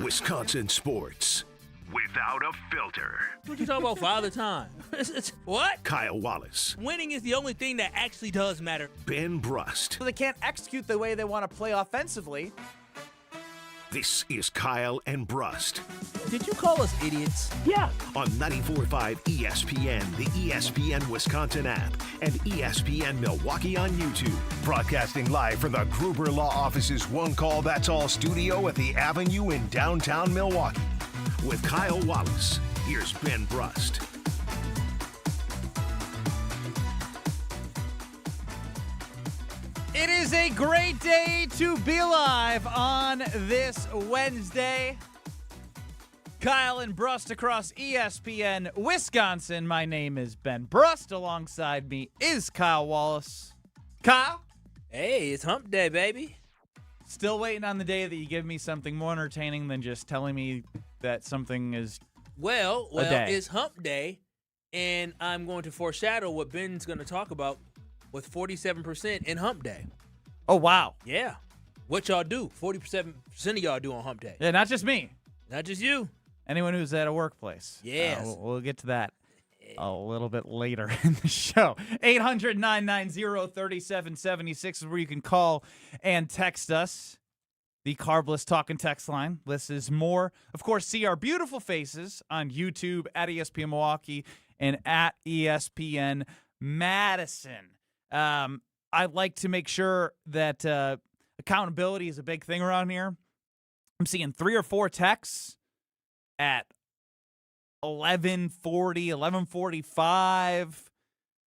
Wisconsin sports without a filter. What you talking about, Father Time? What? Kyle Wallace. Winning is the only thing that actually does matter. Ben Brust. So they can't execute the way they want to play offensively. This is Kyle and Brust. Did you call us idiots? Yeah. On 94.5 ESPN, the ESPN Wisconsin app, and ESPN Milwaukee on YouTube. Broadcasting live from the Gruber Law Office's One Call That's All studio at the Avenue in downtown Milwaukee. With Kyle Wallace, here's Ben Brust. It is a great day to be alive on this Wednesday. Kyle and Brust across ESPN Wisconsin. My name is Ben Brust. Alongside me is Kyle Wallace. Kyle? Hey, it's hump day, baby. Still waiting on the day that you give me something more entertaining than just telling me that something is Well, a day. it's hump day, and I'm going to foreshadow what Ben's going to talk about with 47% in hump day. Oh, wow. Yeah. What y'all do? 47% of y'all do on hump day. Yeah, not just me. Not just you. Anyone who's at a workplace. Yes. We'll get to that a little bit later in the show. 800-990-3776 is where you can call and text us. The Carbless Talk and Text line. This is more. Of course, see our beautiful faces on YouTube at ESPN Milwaukee and at ESPN Madison. I like to make sure that accountability is a big thing around here. I'm seeing 3 or 4 texts at 11:40, 11:45.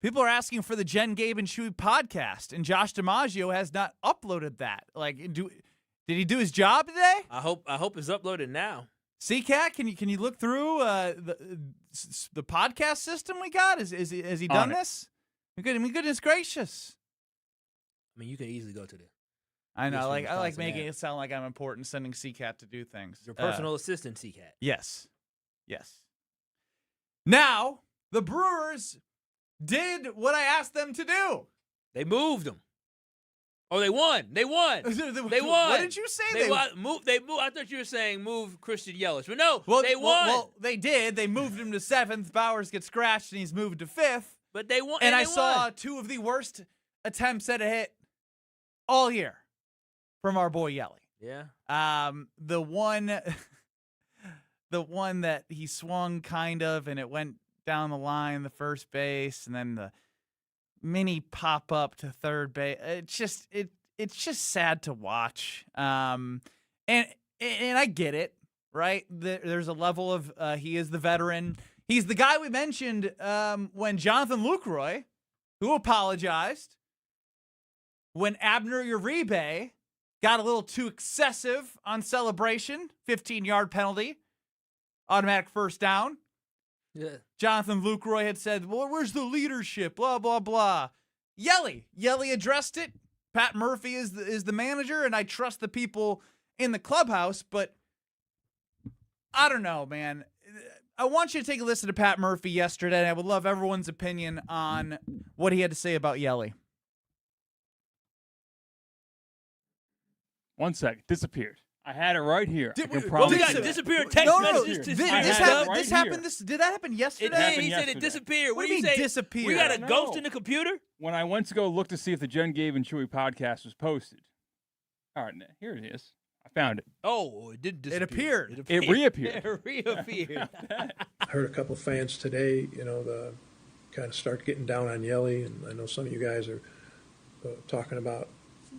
People are asking for the Jen, Gabe, and Chewy podcast, and Josh DiMaggio has not uploaded that. Did he do his job today? I hope it's uploaded now. CCAT, can you look through the podcast system we got? Has he done this? Goodness gracious! I mean, you can easily go to the. I know. I like Wisconsin making app. it sound like I'm important, sending CCAT to do things. Your personal assistant, CCAT. Yes. Now, the Brewers did what I asked them to do. They moved them. Oh, they won. They won. They won. What did you say? They moved. I thought you were saying move Christian Yelich, but no. They won. Well, they did. They moved him to 7th. Bowers gets scratched, and he's moved to 5th. But they won. And they I saw won. 2 of the worst attempts at a hit all year from our boy Yelich. Yeah. The one that he swung kind of, and it went down the line, the first base, and then the mini pop up to third base. It's just sad to watch. And I get it, right? There's a level of he is the veteran. He's the guy we mentioned when Jonathan Lucroy, who apologized, when Abner Uribe got a little too excessive on celebration, 15-yard penalty, automatic first down. Yeah. Jonathan Lucroy had said, well, where's the leadership? Blah, blah, blah. Yelly addressed it. Pat Murphy is the manager, and I trust the people in the clubhouse, but I don't know, man. I want you to take a listen to Pat Murphy yesterday, and I would love everyone's opinion on what he had to say about Yelly. 1 second. Disappeared. I had it right here. Did I can we- promise Well, we got you. disappeared text No. messages. This I had happened. it right This happened. here. Did that happen yesterday? happened He said it yesterday. disappeared. What do do you you mean say? disappeared? We got a No. ghost in the computer? When I went to go look to see if the Jen, Gabe, and Chewy podcast was posted. All right, here it is. I found it. Oh, it did disappear. appeared. It reappeared. It reappeared. I heard a couple of fans today, kind of start getting down on Yelly, and I know some of you guys are talking about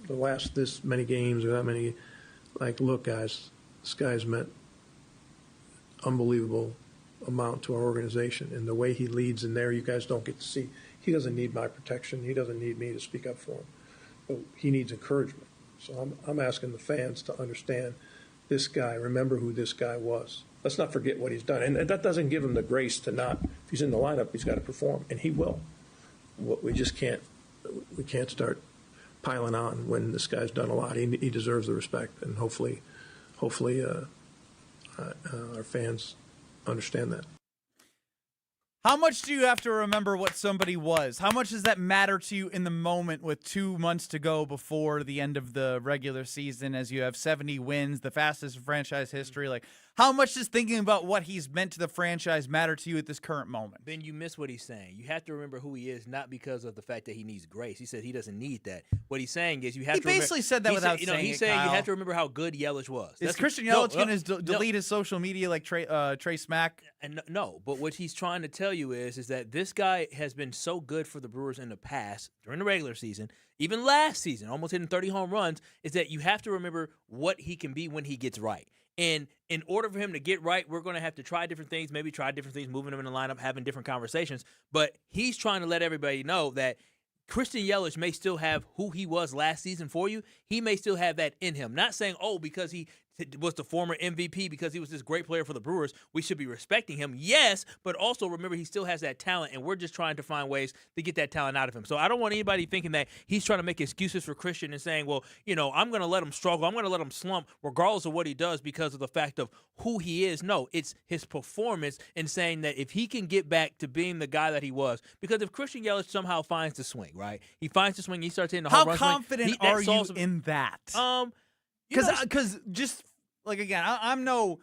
the last this many games or that many. Like, look, guys, this guy's meant unbelievable amount to our organization, and the way he leads in there, you guys don't get to see. He doesn't need my protection. He doesn't need me to speak up for him. But he needs encouragement. So I'm asking the fans to understand this guy, remember who this guy was. Let's not forget what he's done. And that doesn't give him the grace to not, if he's in the lineup, he's got to perform, and he will. We just can't start piling on when this guy's done a lot. He deserves the respect, and hopefully our fans understand that. How much do you have to remember what somebody was? How much does that matter to you in the moment with 2 months to go before the end of the regular season as you have 70 wins, the fastest in franchise history? Like, how much does thinking about what he's meant to the franchise matter to you at this current moment? Ben, you miss what he's saying. You have to remember who he is, not because of the fact that he needs grace. He said he doesn't need that. What he's saying is you have to remember. He basically said that without saying he's it, saying Kyle. you have to remember how good Yelich was. Is Christian Yelich going to delete his social media like Trey Smack? And no, but what he's trying to tell you is that this guy has been so good for the Brewers in the past, during the regular season, even last season, almost hitting 30 home runs, is that you have to remember what he can be when he gets right. And in order for him to get right, we're going to have to try different things, maybe try different things, moving him in the lineup, having different conversations. But he's trying to let everybody know that Christian Yelich may still have who he was last season for you. He may still have that in him. Not saying, because he was the former MVP, because he was this great player for the Brewers, we should be respecting him. Yes, but also remember he still has that talent, and we're just trying to find ways to get that talent out of him. So I don't want anybody thinking that he's trying to make excuses for Christian and saying, I'm going to let him struggle. I'm going to let him slump regardless of what he does because of the fact of who he is. No, it's his performance and saying that if he can get back to being the guy that he was, because if Christian Yelich somehow finds the swing, right? He finds the swing, he starts hitting the home run swing. How confident are you in that? Because just like, again, I'm no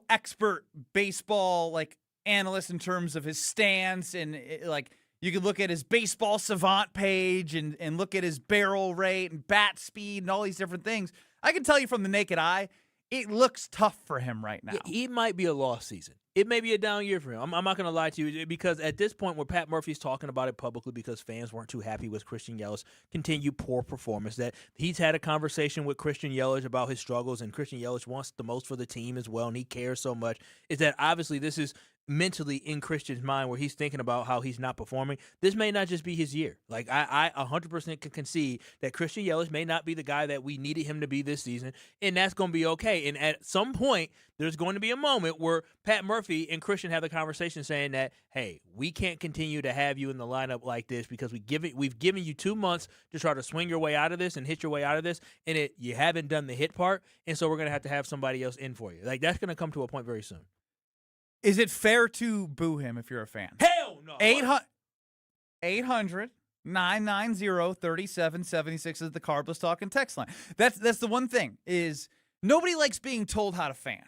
expert baseball like analyst in terms of his stance, and like you could look at his baseball savant page and look at his barrel rate and bat speed and all these different things. I can tell you from the naked eye, it looks tough for him right now. He might be a lost season. It may be a down year for him. I'm not going to lie to you, because at this point where Pat Murphy's talking about it publicly because fans weren't too happy with Christian Yelich's continued poor performance, that he's had a conversation with Christian Yelich about his struggles, and Christian Yelich wants the most for the team as well, and he cares so much, is that obviously this is mentally in Christian's mind where he's thinking about how he's not performing. This may not just be his year. Like, I 100% can concede that Christian Yelich may not be the guy that we needed him to be this season, and that's going to be okay. And at some point, there's going to be a moment where Pat Murphy and Christian have the conversation saying that, hey, we can't continue to have you in the lineup like this because we've given you 2 months to try to swing your way out of this and hit your way out of this, and you haven't done the hit part, and so we're going to have somebody else in for you. Like, that's going to come to a point very soon. Is it fair to boo him if you're a fan? Hell no. 800-990-3776 is the Carbless Talking text line. That's the one thing, is nobody likes being told how to fan.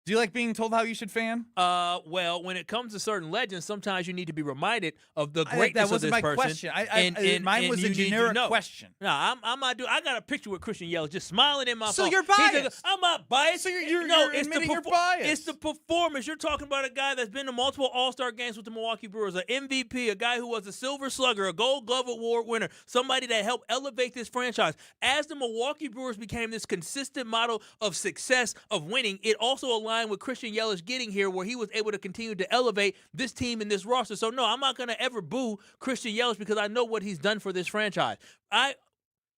Do you like being told how you should fan? Well, when it comes to certain legends, sometimes you need to be reminded of the greatness of this person. That wasn't my question. Mine was a generic question. No, I'm not doing. I got a picture with Christian Yelich just smiling in my phone. So you're biased. I'm not biased. So you're admitting you're biased. It's the performance. You're talking about a guy that's been to multiple All-Star games with the Milwaukee Brewers, an MVP, a guy who was a Silver Slugger, a Gold Glove Award winner, somebody that helped elevate this franchise. As the Milwaukee Brewers became this consistent model of success, of winning, it also aligned with Christian Yelich getting here, where he was able to continue to elevate this team and this roster. So no, I'm not going to ever boo Christian Yelich because I know what he's done for this franchise.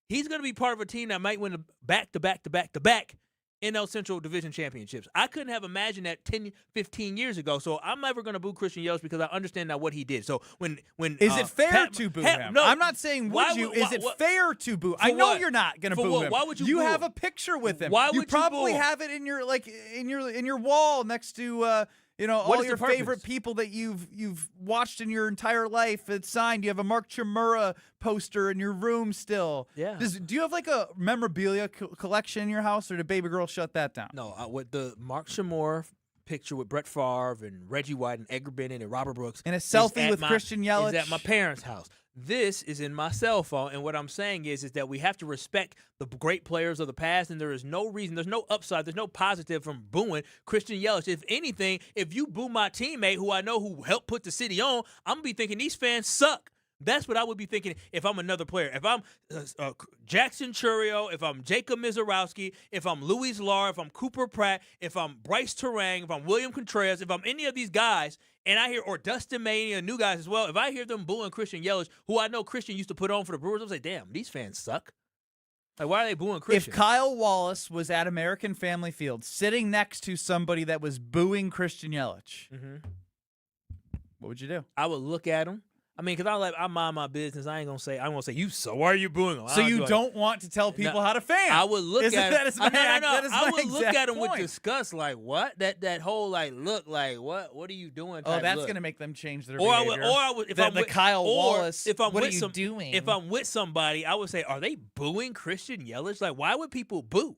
He's going to be part of a team that might win the back-to-back NL Central Division championships. I couldn't have imagined that 10, 15 years ago. So I'm never going to boo Christian Yelich because I understand now what he did. So when is it fair to boo him? No, I'm not saying is it fair to boo? I know you're not going to boo him. Why would you? You boo have him? a picture with him. Why would you probably boo him? have it in your wall next to all your favorite people that you've watched in your entire life. It's signed. You have a Mark Chimura poster in your room still. Yeah. Do you have like a memorabilia collection in your house, or did baby girl shut that down? No, with the Mark Chimura picture with Brett Favre and Reggie White and Edgar Bennett and Robert Brooks. And a selfie with Christian Yelich. Is at my parents' house. This is in my cell phone, and what I'm saying is that we have to respect the great players of the past, and there is no reason, there's no upside, there's no positive from booing Christian Yelich. If anything, if you boo my teammate who I know who helped put the city on, I'm going to be thinking these fans suck. That's what I would be thinking if I'm another player. If I'm Jackson Chourio, if I'm Jacob Mizorowski, if I'm Luis Lar, if I'm Cooper Pratt, if I'm Bryce Terang, if I'm William Contreras, if I'm any of these guys, and I hear, or Dustin May and new guys as well, if I hear them booing Christian Yelich, who I know Christian used to put on for the Brewers, I'm like, damn, these fans suck. Like, why are they booing Christian? If Kyle Wallace was at American Family Field sitting next to somebody that was booing Christian Yelich, what would you do? I would look at him. I mean, because I mind my business. I ain't gonna say. I'm gonna say you. So why are you booing him? So you don't want to tell people how to fan? I would look at that is my, that is I my would look exact at him point. with disgust, like what? That whole like look, like what? What are you doing? Oh, type that's look. gonna make them change their Or behavior. I would, if I'm the with Kyle or Wallace. If I'm what with are you some, doing? If I'm with somebody, I would say, are they booing Christian Yelich? Like, why would people boo?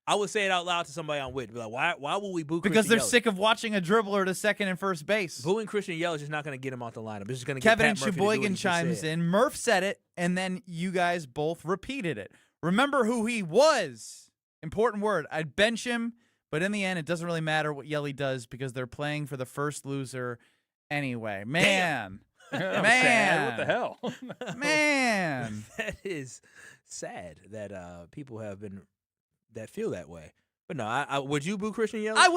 I would say it out loud to somebody I'm with. Be like, why would we boo? Because Christian they're Yelich? sick of watching a dribbler to second and first base. Booing Christian Yelich is not going to get him out the lineup. It's just going to get Kevin Pat and Murphy to do what he Sheboygan just chimes said. in. Murph said it, and then you guys both repeated it. Remember who he was. Important word. I'd bench him, but in the end, it doesn't really matter what Yelly does because they're playing for the first loser anyway. Man. That was Man. sad. What the hell? Man. That is sad that people have been that feel that way. But no, I would you boo Christian Yelich? I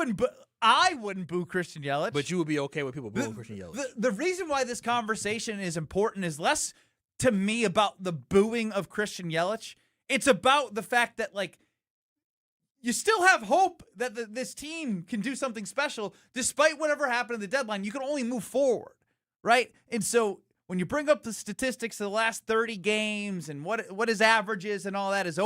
wouldn't boo Christian Yelich. But you would be okay with people booing Christian Yelich. The reason why this conversation is important is less to me about the booing of Christian Yelich. It's about the fact that, like, you still have hope that this team can do something special despite whatever happened at the deadline. You can only move forward, right? And so when you bring up the statistics of the last 30 games and what his average is and all that, his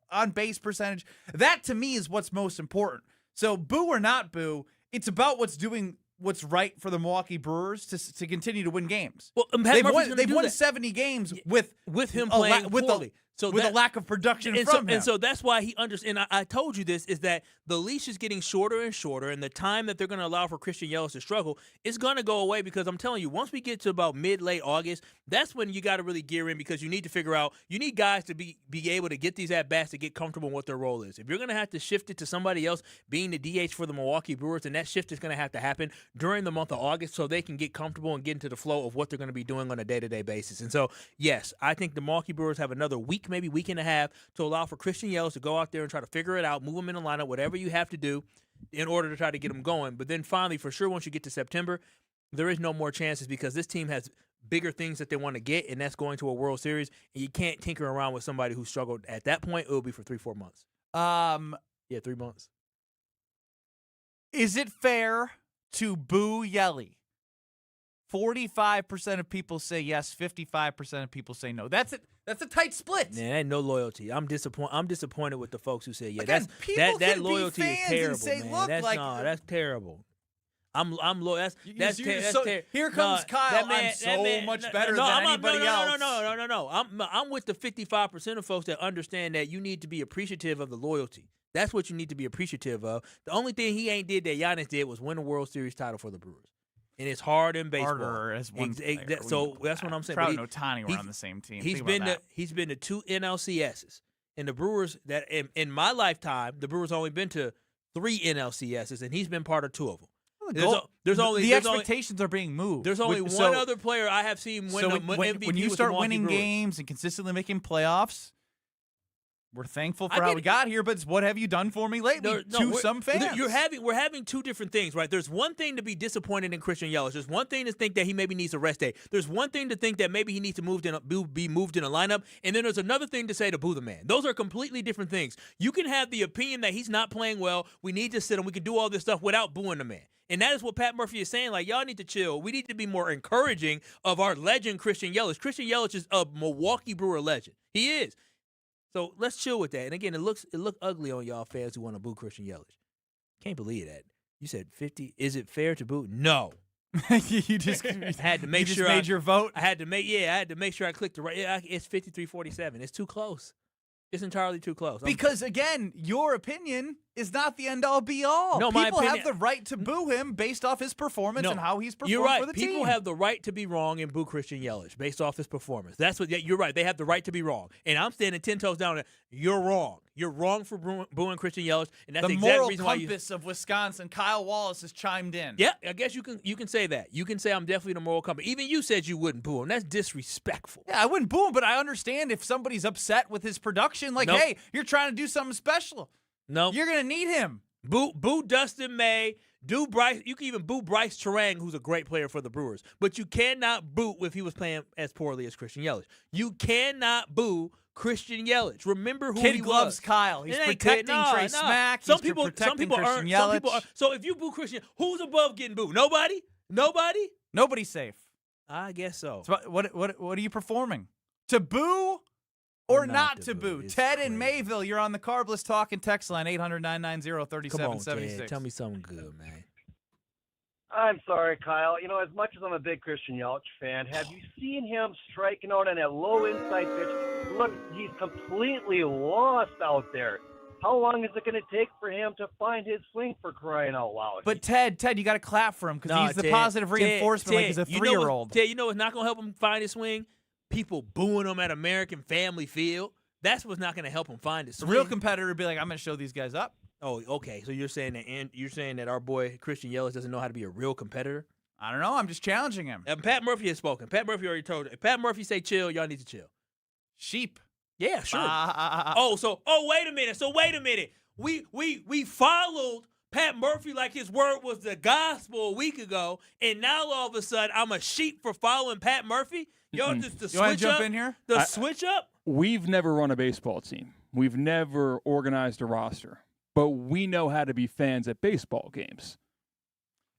on-base percentage, that to me is what's most important. So boo or not boo, it's about what's right for the Milwaukee Brewers to continue to win games. Well, they've won 70 games with him playing poorly. So with a lack of production from him. And so that's why he understands. And I told you this, is that the leash is getting shorter and shorter, and the time that they're going to allow for Christian Yelich to struggle is going to go away because I'm telling you, once we get to about mid-late August, that's when you got to really gear in because you need to figure out, you need guys to be able to get these at-bats to get comfortable in what their role is. If you're going to have to shift it to somebody else being the DH for the Milwaukee Brewers, then that shift is going to have to happen during the month of August so they can get comfortable and get into the flow of what they're going to be doing on a day-to-day basis. And so, yes, I think the Milwaukee Brewers have another week, maybe week and a half, to allow for Christian Yelich to go out there and try to figure it out, move him in the lineup, whatever you have to do in order to try to get him going. But then finally, for sure, once you get to September, there is no more chances because this team has bigger things that they want to get, and that's going to a World Series, and you can't tinker around with somebody who struggled. At that point, it will be for 3-4 months. Yeah, 3 months. Is it fair to boo Yelly? 45% of people say yes, 55% of people say no. That's it. That's a tight split. Man, ain't no loyalty. I'm disappointed with the folks who say yeah. Again, That loyalty is terrible, say, man. Look, That's terrible. I'm loyal. That's terrible. Here comes Kyle. I'm so much better than anybody else. No. I'm with the 55% of folks that understand that you need to be appreciative of the loyalty. That's what you need to be appreciative of. The only thing he ain't did that Giannis did was win a World Series title for the Brewers. And it's hard in baseball. Harder as one player. So that's what I'm saying. Trout and Ohtani were on the same team. He's been to 2 NLCSs. And the Brewers, that in my lifetime, the Brewers only been to 3 NLCSs, and he's been part of 2 of them. The expectations are being moved. There's only one other player I have seen win the MVP. When you start winning games and consistently making playoffs, we're thankful for how we got here, but what have you done for me lately to some fans? We're having 2 different things, right? There's one thing to be disappointed in Christian Yelich. There's one thing to think that he maybe needs a rest day. There's one thing to think that maybe he needs to be moved in a lineup. And then there's another thing to say to boo the man. Those are completely different things. You can have the opinion that he's not playing well. We need to sit him. We can do all this stuff without booing the man. And that is what Pat Murphy is saying. Like, y'all need to chill. We need to be more encouraging of our legend, Christian Yelich. Christian Yelich is a Milwaukee Brewer legend. He is. So let's chill with that. And again, it look ugly on y'all fans who want to boo Christian Yelich. Can't believe that. You said 50. Is it fair to boo? No. You just had to make sure made your vote. I had to make sure I clicked the right. It's 53-47. It's too close. It's entirely too close. Because again, your opinion is not the end all be all. No, people have the right to boo him based off his performance and how he's performed for the team. People have the right to be wrong and boo Christian Yelich based off his performance. That's what you're right. They have the right to be wrong. And I'm standing 10 toes down. You're wrong. You're wrong for booing Christian Yelich, and that's the exact reason why the moral compass of Wisconsin. Kyle Wallace has chimed in. Yeah, I guess you can say that. You can say I'm definitely the moral compass. Even you said you wouldn't boo him. That's disrespectful. Yeah, I wouldn't boo him, but I understand if somebody's upset with his production. Like, hey, you're trying to do something special. No, you're gonna need him. Boo Dustin May. Do Bryce? You can even boo Bryce Terang, who's a great player for the Brewers, but you cannot boo if he was playing as poorly as Christian Yelich. You cannot boo Christian Yelich. Remember who he loves was. Kyle. He's protecting Trey Smack. Some people are. So if you boo Christian, who's above getting booed? Nobody. Nobody's safe. I guess so. So what are you performing? To boo or not to boo? It's Ted crazy. in Mayville, you're on the Carbless Talking text line, 800-990-3776. Come on, Ted. Tell me something good, man. I'm sorry, Kyle. You know, as much as I'm a big Christian Yelich fan, have you seen him striking out on that low inside pitch? Look, he's completely lost out there. How long is it going to take for him to find his swing, for crying out loud? But Ted, you got to clap for him because he's the positive reinforcement like he's a 3-year-old. Ted, you know what's not going to help him find his swing? People booing him at American Family Field. That's what's not going to help him find his The swing. real competitor would be like, I'm going to show these guys up. Oh, okay. So you're saying that our boy Christian Yelich doesn't know how to be a real competitor? I don't know. I'm just challenging him. Pat Murphy has spoken. Pat Murphy already told you. If Pat Murphy say chill, y'all need to chill. Sheep. Yeah, sure. Wait a minute. So wait a minute. We followed Pat Murphy like his word was the gospel a week ago, and now all of a sudden I'm a sheep for following Pat Murphy? Y'all just the You want switch to jump up? in here? The switch up? We've never run a baseball team. We've never organized a roster. But we know how to be fans at baseball games.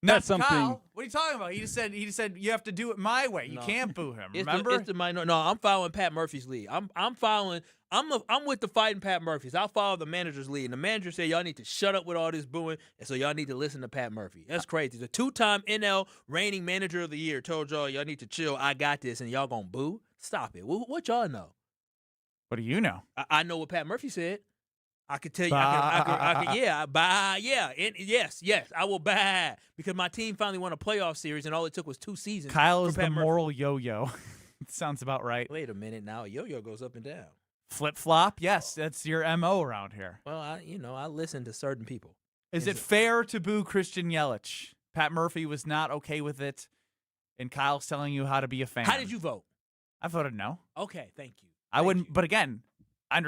That's something. Kyle, what are you talking about? He just said you have to do it my way. You can't boo him. Remember? No, I'm following Pat Murphy's lead. I'm with the fighting Pat Murphys. I'll follow the manager's lead. And the manager said y'all need to shut up with all this booing, and so y'all need to listen to Pat Murphy. That's crazy. The 2-time NL reigning manager of the year told y'all need to chill. I got this, and y'all gonna boo? Stop it. What y'all know? What do you know? I know what Pat Murphy said. I could tell you, yes, I will buy because my team finally won a playoff series, and all it took was 2 seasons. Kyle for is Pat the Murphy. moral yo-yo. It sounds about right. Wait a minute now. A yo-yo goes up and down. Flip-flop? Yes, that's your MO around here. Well, I listen to certain people. Is it fair to boo Christian Yelich? Pat Murphy was not okay with it, and Kyle's telling you how to be a fan. How did you vote? I voted no. Okay, thank you. I wouldn't, but again, I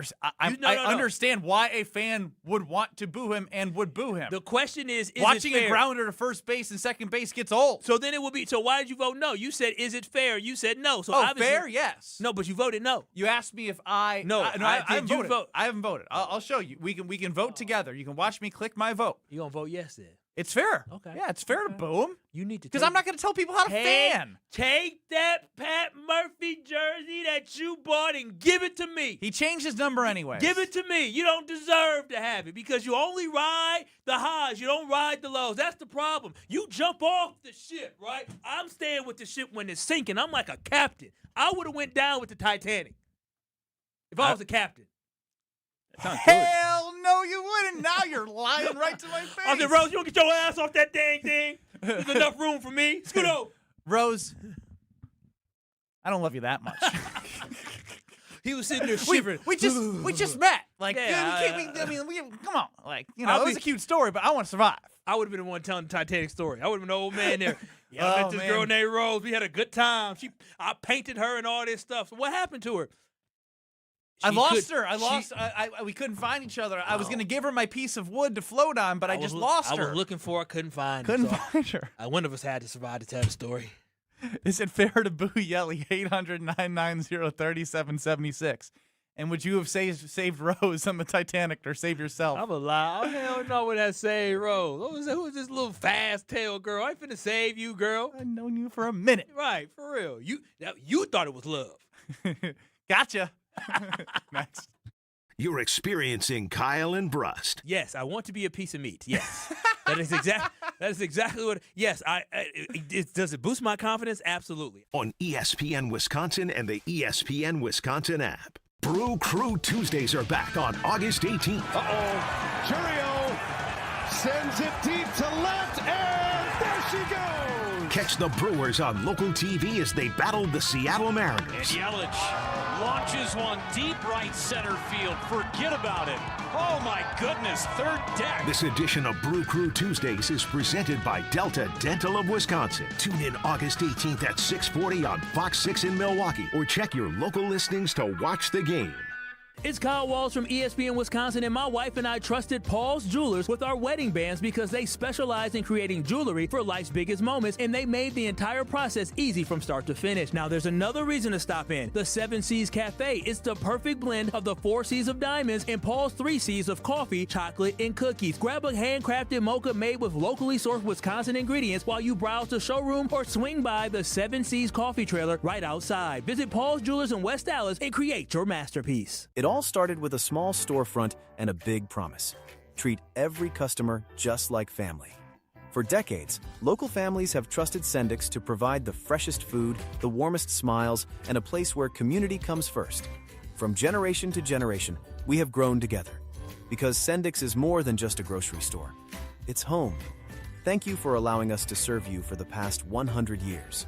understand why a fan would want to boo him and would boo him. The question is watching it fair? a grounder to first base and second base gets old. So then it will be. So why did you vote no? You said, "Is it fair?" You said no. So fair? Yes. No, but you voted no. You asked me if I. No, I haven't did you voted. vote? I haven't voted. I'll show you. We can vote together. You can watch me click my vote. You gonna vote yes then? It's fair. Okay. Yeah, it's fair to boo him. You need to because I'm not going to tell people how to fan. Take that Pat Murphy jersey that you bought and give it to me. He changed his number anyway. Give it to me. You don't deserve to have it because you only ride the highs. You don't ride the lows. That's the problem. You jump off the ship, right? I'm staying with the ship when it's sinking. I'm like a captain. I would have went down with the Titanic if I was a captain. Hell no, you wouldn't. Now you're lying right to my face. I said, Rose, you don't get your ass off that dang thing. There's enough room for me. Scoot over. Rose, I don't love you that much. He was sitting there shivering. We just met. Like, come on. Like, it was a cute story, but I want to survive. I would have been the one telling the Titanic story. I would have been the old man there. Yeah, I met this girl named Rose. We had a good time. I painted her and all this stuff. So what happened to her? I lost her. We couldn't find each other. I was going to give her my piece of wood to float on, but I just lost her. I was looking for her, couldn't find her. Couldn't find her. One of us had to survive to tell the story. Is it fair to boo Yelly? 800-990-3776. And would you have saved Rose on the Titanic or save yourself? I'm a lie. Oh, hell no, would that save Rose? Who was this little fast-tailed girl? I ain't finna save you, girl. I've known you for a minute. Right, for real. You thought it was love. Gotcha. Next. You're experiencing Kyle and Brust. Yes, I want to be a piece of meat. Yes. That is exactly what. Yes, does it boost my confidence? Absolutely. On ESPN Wisconsin and the ESPN Wisconsin app. Brew Crew Tuesdays are back on August 18th. Churio sends it deep to left, and there she goes. Catch the Brewers on local TV as they battle the Seattle Mariners. And Yelich launches one deep right center field. Forget about it. Oh, my goodness. Third deck. This edition of Brew Crew Tuesdays is presented by Delta Dental of Wisconsin. Tune in August 18th at 6:40 on Fox 6 in Milwaukee or check your local listings to watch the game. It's Kyle Walsh from ESPN Wisconsin, and my wife and I trusted Paul's Jewelers with our wedding bands because they specialize in creating jewelry for life's biggest moments, and they made the entire process easy from start to finish. Now, there's another reason to stop in. The 7 C's Cafe. It's the perfect blend of the 4 C's of diamonds and Paul's 3 C's of coffee, chocolate, and cookies. Grab a handcrafted mocha made with locally sourced Wisconsin ingredients while you browse the showroom or swing by the 7 C's coffee trailer right outside. Visit Paul's Jewelers in West Dallas and create your masterpiece. It all started with a small storefront and a big promise. Treat every customer just like family. For decades, local families have trusted Sendix to provide the freshest food, the warmest smiles, and a place where community comes first. From generation to generation, we have grown together. Because Sendix is more than just a grocery store. It's home. Thank you for allowing us to serve you for the past 100 years.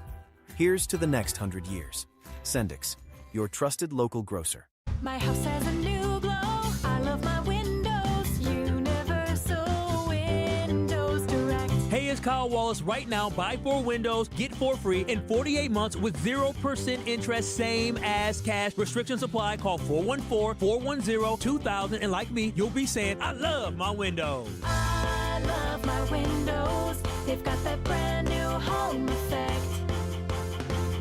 Here's to the next 100 years. Sendix, your trusted local grocer. My house has a new glow. I love my windows. Universal Windows Direct. Hey, it's Kyle Wallace. Right now, buy 4 windows, get 4 free in 48 months with 0% interest, same as cash. Restrictions apply. Call 414-410-2000. And like me, you'll be saying, I love my windows. I love my windows. They've got that brand new home effect.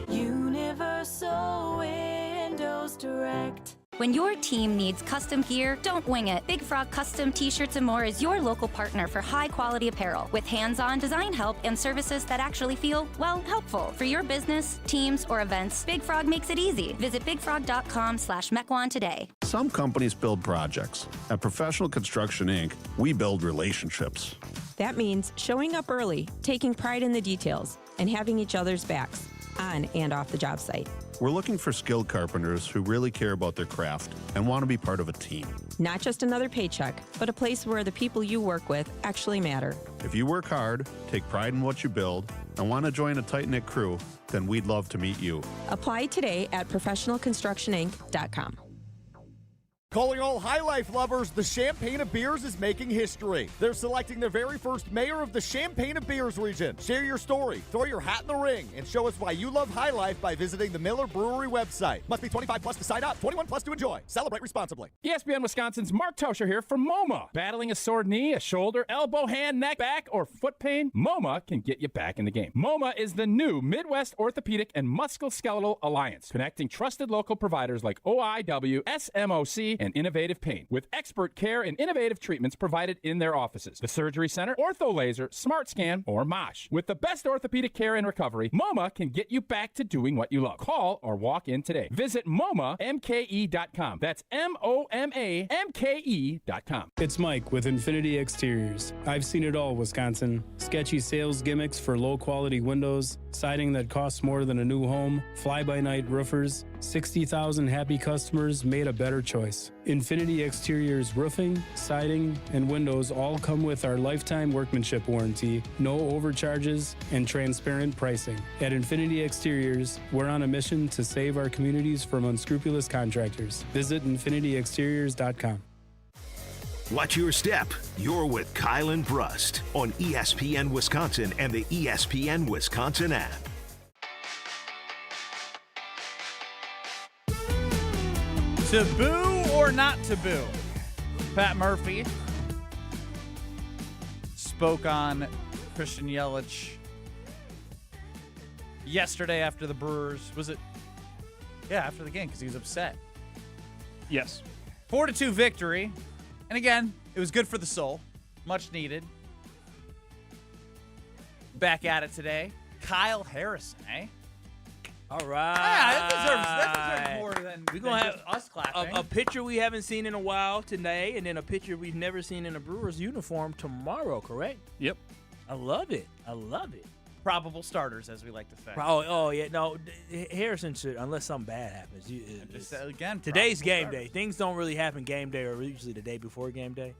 Universal Windows Direct. When your team needs custom gear, don't wing it. Big Frog Custom T-Shirts and More is your local partner for high-quality apparel with hands-on design help and services that actually feel, well, helpful. For your business, teams, or events, Big Frog makes it easy. Visit bigfrog.com/Mequon today. Some companies build projects. At Professional Construction, Inc., we build relationships. That means showing up early, taking pride in the details, and having each other's backs, on and off the job site. We're looking for skilled carpenters who really care about their craft and want to be part of a team. Not just another paycheck, but a place where the people you work with actually matter. If you work hard, take pride in what you build, and want to join a tight-knit crew, then we'd love to meet you. Apply today at professionalconstructioninc.com. Calling all High Life lovers, the Champaign of Beers is making history. They're selecting their very first mayor of the Champaign of Beers region. Share your story, throw your hat in the ring, and show us why you love High Life by visiting the Miller Brewery website. Must be 25 plus to sign up, 21 plus to enjoy. Celebrate responsibly. ESPN Wisconsin's Mark Tauscher here from MoMA. Battling a sore knee, a shoulder, elbow, hand, neck, back, or foot pain? MoMA can get you back in the game. MoMA is the new Midwest Orthopedic and Musculoskeletal Alliance, connecting trusted local providers like OIW, SMOC, and Innovative Pain, with expert care and innovative treatments provided in their offices. The Surgery Center, Ortho Laser, Smart Scan, or MOSH. With the best orthopedic care and recovery, MoMA can get you back to doing what you love. Call or walk in today. Visit MoMaMKE.com. That's MoMaMKE.com. It's Mike with Infinity Exteriors. I've seen it all, Wisconsin. Sketchy sales gimmicks for low-quality windows, siding that costs more than a new home, fly-by-night roofers. 60,000 happy customers made a better choice. Infinity Exteriors roofing, siding, and windows all come with our lifetime workmanship warranty, no overcharges, and transparent pricing. At Infinity Exteriors, we're on a mission to save our communities from unscrupulous contractors. Visit infinityexteriors.com. Watch your step. You're with Kyle and Brust on ESPN Wisconsin and the ESPN Wisconsin app. Taboo or not taboo? Pat Murphy spoke on Christian Yelich yesterday after the Brewers. Was it? Yeah, after the game because he was upset. Yes. 4-2 victory. And again, it was good for the soul. Much needed. Back at it today. Kyle Harrison, eh? All right. Yeah, that deserves more than we're gonna have us clapping. A picture we haven't seen in a while today, and then a picture we've never seen in a Brewers uniform tomorrow, correct? Yep. I love it. I love it. Probable starters, as we like to say. Oh yeah. No, Harrison should, unless something bad happens. Again, today's game day. Things don't really happen game day, or usually the day before game day.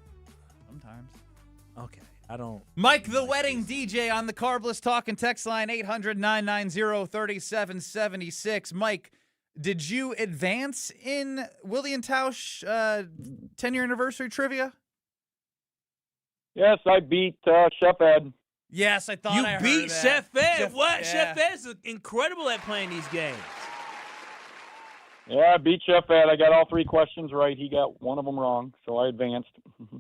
Sometimes. Okay. I don't. Mike, the wedding DJ on the Carbless Talk and Text line 800-990-3776. Mike, did you advance in Willie and Tausch 10-year anniversary trivia? Yes, I beat Chef Ed. Yes, I thought you I heard beat that. Chef Ed. What? Yeah. Chef Ed's incredible at playing these games. Yeah, I beat Chef Ed. I got all 3 questions right. He got one of them wrong, so I advanced.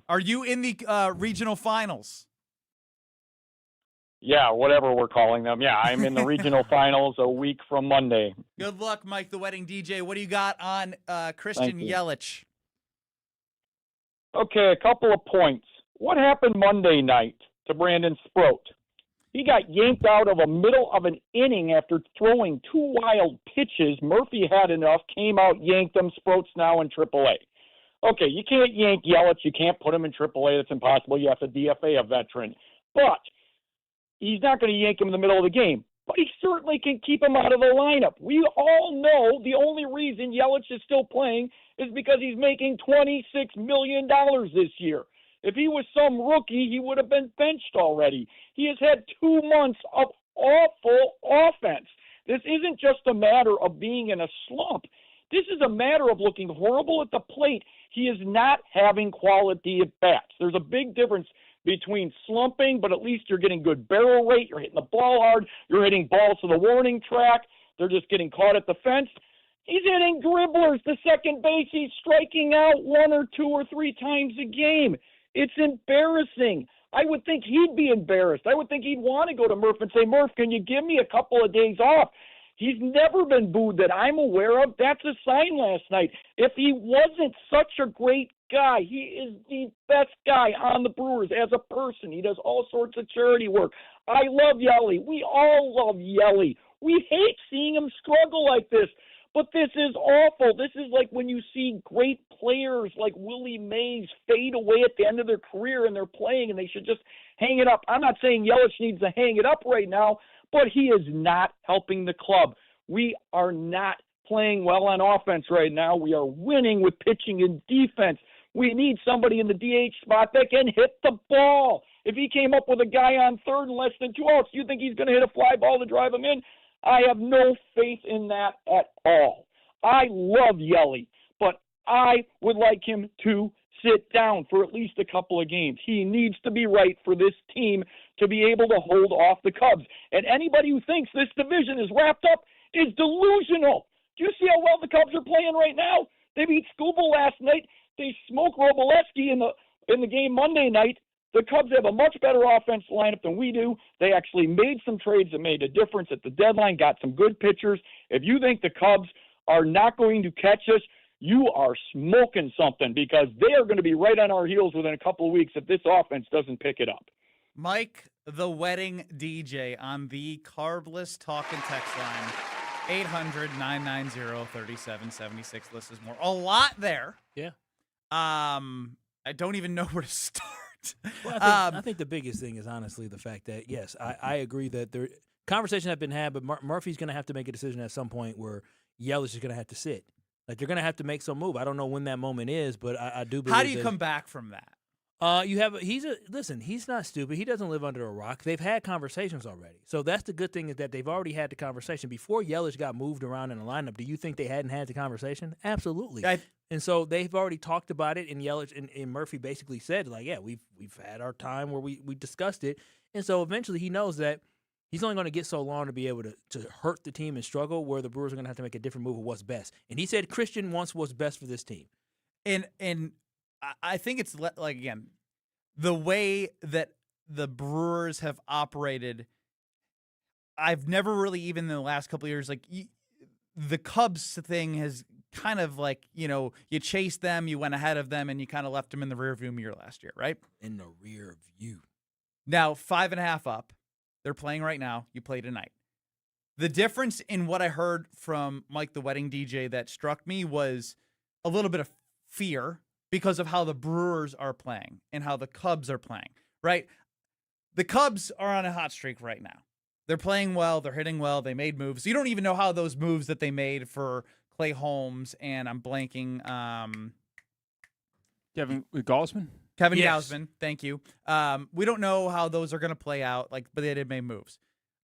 Are you in the regional finals? Yeah, whatever we're calling them. Yeah, I'm in the regional finals a week from Monday. Good luck, Mike, the wedding DJ. What do you got on Christian Thank you. Yelich? Okay, a couple of points. What happened Monday night to Brandon Sproat? He got yanked out of the middle of an inning after throwing 2 wild pitches. Murphy had enough, came out, yanked him. Sproat's now in AAA. Okay, you can't yank Yelich. You can't put him in AAA. That's impossible. You have to DFA a veteran. But he's not going to yank him in the middle of the game. But he certainly can keep him out of the lineup. We all know the only reason Yelich is still playing is because he's making $26 million this year. If he was some rookie, he would have been benched already. He has had 2 months of awful offense. This isn't just a matter of being in a slump. This is a matter of looking horrible at the plate. He is not having quality at-bats. There's a big difference between slumping, but at least you're getting good barrel rate, you're hitting the ball hard, you're hitting balls to the warning track, they're just getting caught at the fence. He's hitting dribblers to second base. He's striking out 1 or 2 or 3 times a game. It's embarrassing. I would think he'd be embarrassed. I would think he'd want to go to Murph and say, Murph, can you give me a couple of days off? He's never been booed that I'm aware of. That's a sign last night. If he wasn't such a great guy, he is the best guy on the Brewers as a person. He does all sorts of charity work. I love Yelly. We all love Yelly. We hate seeing him struggle like this. But this is awful. This is like when you see great players like Willie Mays fade away at the end of their career and they're playing and they should just hang it up. I'm not saying Yelich needs to hang it up right now, but he is not helping the club. We are not playing well on offense right now. We are winning with pitching and defense. We need somebody in the DH spot that can hit the ball. If he came up with a guy on third and less than 2 outs, you think he's going to hit a fly ball to drive him in? I have no faith in that at all. I love Yelly, but I would like him to sit down for at least a couple of games. He needs to be right for this team to be able to hold off the Cubs. And anybody who thinks this division is wrapped up is delusional. Do you see how well the Cubs are playing right now? They beat Scooble last night. They smoked Robolewski in the game Monday night. The Cubs have a much better offense lineup than we do. They actually made some trades that made a difference at the deadline, got some good pitchers. If you think the Cubs are not going to catch us, you are smoking something because they are going to be right on our heels within a couple of weeks if this offense doesn't pick it up. Mike, the wedding DJ on the Carbless Talk and Text line, 800-990-3776. This is more. A lot there. Yeah. I don't even know where to start. Well, I think the biggest thing is honestly the fact that, yes, I agree that there conversations have been had, but Murphy's going to have to make a decision at some point where Yelich is going to have to sit. Like, they're going to have to make some move. I don't know when that moment is, but I do believe. How do you come back from that? He's not stupid. He doesn't live under a rock. They've had conversations already. So that's the good thing is that they've already had the conversation. Before Yelich got moved around in the lineup, do you think they hadn't had the conversation? Absolutely. And so they've already talked about it, and Yelich and Murphy basically said, like, yeah, we've had our time where we discussed it. And so eventually he knows that he's only going to get so long to be able to hurt the team and struggle, where the Brewers are going to have to make a different move of what's best. And he said Christian wants what's best for this team. And I think it's like, again, the way that the Brewers have operated, I've never really, even in the last couple of years, like the Cubs thing has kind of like, you chased them, you went ahead of them, and you kind of left them in the rearview mirror last year, right? In the rear view. Now, 5.5 up. They're playing right now. You play tonight. The difference in what I heard from Mike, the wedding DJ, that struck me was a little bit of fear because of how the Brewers are playing and how the Cubs are playing, right? The Cubs are on a hot streak right now. They're playing well. They're hitting well. They made moves. You don't even know how those moves that they made for Clay Holmes and I'm blanking. Kevin Gausman? Kevin Gausman, thank you. We don't know how those are going to play out, but they did make moves.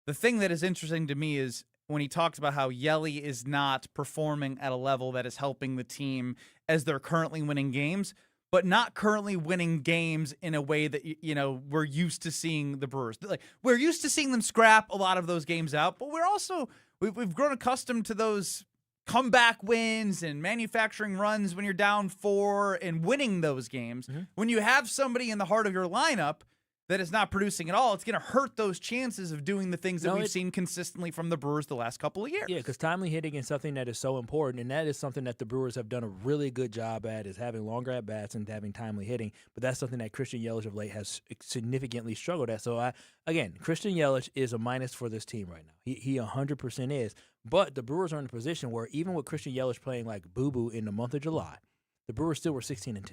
The thing that is interesting to me is when he talks about how Yelly is not performing at a level that is helping the team as they're currently winning games, but not currently winning games in a way that, we're used to seeing the Brewers. Like, we're used to seeing them scrap a lot of those games out, but we've grown accustomed to those comeback wins and manufacturing runs when you're down 4 and winning those games. When you have somebody in the heart of your lineup that is not producing at all, it's going to hurt those chances of doing the things that we've seen consistently from the Brewers the last couple of years. Yeah, because timely hitting is something that is so important, and that is something that the Brewers have done a really good job at, is having longer at-bats and having timely hitting. But that's something that Christian Yelich of late has significantly struggled at. So, again, Christian Yelich is a minus for this team right now. He 100% is. But the Brewers are in a position where even with Christian Yelich playing like boo-boo in the month of July, the Brewers still were 16-10.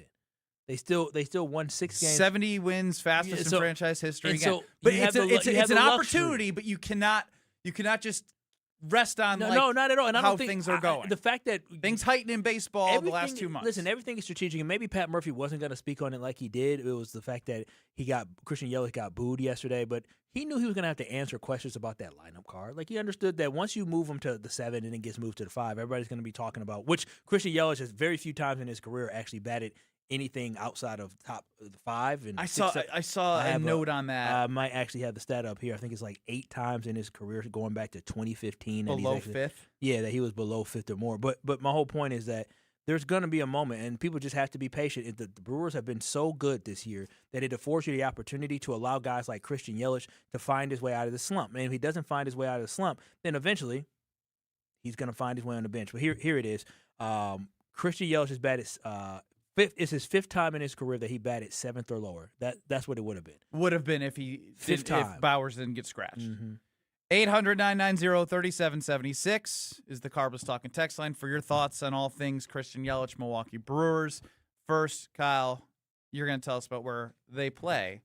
They still won 6 games. 70 wins, fastest in franchise history. So but it's an opportunity, but you cannot just rest on not at all. And I how don't think things are going. The fact that things heighten in baseball the last 2 months. Listen, everything is strategic, and maybe Pat Murphy wasn't going to speak on it like he did. It was the fact that Christian Yelich got booed yesterday, but he knew he was going to have to answer questions about that lineup card. Like, he understood that once you move him to the 7 and it gets moved to the 5, everybody's going to be talking about, which Christian Yelich has very few times in his career actually batted anything outside of top 5. And I saw a note on that. I might actually have the stat up here. I think it's like 8 times in his career going back to 2015. Below 5th? Yeah, that he was below 5th or more. But my whole point is that there's going to be a moment, and people just have to be patient. The Brewers have been so good this year that it affords you the opportunity to allow guys like Christian Yelich to find his way out of the slump. And if he doesn't find his way out of the slump, then eventually he's going to find his way on the bench. But here it is. Christian Yelich has batted it's his 5th time in his career that he batted 7th or lower. That's what it would have been. Would have been if if Bowers didn't get scratched. 800-990-3776 is the Carbos Talking text line for your thoughts on all things Christian Yelich, Milwaukee Brewers. First, Kyle, you're going to tell us about where they play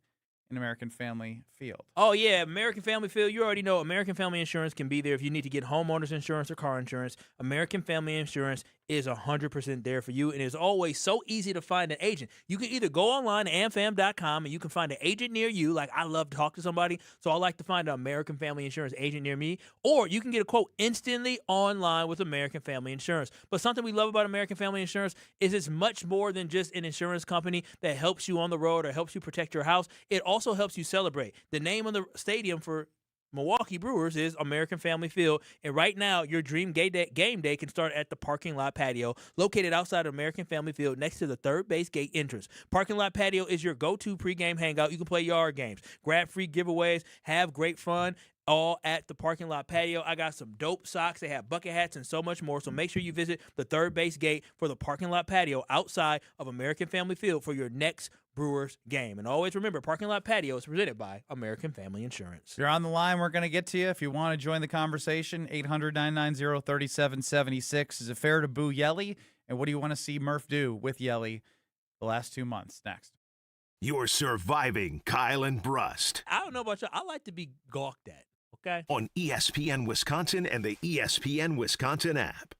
in American Family Field. Oh, yeah, American Family Field. You already know American Family Insurance can be there if you need to get homeowners insurance or car insurance. American Family Insurance is 100% there for you, and it's always so easy to find an agent. You can either go online to amfam.com, and you can find an agent near you. Like, I love to talk to somebody, so I like to find an American Family Insurance agent near me. Or you can get a quote instantly online with American Family Insurance. But something we love about American Family Insurance is it's much more than just an insurance company that helps you on the road or helps you protect your house. It also helps you celebrate. The name of the stadium for Milwaukee Brewers is American Family Field, and right now your dream game day can start at the parking lot patio located outside of American Family Field next to the third base gate entrance. Parking lot patio is your go-to pregame hangout. You can play yard games, grab free giveaways, have great fun, all at the parking lot patio. I got some dope socks. They have bucket hats and so much more. So make sure you visit the third base gate for the parking lot patio outside of American Family Field for your next Brewers game. And always remember, parking lot patio is presented by American Family Insurance. If you're on the line, we're going to get to you. If you want to join the conversation, 800-990-3776. Is it fair to boo Yelly? And what do you want to see Murph do with Yelly the last 2 months? Next. You're surviving Kyle and Brust. I don't know about you. I like to be gawked at. Okay. On ESPN Wisconsin and the ESPN Wisconsin app.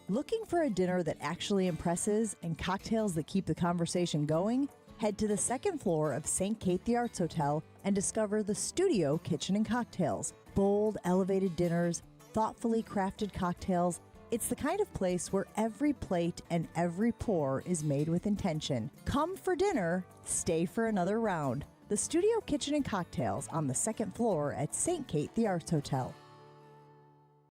Looking for a dinner that actually impresses and cocktails that keep the conversation going? Head to the second floor of St. Kate the Arts Hotel and discover the Studio Kitchen and Cocktails. Bold, elevated dinners, thoughtfully crafted cocktails. It's the kind of place where every plate and every pour is made with intention. Come for dinner, stay for another round. The Studio Kitchen and Cocktails on the second floor at St. Kate the Arts Hotel.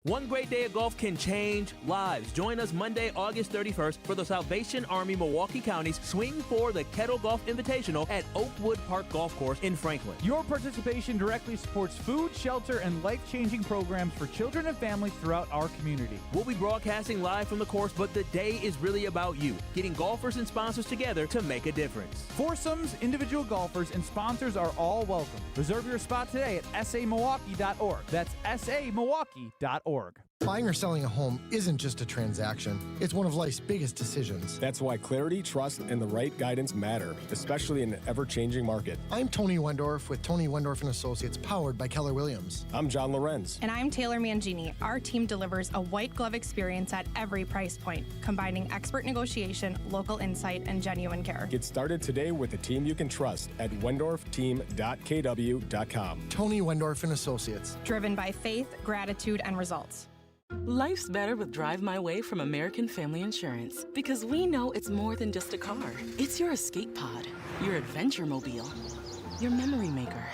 One great day of golf can change lives. Join us Monday, August 31st for the Salvation Army Milwaukee County's Swing for the Kettle Golf Invitational at Oakwood Park Golf Course in Franklin. Your participation directly supports food, shelter, and life-changing programs for children and families throughout our community. We'll be broadcasting live from the course, but the day is really about you, getting golfers and sponsors together to make a difference. Foursomes, individual golfers, and sponsors are all welcome. Reserve your spot today at samilwaukee.org. That's samilwaukee.org. Buying or selling a home isn't just a transaction. It's one of life's biggest decisions. That's why clarity, trust, and the right guidance matter, especially in an ever-changing market. I'm Tony Wendorf with Tony Wendorf & Associates, powered by Keller Williams. I'm John Lorenz. And I'm Taylor Mangini. Our team delivers a white glove experience at every price point, combining expert negotiation, local insight, and genuine care. Get started today with a team you can trust at wendorfteam.kw.com. Tony Wendorf & Associates. Driven by faith, gratitude, and results. Life's better with Drive My Way from American Family Insurance, because we know it's more than just a car. It's your escape pod, your adventure mobile, your memory maker,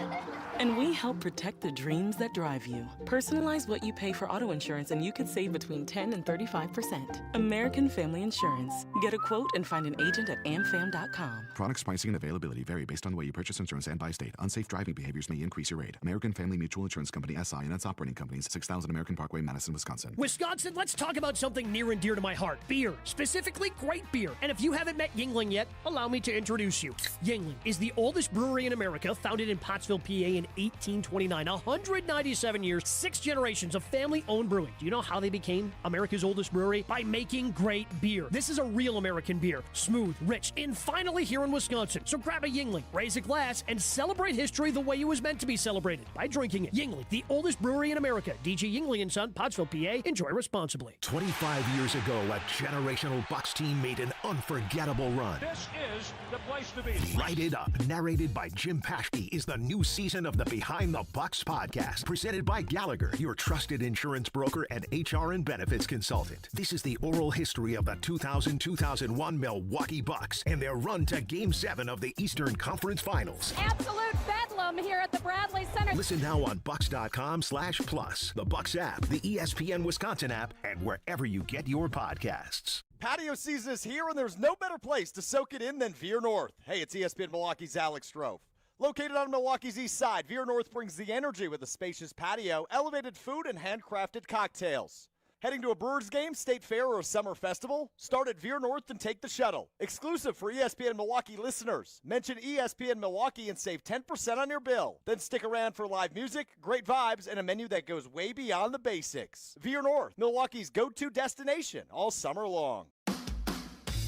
And we help protect the dreams that drive you. Personalize what you pay for auto insurance and you could save between 10 and 35%. American Family Insurance. Get a quote and find an agent at amfam.com. Products, pricing, and availability vary based on the way you purchase insurance and by state. Unsafe driving behaviors may increase your rate. American Family Mutual Insurance Company, SI, and its operating companies, 6000 American Parkway, Madison, Wisconsin. Wisconsin, let's talk about something near and dear to my heart. Beer. Specifically, great beer. And if you haven't met Yingling yet, allow me to introduce you. Yingling is the oldest brewery in America, founded in Pottsville, PA in 1829. 197 years, 6 generations of family-owned brewing. Do you know how they became America's oldest brewery? By making great beer. This is a real American beer. Smooth, rich, and finally here in Wisconsin. So grab a Yingling, raise a glass, and celebrate history the way it was meant to be celebrated, by drinking it. Yingling, the oldest brewery in America. DG Yingling & Son, Pottsville, PA. Enjoy responsibly. 25 years ago, a generational Bucks team made an unforgettable run. This is the place to be. Light It Up, narrated by Jim Paschke, is the new season of the Behind the Bucks podcast, presented by Gallagher, your trusted insurance broker and HR and benefits consultant. This is the oral history of the 2000-2001 Milwaukee Bucks and their run to Game 7 of the Eastern Conference Finals. Absolute bedlam here at the Bradley Center. Listen now on Bucks.com/plus, the Bucks app, the ESPN Wisconsin app, and wherever you get your podcasts. Patio season is here, and there's no better place to soak it in than Veer North. Hey, it's ESPN Milwaukee's Alex Strofe. Located on Milwaukee's east side, Veer North brings the energy with a spacious patio, elevated food, and handcrafted cocktails. Heading to a Brewers game, state fair, or a summer festival? Start at Veer North and take the shuttle. Exclusive for ESPN Milwaukee listeners. Mention ESPN Milwaukee and save 10% on your bill. Then stick around for live music, great vibes, and a menu that goes way beyond the basics. Veer North, Milwaukee's go-to destination all summer long.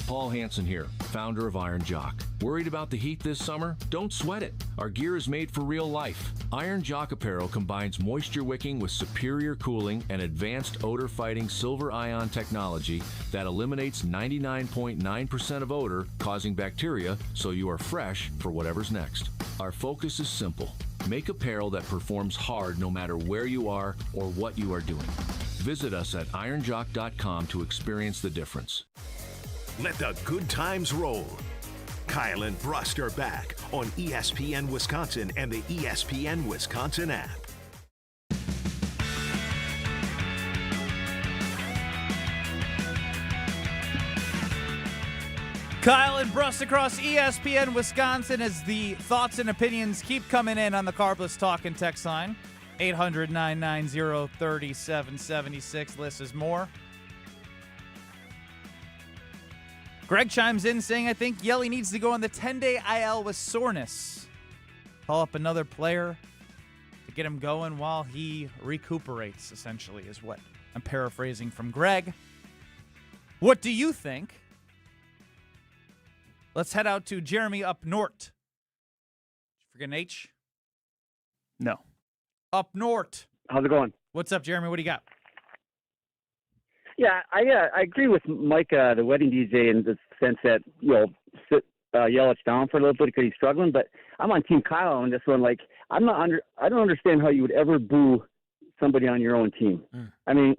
Paul Hansen here, founder of Iron Jock. Worried about the heat this summer? Don't sweat it. Our gear is made for real life. Iron Jock apparel combines moisture wicking with superior cooling and advanced odor-fighting silver ion technology that eliminates 99.9% of odor causing bacteria, so you are fresh for whatever's next. Our focus is simple. Make apparel that performs hard no matter where you are or what you are doing. Visit us at ironjock.com to experience the difference. Let the good times roll. Kyle and Brust are back on ESPN Wisconsin and the ESPN Wisconsin app. Kyle and Brust across ESPN Wisconsin as the thoughts and opinions keep coming in on the Carbless Talk and text line. 800-990-3776. List is more. Greg chimes in saying, I think Yelich needs to go on the 10-day IL with soreness. Call up another player to get him going while he recuperates, essentially, is what I'm paraphrasing from Greg. What do you think? Let's head out to Jeremy up north. Did you forget an H? No. Up north. How's it going? What's up, Jeremy? What do you got? Yeah, I agree with Micah, the wedding DJ, in the sense that, sit Yelich down for a little bit because he's struggling. But I'm on Team Kyle on this one. Like, I don't understand how you would ever boo somebody on your own team. I mean,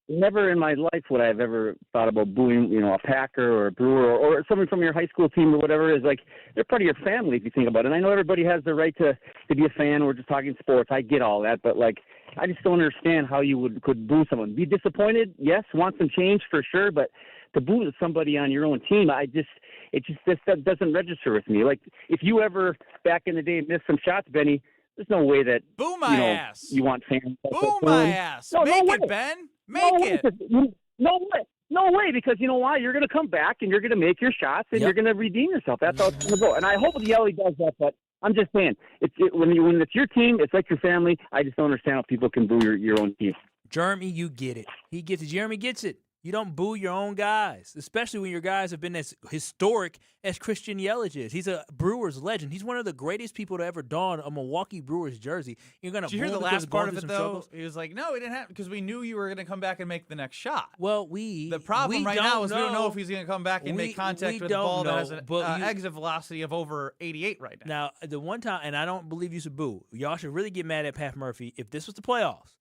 never in my life would I have ever thought about booing, a Packer or a Brewer or someone from your high school team or whatever. Is like, they're part of your family if you think about it. And I know everybody has the right to be a fan. We're just talking sports. I get all that, but like, I just don't understand how you could boo someone. Be disappointed, yes. Want some change for sure, but to boo somebody on your own team, that doesn't register with me. Like, if you ever back in the day missed some shots, Benny, there's no way that boo my ass. You want fans. Boo my ass. Make it, Ben. Make it. No way, because you know why? You're going to come back and you're going to make your shots and you're going to redeem yourself. That's how it's going to go. And I hope Yelich does that, but I'm just saying, when it's your team, it's like your family. I just don't understand how people can boo your own team. Jeremy, you get it. He gets it. Jeremy gets it. You don't boo your own guys, especially when your guys have been as historic as Christian Yelich is. He's a Brewers legend. He's one of the greatest people to ever don a Milwaukee Brewers jersey. You're gonna. Did you hear the last part of it though? He was like, "No, we didn't have because we knew you were going to come back and make the next shot." Well, the problem right now is we don't know if he's going to come back and make contact with the ball that has an exit velocity of over 88 right now. Now, the one time, and I don't believe you should boo. Y'all should really get mad at Pat Murphy if this was the playoffs.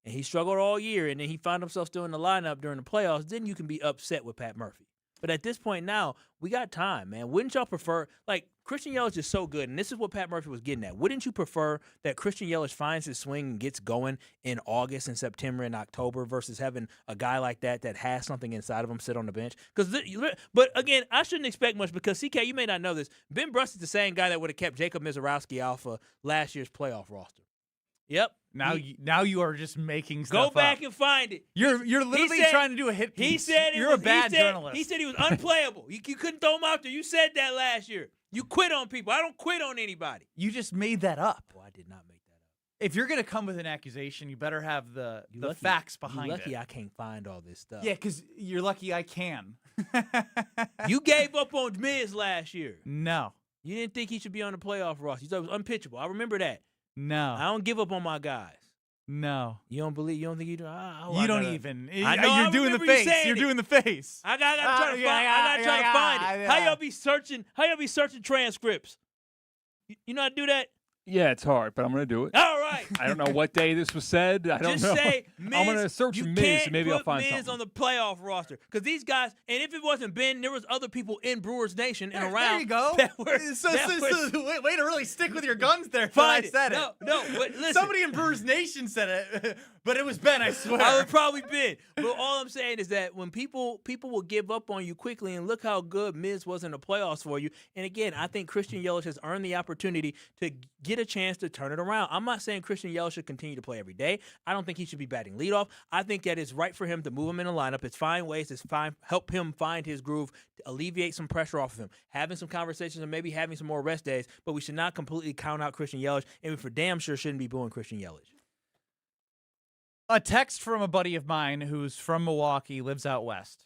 And he struggled all year, and then he found himself still in the lineup during the playoffs, then you can be upset with Pat Murphy. But at this point now, we got time, man. Wouldn't y'all prefer, like, Christian Yelich is so good, and this is what Pat Murphy was getting at. Wouldn't you prefer that Christian Yelich finds his swing and gets going in August and September and October versus having a guy like that has something inside of him sit on the bench? But again, I shouldn't expect much because, CK, you may not know this. Ben Brust is the same guy that would have kept Jacob Mizorowski off of last year's playoff roster. Yep. Now you are just making stuff Go back up. and find it. You're literally trying to do a hit piece. He said you're a bad journalist. He said he was unplayable. You couldn't throw him out there. You said that last year. You quit on people. I don't quit on anybody. You just made that up. Well, I did not make that up. If you're going to come with an accusation, you better have the facts behind it. Lucky I can't find all this stuff. Yeah, because you're lucky I can. You gave up on Miz last year. No. You didn't think he should be on the playoff roster. You thought it was unpitchable. I remember that. No. I don't give up on my guys. No. You don't believe? You don't think you do? You don't even. I know. You're doing the face. You're doing the face. I gotta try to find it. How y'all be searching? How y'all be searching transcripts? You know how to do that? Yeah, it's hard, but I'm going to do it. All right. I don't know what day this was said. I don't Just know. say Miz. I'm going to search Miz, and maybe I'll find Miz something. on the playoff roster. Because these guys, and if it wasn't Ben, there was other people in Brewers Nation and around. There you go. Way to really stick with your guns there. I said it. No, but listen. Somebody in Brewers Nation said it, but it was Ben, I swear. I would probably Ben. But all I'm saying is that when people will give up on you quickly, and look how good Miz was in the playoffs for you. And again, I think Christian Yelich has earned the opportunity to get a chance to turn it around. I'm not saying Christian Yelich should continue to play every day. I don't think he should be batting leadoff. I think that it's right for him to move him in the lineup. It's find ways to help him find his groove, to alleviate some pressure off of him, having some conversations and maybe having some more rest days. But we should not completely count out Christian Yelich, and we for damn sure shouldn't be booing Christian Yelich. A text from a buddy of mine who's from Milwaukee, lives out west.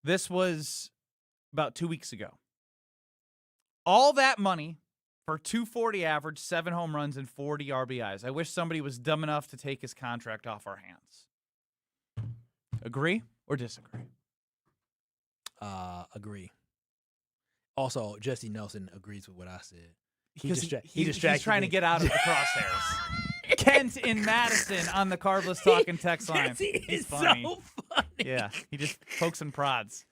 This was about 2 weeks ago. All that money for 240 average, 7 home runs, and 40 RBIs. I wish somebody was dumb enough to take his contract off our hands. Agree or disagree? Agree. Also, Jesse Nelson agrees with what I said. He's trying to get out of the crosshairs. Kent in Madison on the Carbless Talking text line. Jesse He's is funny. so funny. Yeah, he just pokes and prods.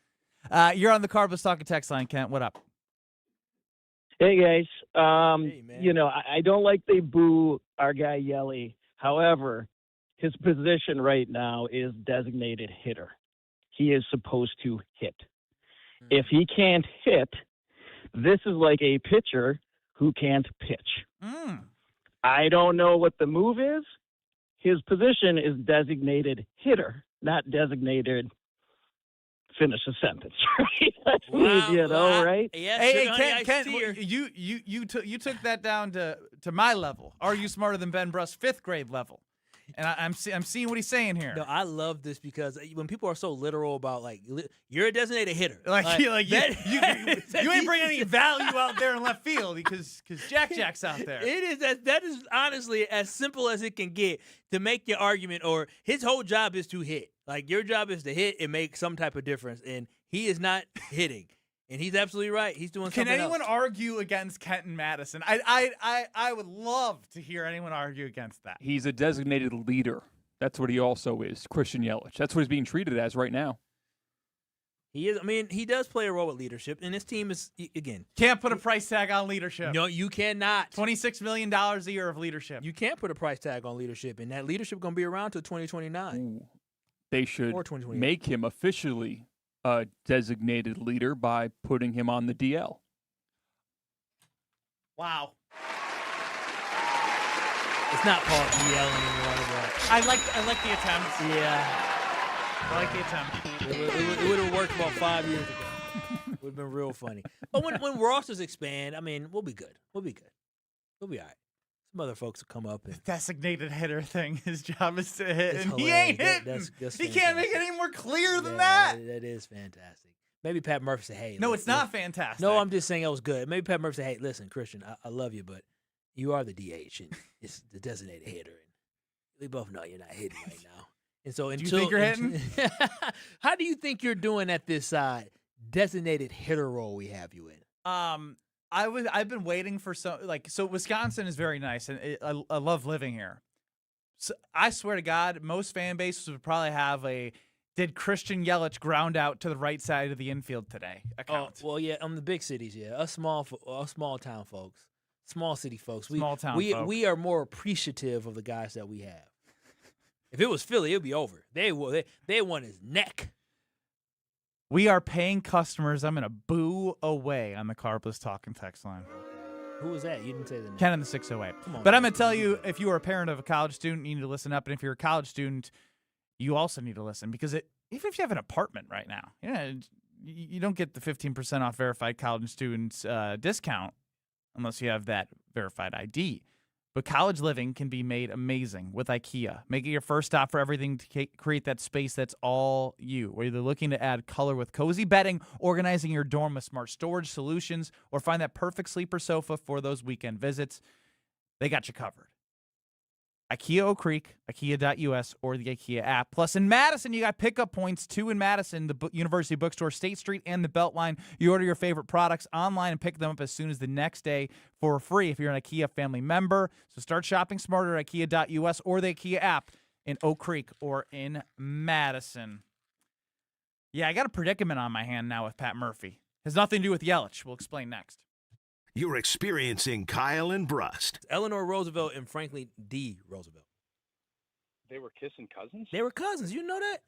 You're on the Carbless Talking text line, Kent. What up? Hey, guys. I don't like they boo our guy Yelly. However, his position right now is designated hitter. He is supposed to hit. If he can't hit, this is like a pitcher who can't pitch. I don't know what the move is. His position is designated hitter, not designated finish a sentence. Right? Right? Yeah, hey, Ken, you took that down to my level. Are you smarter than Ben Brust, 5th grade level? And I'm seeing what he's saying here. No, I love this because when people are so literal about you're a designated hitter, you ain't bringing any value out there in left field because Jack's out there. That is honestly as simple as it can get to make your argument. Or his whole job is to hit. Like your job is to hit and make some type of difference, and he is not hitting. And he's absolutely right. He's doing something else. Can anyone argue against Kenton Madison? I would love to hear anyone argue against that. He's a designated leader. That's what he also is, Christian Yelich. That's what he's being treated as right now. He is. I mean, he does play a role with leadership, and his team is, again. Can't put a price tag on leadership. No, you cannot. $26 million a year of leadership. You can't put a price tag on leadership, and that leadership going to be around till 2029. Ooh. They should make him officially a designated leader by putting him on the DL. Wow. It's not called DL anymore. But I like the attempt. Yeah. I like the attempt. It would have worked about 5 years ago. It would have been real funny. But when rosters expand, I mean, we'll be good. We'll be all right. Some other folks will come up. And designated hitter thing. His job is to hit, and hilarious. He ain't hitting. That's he can't make it any more clear than that. That is fantastic. Maybe Pat Murphy say, hey. No, it's not fantastic. No, I'm just saying it was good. Maybe Pat Murphy say, hey, listen, Christian, I love you, but you are the DH, and it's the designated hitter. And we both know you're not hitting right now. And so, do you think you're hitting? How do you think you're doing at this designated hitter role we have you in? I've been waiting for so Wisconsin is very nice, and I love living here. So I swear to God, most fan bases would probably have a Did Christian Yelich ground out to the right side of the infield today? Oh, well, yeah, on the big cities, yeah. Us small town folks, small city folks. We are more appreciative of the guys that we have. If it was Philly, it would be over. They want his neck. We are paying customers. I'm going to boo away on the Carpless Talking text line. Who was that? You didn't say the name. Ken in the 608. But I'm going to tell you, if you are a parent of a college student, you need to listen up. And if you're a college student, you also need to listen, because even if you have an apartment right now, you don't get the 15% off verified college students discount unless you have that verified ID. But college living can be made amazing with IKEA. Make it your first stop for everything to create that space that's all you. Whether you're looking to add color with cozy bedding, organizing your dorm with smart storage solutions, or find that perfect sleeper sofa for those weekend visits, they got you covered. IKEA Oak Creek, IKEA.us, or the IKEA app. Plus, in Madison, you got pickup points, too, in Madison, the University Bookstore, State Street, and the Beltline. You order your favorite products online and pick them up as soon as the next day for free if you're an IKEA family member. So start shopping smarter at IKEA.us or the IKEA app in Oak Creek or in Madison. Yeah, I got a predicament on my hand now with Pat Murphy. Has nothing to do with Yelich. We'll explain next. You're experiencing Kyle and Brust. Eleanor Roosevelt and Franklin D. Roosevelt. They were kissing cousins? They were cousins. You know that?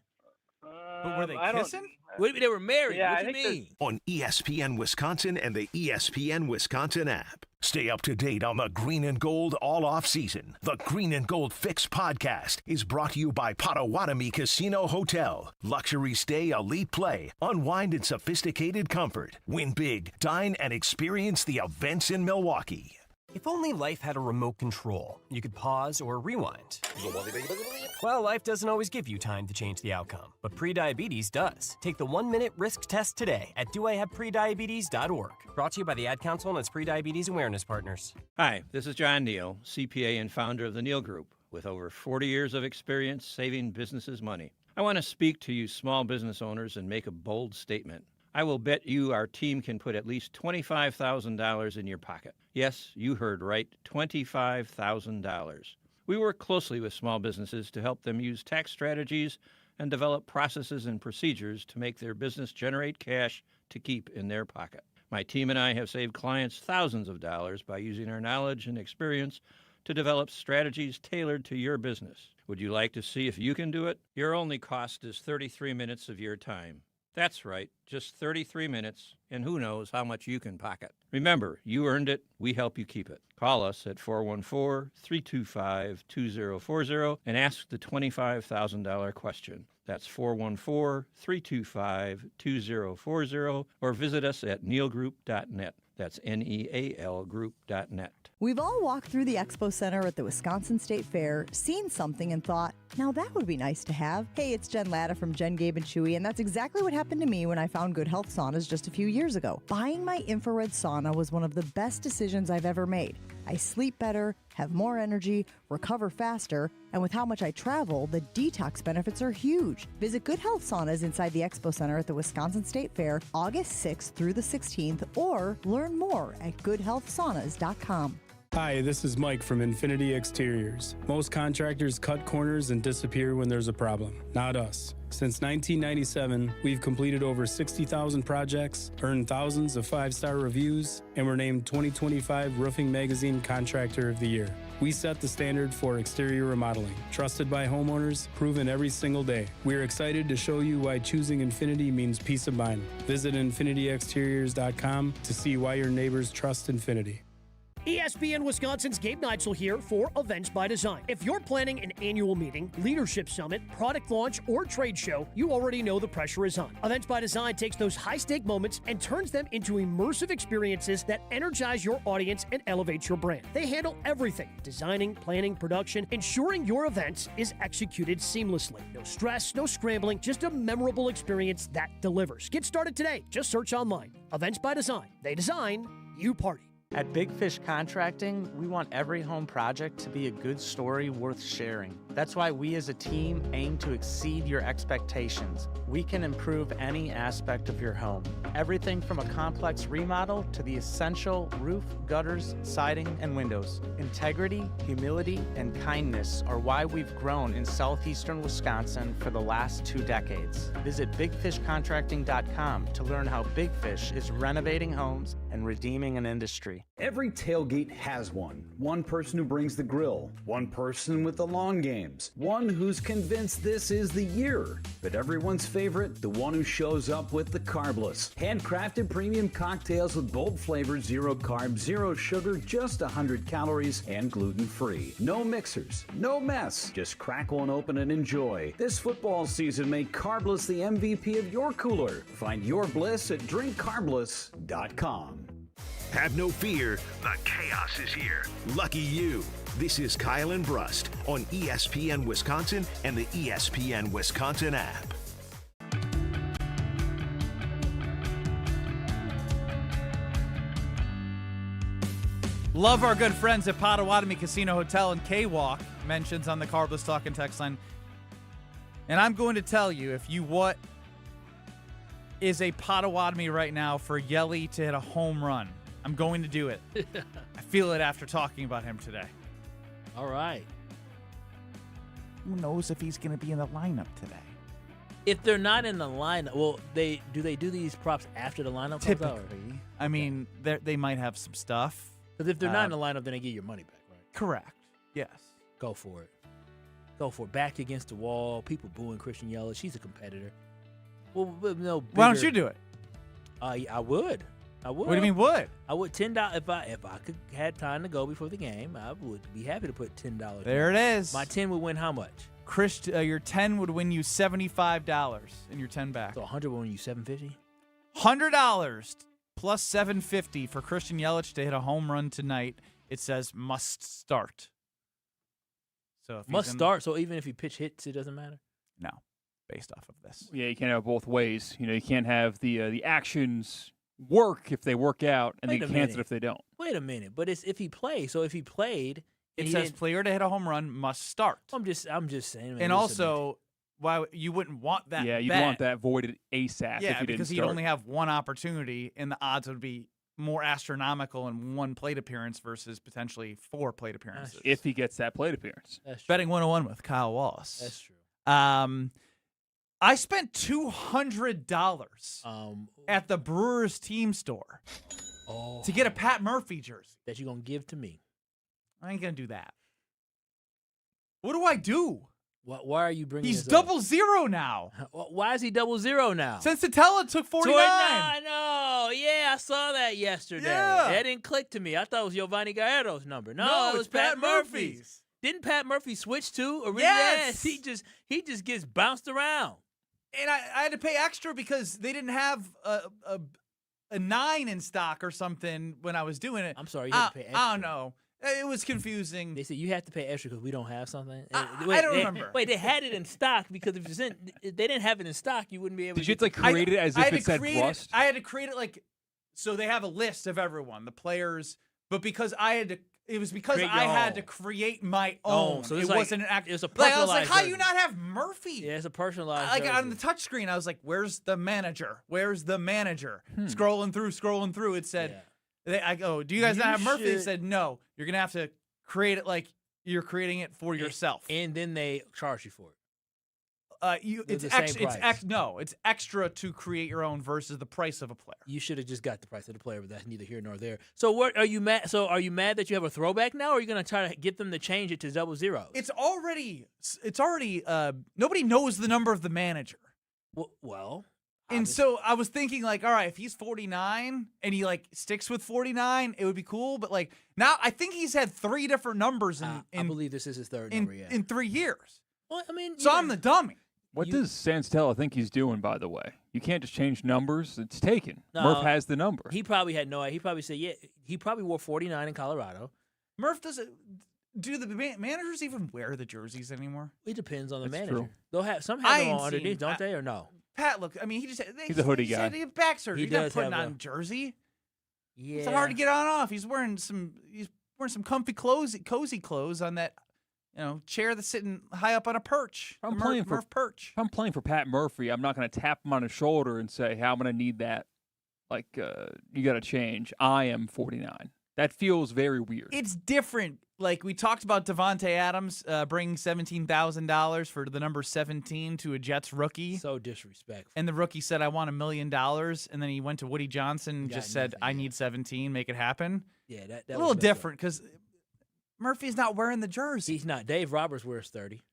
But were they kissing? They were married. Yeah, what do you mean? On ESPN Wisconsin and the ESPN Wisconsin app. Stay up to date on the Green and Gold all off season. The Green and Gold Fix podcast is brought to you by Potawatomi Casino Hotel. Luxury stay, elite play, unwind in sophisticated comfort. Win big, dine, and experience the events in Milwaukee. If only life had a remote control, you could pause or rewind. Well, life doesn't always give you time to change the outcome, but prediabetes does. Take the 1-minute risk test today at doihaveprediabetes.org. Brought to you by the Ad Council and its prediabetes awareness partners. Hi, this is John Neal, CPA and founder of the Neal Group, with over 40 years of experience saving businesses money. I want to speak to you small business owners and make a bold statement. I will bet you our team can put at least $25,000 in your pocket. Yes, you heard right, $25,000. We work closely with small businesses to help them use tax strategies and develop processes and procedures to make their business generate cash to keep in their pocket. My team and I have saved clients thousands of dollars by using our knowledge and experience to develop strategies tailored to your business. Would you like to see if you can do it? Your only cost is 33 minutes of your time. That's right, just 33 minutes, and who knows how much you can pocket. Remember, you earned it, we help you keep it. Call us at 414-325-2040 and ask the $25,000 question. That's 414-325-2040, or visit us at nealgroup.net. That's NEAL group.net. We've all walked through the Expo Center at the Wisconsin State Fair, seen something and thought, now that would be nice to have. Hey, it's Jen Latta from Jen, Gabe, and Chewy, and that's exactly what happened to me when I found Good Health Saunas just a few years ago. Buying my infrared sauna was one of the best decisions I've ever made. I sleep better, have more energy, recover faster, and with how much I travel, the detox benefits are huge. Visit Good Health Saunas inside the Expo Center at the Wisconsin State Fair August 6th through the 16th, or learn more at goodhealthsaunas.com. Hi, this is Mike from Infinity Exteriors. Most contractors cut corners and disappear when there's a problem. Not us. Since 1997, we've completed over 60,000 projects, earned thousands of 5-star reviews, and were named 2025 Roofing Magazine Contractor of the Year. We set the standard for exterior remodeling. Trusted by homeowners, proven every single day. We're excited to show you why choosing Infinity means peace of mind. Visit infinityexteriors.com to see why your neighbors trust Infinity. ESPN Wisconsin's Gabe Neitzel here for Events by Design. If you're planning an annual meeting, leadership summit, product launch, or trade show, you already know the pressure is on. Events by Design takes those high-stake moments and turns them into immersive experiences that energize your audience and elevate your brand. They handle everything: designing, planning, production, ensuring your event is executed seamlessly. No stress, no scrambling, just a memorable experience that delivers. Get started today. Just search online. Events by Design. They design, you party. At Big Fish Contracting, we want every home project to be a good story worth sharing. That's why we as a team aim to exceed your expectations. We can improve any aspect of your home. Everything from a complex remodel to the essential roof, gutters, siding, and windows. Integrity, humility, and kindness are why we've grown in southeastern Wisconsin for the last 2 decades. Visit bigfishcontracting.com to learn how Big Fish is renovating homes and redeeming an industry. Every tailgate has one. One person who brings the grill, one person with the lawn games, one who's convinced this is the year. But everyone's favorite, the one who shows up with the carbless. Handcrafted premium cocktails with bold flavors, 0 carb, 0 sugar, just 100 calories, and gluten-free. No mixers, no mess. Just crack one open and enjoy. This football season, make Carbless the MVP of your cooler. Find your bliss at drinkcarbless.com. Have no fear, the chaos is here. Lucky you. This is Kyle and Brust on ESPN Wisconsin and the ESPN Wisconsin app. Love our good friends at Potawatomi Casino Hotel and K-Walk, mentions on the Carbless Talk and Text line. And I'm going to tell you, if you what is a Potawatomi right now for Yelich to hit a home run, I'm going to do it. I feel it after talking about him today. All right. Who knows if he's going to be in the lineup today? If they're not in the lineup, well, do they do these props after the lineup comes out? Typically. I mean, they might have some stuff. Because if they're not in the lineup, then they get your money back, right? Correct. Yes. Go for it. Go for it. Back against the wall. People booing Christian Yelich. He's a competitor. Well, no. Bigger, why don't you do it? I would. What do you mean would? I would $10 if I could had time to go before the game. I would be happy to put $10. There it is. My 10 would win how much? Your 10 would win you $75 and your 10 back. So 100 would win you $750. $100 plus $750 for Christian Yelich to hit a home run tonight. It says must start. So if must start. So even if he pitch hits, it doesn't matter. No, based off of this. Yeah, you can't have it both ways. You can't have the actions work if they work out and they cancel if they don't. Wait a minute, but it's if he plays. So if he played, it says player to hit a home run must start. I'm just saying. And also, why you wouldn't want that? Yeah, you'd want that voided ASAP. Yeah, if you because didn't he'd start. only have one opportunity, and the odds would be more astronomical in one plate appearance versus potentially 4 plate appearances. If he gets that plate appearance. That's true. Betting 101 with Kyle Wallace. That's true. I spent $200 at the Brewers team store to get a Pat Murphy jersey. That you're going to give to me. I ain't going to do that. What do I do? Why are you bringing He's this up? 0-0 now. Why is he 0-0 now? Since Satella took 49. No. Yeah, I saw that yesterday. Yeah. That didn't click to me. I thought it was Giovanni Gallardo's number. No, it was Pat Murphy's. Didn't Pat Murphy switch too? Yes. He just gets bounced around. And I had to pay extra because they didn't have a 9 in stock or something when I was doing it. I'm sorry, you had to pay extra. I don't know. It was confusing. They said you have to pay extra because we don't have something. I don't remember. Wait, they had it in stock because if they didn't have it in stock, you wouldn't be able to. Did you have to create it as if it said Brust? I had to create it so they have a list of everyone, the players, but because I had to. It was because I had to create my own. So it wasn't an act. It was a personalized. I was like, how do you version. not have Murphy? Yeah, it's a personalized. Like version. on the touch screen, I was like, "Where's the manager? Where's the manager?" Scrolling through, it said, "I go, do you guys not have Murphy?" It said, "No, you're gonna have to create it like you're creating it for yourself." And then they charge you for it. It's extra to create your own versus the price of a player. You should have just got the price of the player, but that's neither here nor there. So what are you mad? So are you mad that you have a throwback now, or are you going to try to get them to change it to 0-0? It's already. Nobody knows the number of the manager. Well. And so I was thinking, all right, if he's 49 and he sticks with 49, it would be cool. But now I think he's had 3 different numbers I believe this is his third number. Yeah. In 3 years. Well, I mean, so I'm the dummy. What does Sanstella think he's doing, by the way? You can't just change numbers. It's taken. No, Murph has the number. He probably had no idea. He probably said, he probably wore 49 in Colorado. Murph doesn't. Do the managers even wear the jerseys anymore? It depends on the That's manager. true. They'll have them on underneath, don't they, or no? Pat, look, I mean, he's a hoodie guy. He had back surgery. He He's not does putting have on jersey. Yeah. It's hard to get on off. He's wearing some comfy clothes, cozy clothes on that, chair that's sitting high up on a perch. If I'm playing for Pat Murphy, I'm not going to tap him on his shoulder and say, "Hey, I'm going to need that." Like, you got to change. I am 49. That feels very weird. It's different. Like, we talked about Devontae Adams bringing $17,000 for the number 17 to a Jets rookie. So disrespectful. And the rookie said, "I want $1 million." And then he went to Woody Johnson and just said, "I need 17, make it happen." Yeah, that a little different because Murphy's not wearing the jersey. He's not. Dave Roberts wears 30.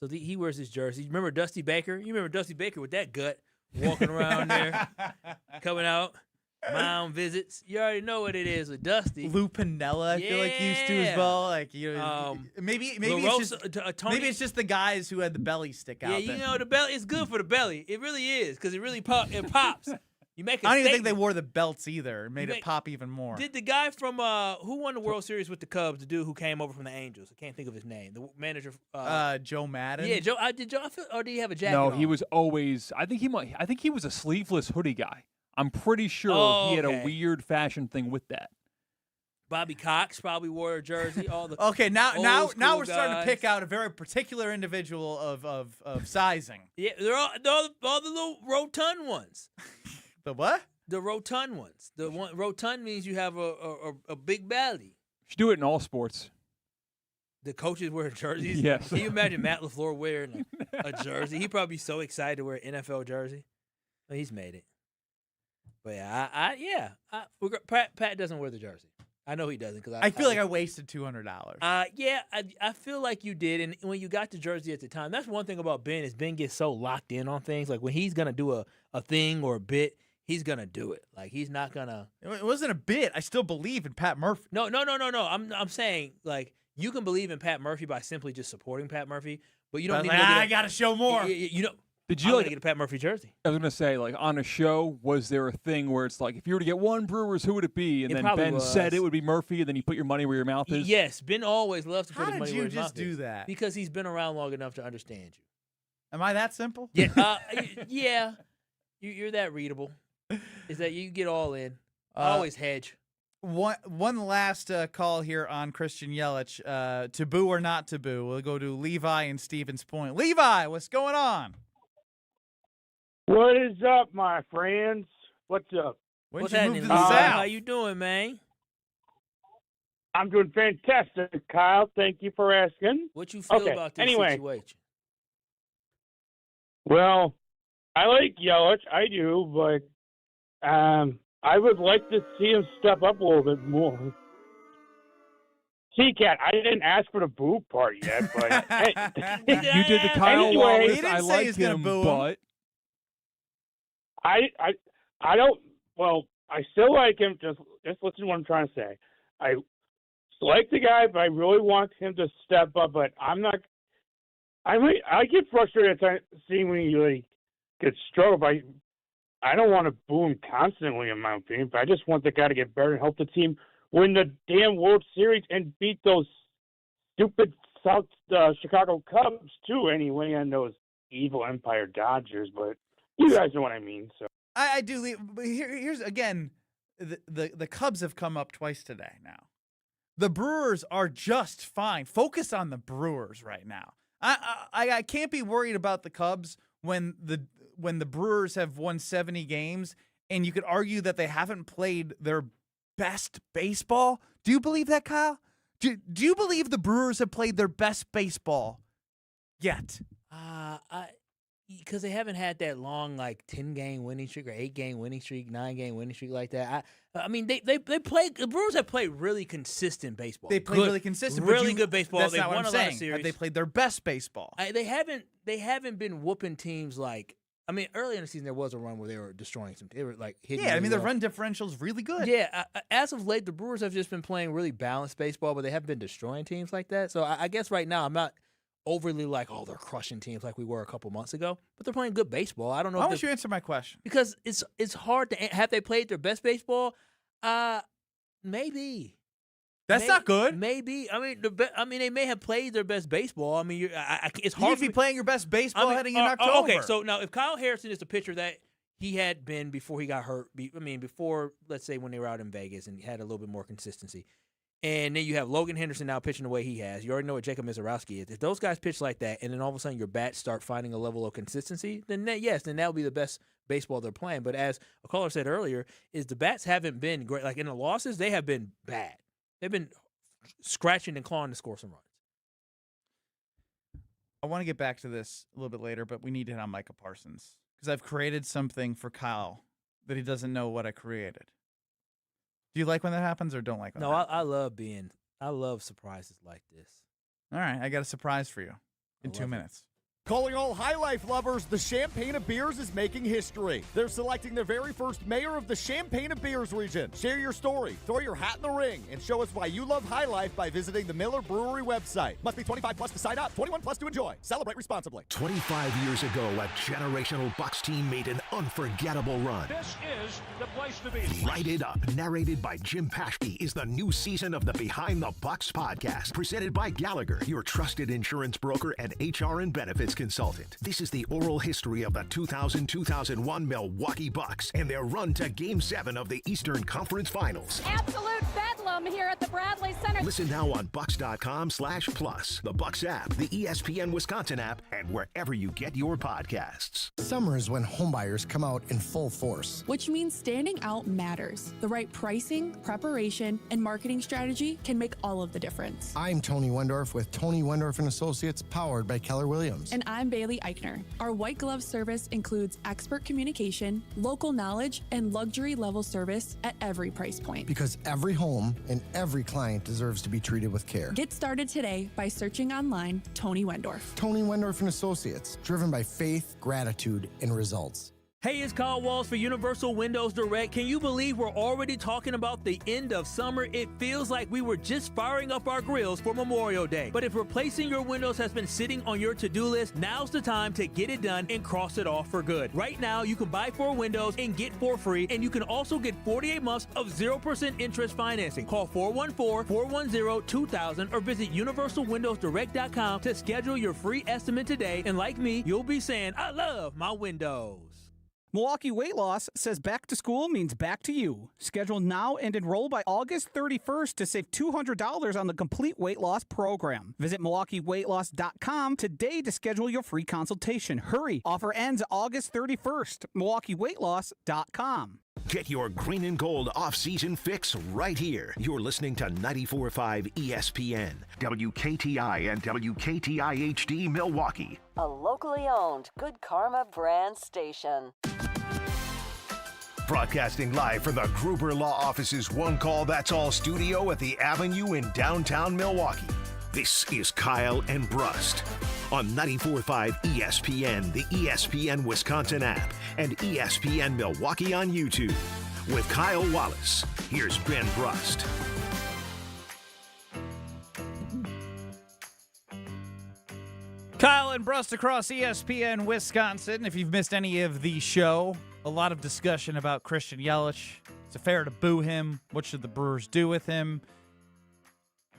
So he wears his jersey. Remember Dusty Baker? You remember Dusty Baker with that gut walking around there, coming out, mound visits. You already know what it is with Dusty. Lou Piniella, I feel like used to as well. Like maybe it's just the guys who had the belly stick out. Yeah, the belly is good for the belly. It really is because it really pops. You make. I don't even think they wore the belts either. It made it pop even more. Did the guy from who won the World Series with the Cubs? The dude who came over from the Angels. I can't think of his name. The manager. Joe Madden. Yeah, Joe. Or did he have a jacket? No, on? he was always. I think he was a sleeveless hoodie guy. I'm pretty sure he had a weird fashion thing with that. Bobby Cox probably wore a jersey. Okay, now we're starting to guys. pick out a very particular individual of sizing. Yeah, they're all the little rotund ones. The what? The rotund ones. The one rotund means you have a big belly. You should do it in all sports. The coaches wear jerseys. Yes. Can you imagine Matt LaFleur wearing a jersey? He'd probably be so excited to wear an NFL jersey. Well, he's made it. But Pat doesn't wear the jersey. I know he doesn't because I feel like I wasted $200. I feel like you did, and when you got the jersey at the time, that's one thing about Ben is Ben gets so locked in on things. Like when he's gonna do a thing or a bit, he's gonna do it. Like he's not gonna. It wasn't a bit. I still believe in Pat Murphy. No. I'm saying like you can believe in Pat Murphy by simply just supporting Pat Murphy, but you don't need to. I gotta show more. Did you get a Pat Murphy jersey? I was gonna say, like on a show, was there a thing where it's like, if you were to get one Brewers, who would it be? And then Ben said it would be Murphy, and then you put your money where your mouth is. Yes, Ben always loves to put his money where his mouth is. How did you just do that? Because he's been around long enough to understand you. Am I that simple? Yeah, yeah. You're that readable. Is that you get all in? Always hedge. One last call here on Christian Yelich. Taboo or not taboo? We'll go to Levi in Stevens Point. Levi, what's going on? What is up, my friends? What's up? What's happening, Levi? How you doing, man? I'm doing fantastic, Kyle. Thank you for asking. What you feel about this situation? Well, I like Yelich. I do, but I would like to see him step up a little bit more. T-Cat, I didn't ask for the boo part yet, but hey. You did the Kyle Wallace. He didn't I say like he's gonna him, boo but I don't. Well, I still like him. Just listen to what I'm trying to say. I like the guy, but I really want him to step up. But I'm not. I get frustrated at seeing when he like gets struggled. I don't want to boo him constantly, in my opinion. But I just want the guy to get better and help the team win the damn World Series and beat those stupid Chicago Cubs too. Anyway, and those evil Empire Dodgers, but. You guys know what I mean. So I do. But here's again, the Cubs have come up twice today. Now, the Brewers are just fine. Focus on the Brewers right now. I can't be worried about the Cubs when the Brewers have won 70 games, and you could argue that they haven't played their best baseball. Do you believe that, Kyle? Do you believe the Brewers have played their best baseball yet? Because they haven't had that long, like 10-game winning streak or 8-game winning streak, 9-game winning streak like that. I mean, they played. The Brewers have played really consistent baseball. They played really consistent, really good baseball. That's They've not what won I'm a lot saying. of series. Have they played their best baseball? They haven't been whooping teams like. I mean, early in the season there was a run where they were destroying some. They were like hitting. Yeah, I mean the run differential is really good. Yeah, as of late, the Brewers have just been playing really balanced baseball, but they haven't been destroying teams like that. So I guess right now I'm not overly like, oh, they're crushing teams like we were a couple months ago, but they're playing good baseball. I don't know. Why don't you answer my question? Because it's hard to have they played their best baseball. Maybe. That's not good. Maybe. I mean, they may have played their best baseball. I mean, it's hard to be playing your best baseball heading in October. Okay, so now if Kyle Harrison is the pitcher that he had been before he got hurt. Before, let's say, when they were out in Vegas and had a little bit more consistency. And then you have Logan Henderson now pitching the way he has. You already know what Jacob Mizorowski is. If those guys pitch like that, and then all of a sudden your bats start finding a level of consistency, then that'll be the best baseball they're playing. But as a caller said earlier, is the bats haven't been great. Like in the losses, they have been bad. They've been scratching and clawing to score some runs. I want to get back to this a little bit later, but we need to hit on Micah Parsons because I've created something for Kyle that he doesn't know what I created. Do you like when that happens or don't like when that happens? I love surprises like this. All right, I got a surprise for you in 2 minutes. Calling all High Life lovers, the Champagne of Beers is making history. They're selecting their very first mayor of the Champagne of Beers region. Share your story, throw your hat in the ring, and show us why you love High Life by visiting the Miller Brewery website. Must be 25 plus to sign up, 21 plus to enjoy. Celebrate responsibly. 25 years ago, a generational Bucks team made an unforgettable run. This is the place to be. Light It Up, narrated by Jim Paschke, is the new season of the Behind the Bucks podcast, presented by Gallagher, your trusted insurance broker and HR and benefits consultant. This is the oral history of the 2000-2001 Milwaukee Bucks and their run to Game 7 of the Eastern Conference Finals. Absolute bedlam here at the Bradley Center. Listen now on Bucks.com/plus, the Bucks app, the ESPN Wisconsin app, and wherever you get your podcasts. Summer is when homebuyers come out in full force. Which means standing out matters. The right pricing, preparation, and marketing strategy can make all of the difference. I'm Tony Wendorf with Tony Wendorf & Associates, powered by Keller Williams. And I'm Bailey Eichner. Our white glove service includes expert communication, local knowledge, and luxury level service at every price point. Because every home and every client deserves to be treated with care. Get started today by searching online Tony Wendorf. Tony Wendorf & Associates, driven by faith, gratitude, and results. Hey, it's Kyle Walls for Universal Windows Direct. Can you believe we're already talking about the end of summer? It feels like we were just firing up our grills for Memorial Day. But if replacing your windows has been sitting on your to-do list, now's the time to get it done and cross it off for good. Right now, you can buy 4 windows and get 4 free, and you can also get 48 months of 0% interest financing. Call 414-410-2000 or visit universalwindowsdirect.com to schedule your free estimate today. And like me, you'll be saying, I love my windows. Milwaukee Weight Loss says back to school means back to you. Schedule now and enroll by August 31st to save $200 on the complete weight loss program. Visit MilwaukeeWeightLoss.com today to schedule your free consultation. Hurry! Offer ends August 31st. MilwaukeeWeightLoss.com. Get your green and gold off-season fix right here. You're listening to 94.5 ESPN, WKTI and WKTI HD Milwaukee. A locally owned Good Karma brand station. Broadcasting live from the Gruber Law Office's One Call That's All studio at the Avenue in downtown Milwaukee. This is Kyle and Brust on 94.5 ESPN, the ESPN Wisconsin app, and ESPN Milwaukee on YouTube. With Kyle Wallace, here's Ben Brust. Kyle and Brust across ESPN Wisconsin. If you've missed any of the show, a lot of discussion about Christian Yelich. Is it fair to boo him? What should the Brewers do with him?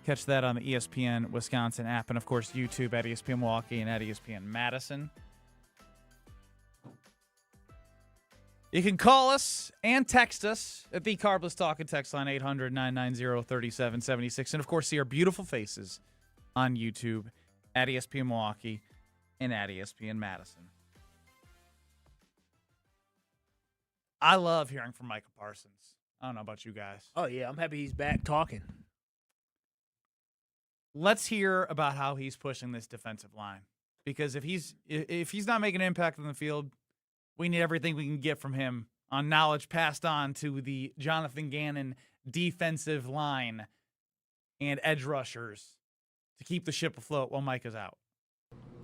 Catch that on the ESPN Wisconsin app and, of course, YouTube at ESPN Milwaukee and at ESPN Madison. You can call us and text us at the Carbless Talk and text line 800-990-3776. And, of course, see our beautiful faces on YouTube at ESPN Milwaukee and at ESPN Madison. I love hearing from Micah Parsons. I don't know about you guys. Oh, yeah, I'm happy he's back talking. Let's hear about how he's pushing this defensive line. Because if he's not making an impact on the field, we need everything we can get from him on knowledge passed on to the Jonathan Gannon defensive line and edge rushers to keep the ship afloat while Mike is out.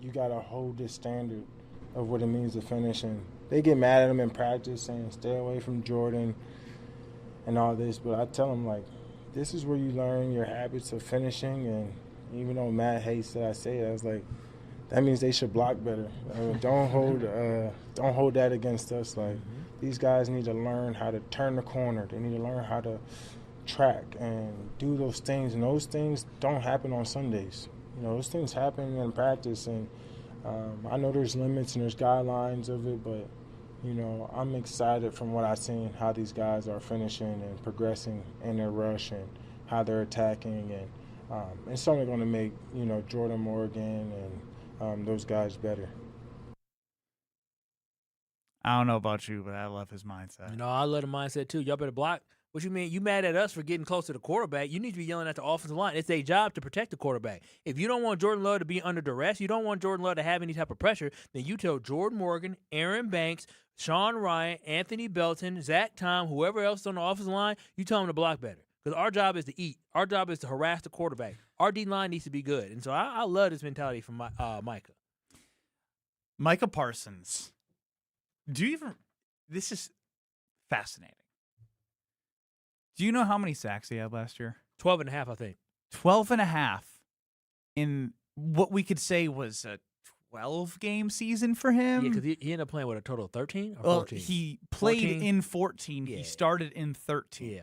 You got to hold this standard of what it means to finish. And they get mad at him in practice saying, stay away from Jordan and all this. But I tell them, like, this is where you learn your habits of finishing. And even though Matt hates that I say it, I was like, that means they should block better. Don't hold that against us. Like, these guys need to learn how to turn the corner. They need to learn how to track and do those things. And those things don't happen on Sundays. You know, those things happen in practice. And I know there's limits and there's guidelines of it, but You know, I'm excited from what I've seen, how these guys are finishing and progressing in their rush and how they're attacking. And it's only going to make, you know, Jordan Morgan and those guys better. I don't know about you, but I love his mindset. You know, I love the mindset too. Y'all better block. What you mean? You mad at us for getting close to the quarterback? You need to be yelling at the offensive line. It's their job to protect the quarterback. If you don't want Jordan Love to be under duress, you don't want Jordan Love to have any type of pressure, then you tell Jordan Morgan, Aaron Banks, Sean Ryan, Anthony Belton, Zach Tom, whoever else is on the offensive line, you tell them to block better. Because our job is to eat. Our job is to harass the quarterback. Our D-line needs to be good. And so I love this mentality from Micah. Micah Parsons. This is fascinating. Do you know how many sacks he had last year? 12 and a half, I think. 12 and a half in what we could say was a 12-game season for him. Yeah, because he ended up playing, what, a total of 13 or 14? Well, he played 14? in 14. Yeah. He started in 13. Yeah.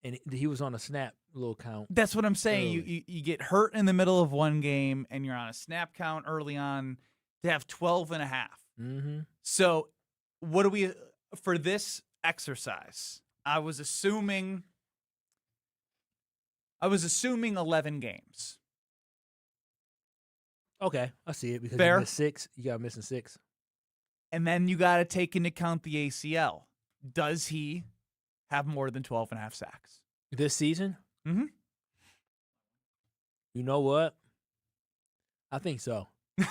And he was on a snap little count. That's what I'm saying. You get hurt in the middle of one game, and you're on a snap count early on to have 12 and a half. Mm-hmm. So what do we – for this exercise, I was assuming 11 games. Okay, I see it because Fair. you missed 6. You got missing 6. And then you got to take into account the ACL. Does he have more than 12 and a half sacks this season? Mm-hmm. You know what? I think so. No.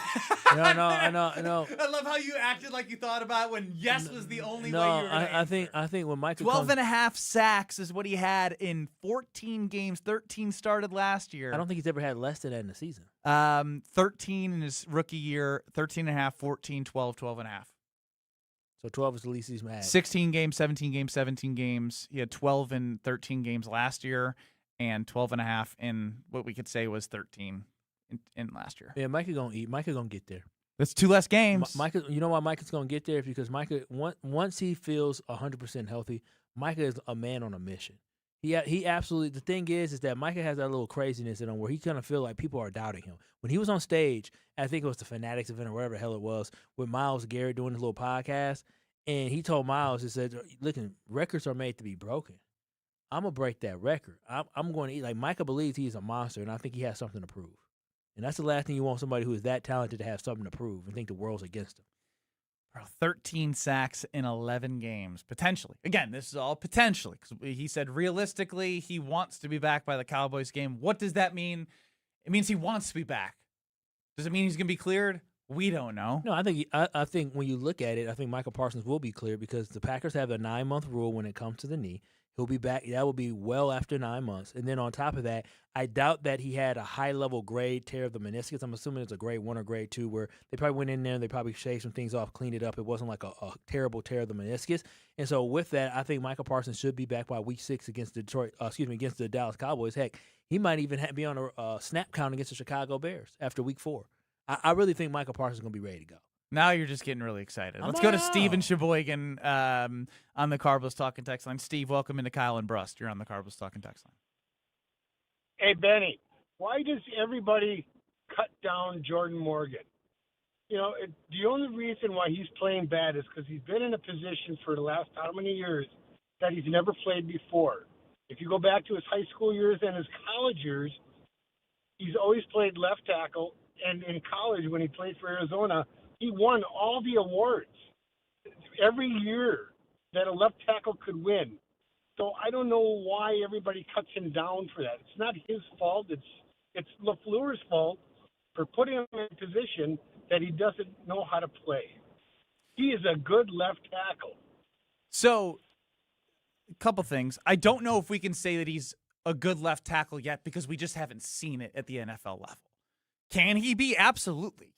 I love how you acted like you thought about it when yes was the only way you were going to I think when Micah 12 and a half sacks is what he had in 14 games. 13 started last year. I don't think he's ever had less than that in the season. 13 in his rookie year, 13 and a half, 14, 12, 12 and a half. So 12 is the least he's had. 16 games, 17 games, 17 games. He had 12 in 13 games last year and 12 and a half in what we could say was 13 in last year. Yeah, Micah going to eat. Micah going to get there. That's 2 less games. Micah, you know why Micah's going to get there? Because Micah, once he feels 100% healthy, Micah is a man on a mission. He absolutely. The thing is that Micah has that little craziness in him where he kind of feel like people are doubting him. When he was on stage, I think it was the Fanatics event or whatever the hell it was, with Myles Garrett doing his little podcast, and he told Myles, he said, "Listen, records are made to be broken. I'm gonna break that record. I'm going to eat." Like Micah believes he's a monster, and I think he has something to prove. And that's the last thing you want somebody who is that talented to have something to prove and think the world's against him. 13 sacks in 11 games, potentially. Again, this is all potentially because he said realistically he wants to be back by the Cowboys game. What does that mean? It means he wants to be back. Does it mean he's going to be cleared? We don't know. No, I think when you look at it, I think Micah Parsons will be cleared because the Packers have a 9-month rule when it comes to the knee. He'll be back. That will be well after 9 months. And then on top of that, I doubt that he had a high-level grade tear of the meniscus. I'm assuming it's a grade 1 or grade 2 where they probably went in there and they probably shaved some things off, cleaned it up. It wasn't like a terrible tear of the meniscus. And so with that, I think Micah Parsons should be back by week 6 against against the Dallas Cowboys. Heck, he might even be on a snap count against the Chicago Bears after week 4. I really think Micah Parsons is going to be ready to go. Now you're just getting really excited. Let's go to Steven Sheboygan on the Carbos Talking Text Line. Steve, welcome into Kyle and Brust. You're on the Carbos Talking Text Line. Hey, Benny, why does everybody cut down Jordan Morgan? You know, the only reason why he's playing bad is because he's been in a position for the last how many years that he's never played before. If you go back to his high school years and his college years, he's always played left tackle. And in college, when he played for Arizona, he won all the awards every year that a left tackle could win. So I don't know why everybody cuts him down for that. It's not his fault. It's LaFleur's fault for putting him in a position that he doesn't know how to play. He is a good left tackle. So, a couple things. I don't know if we can say that he's a good left tackle yet because we just haven't seen it at the NFL level. Can he be? Absolutely.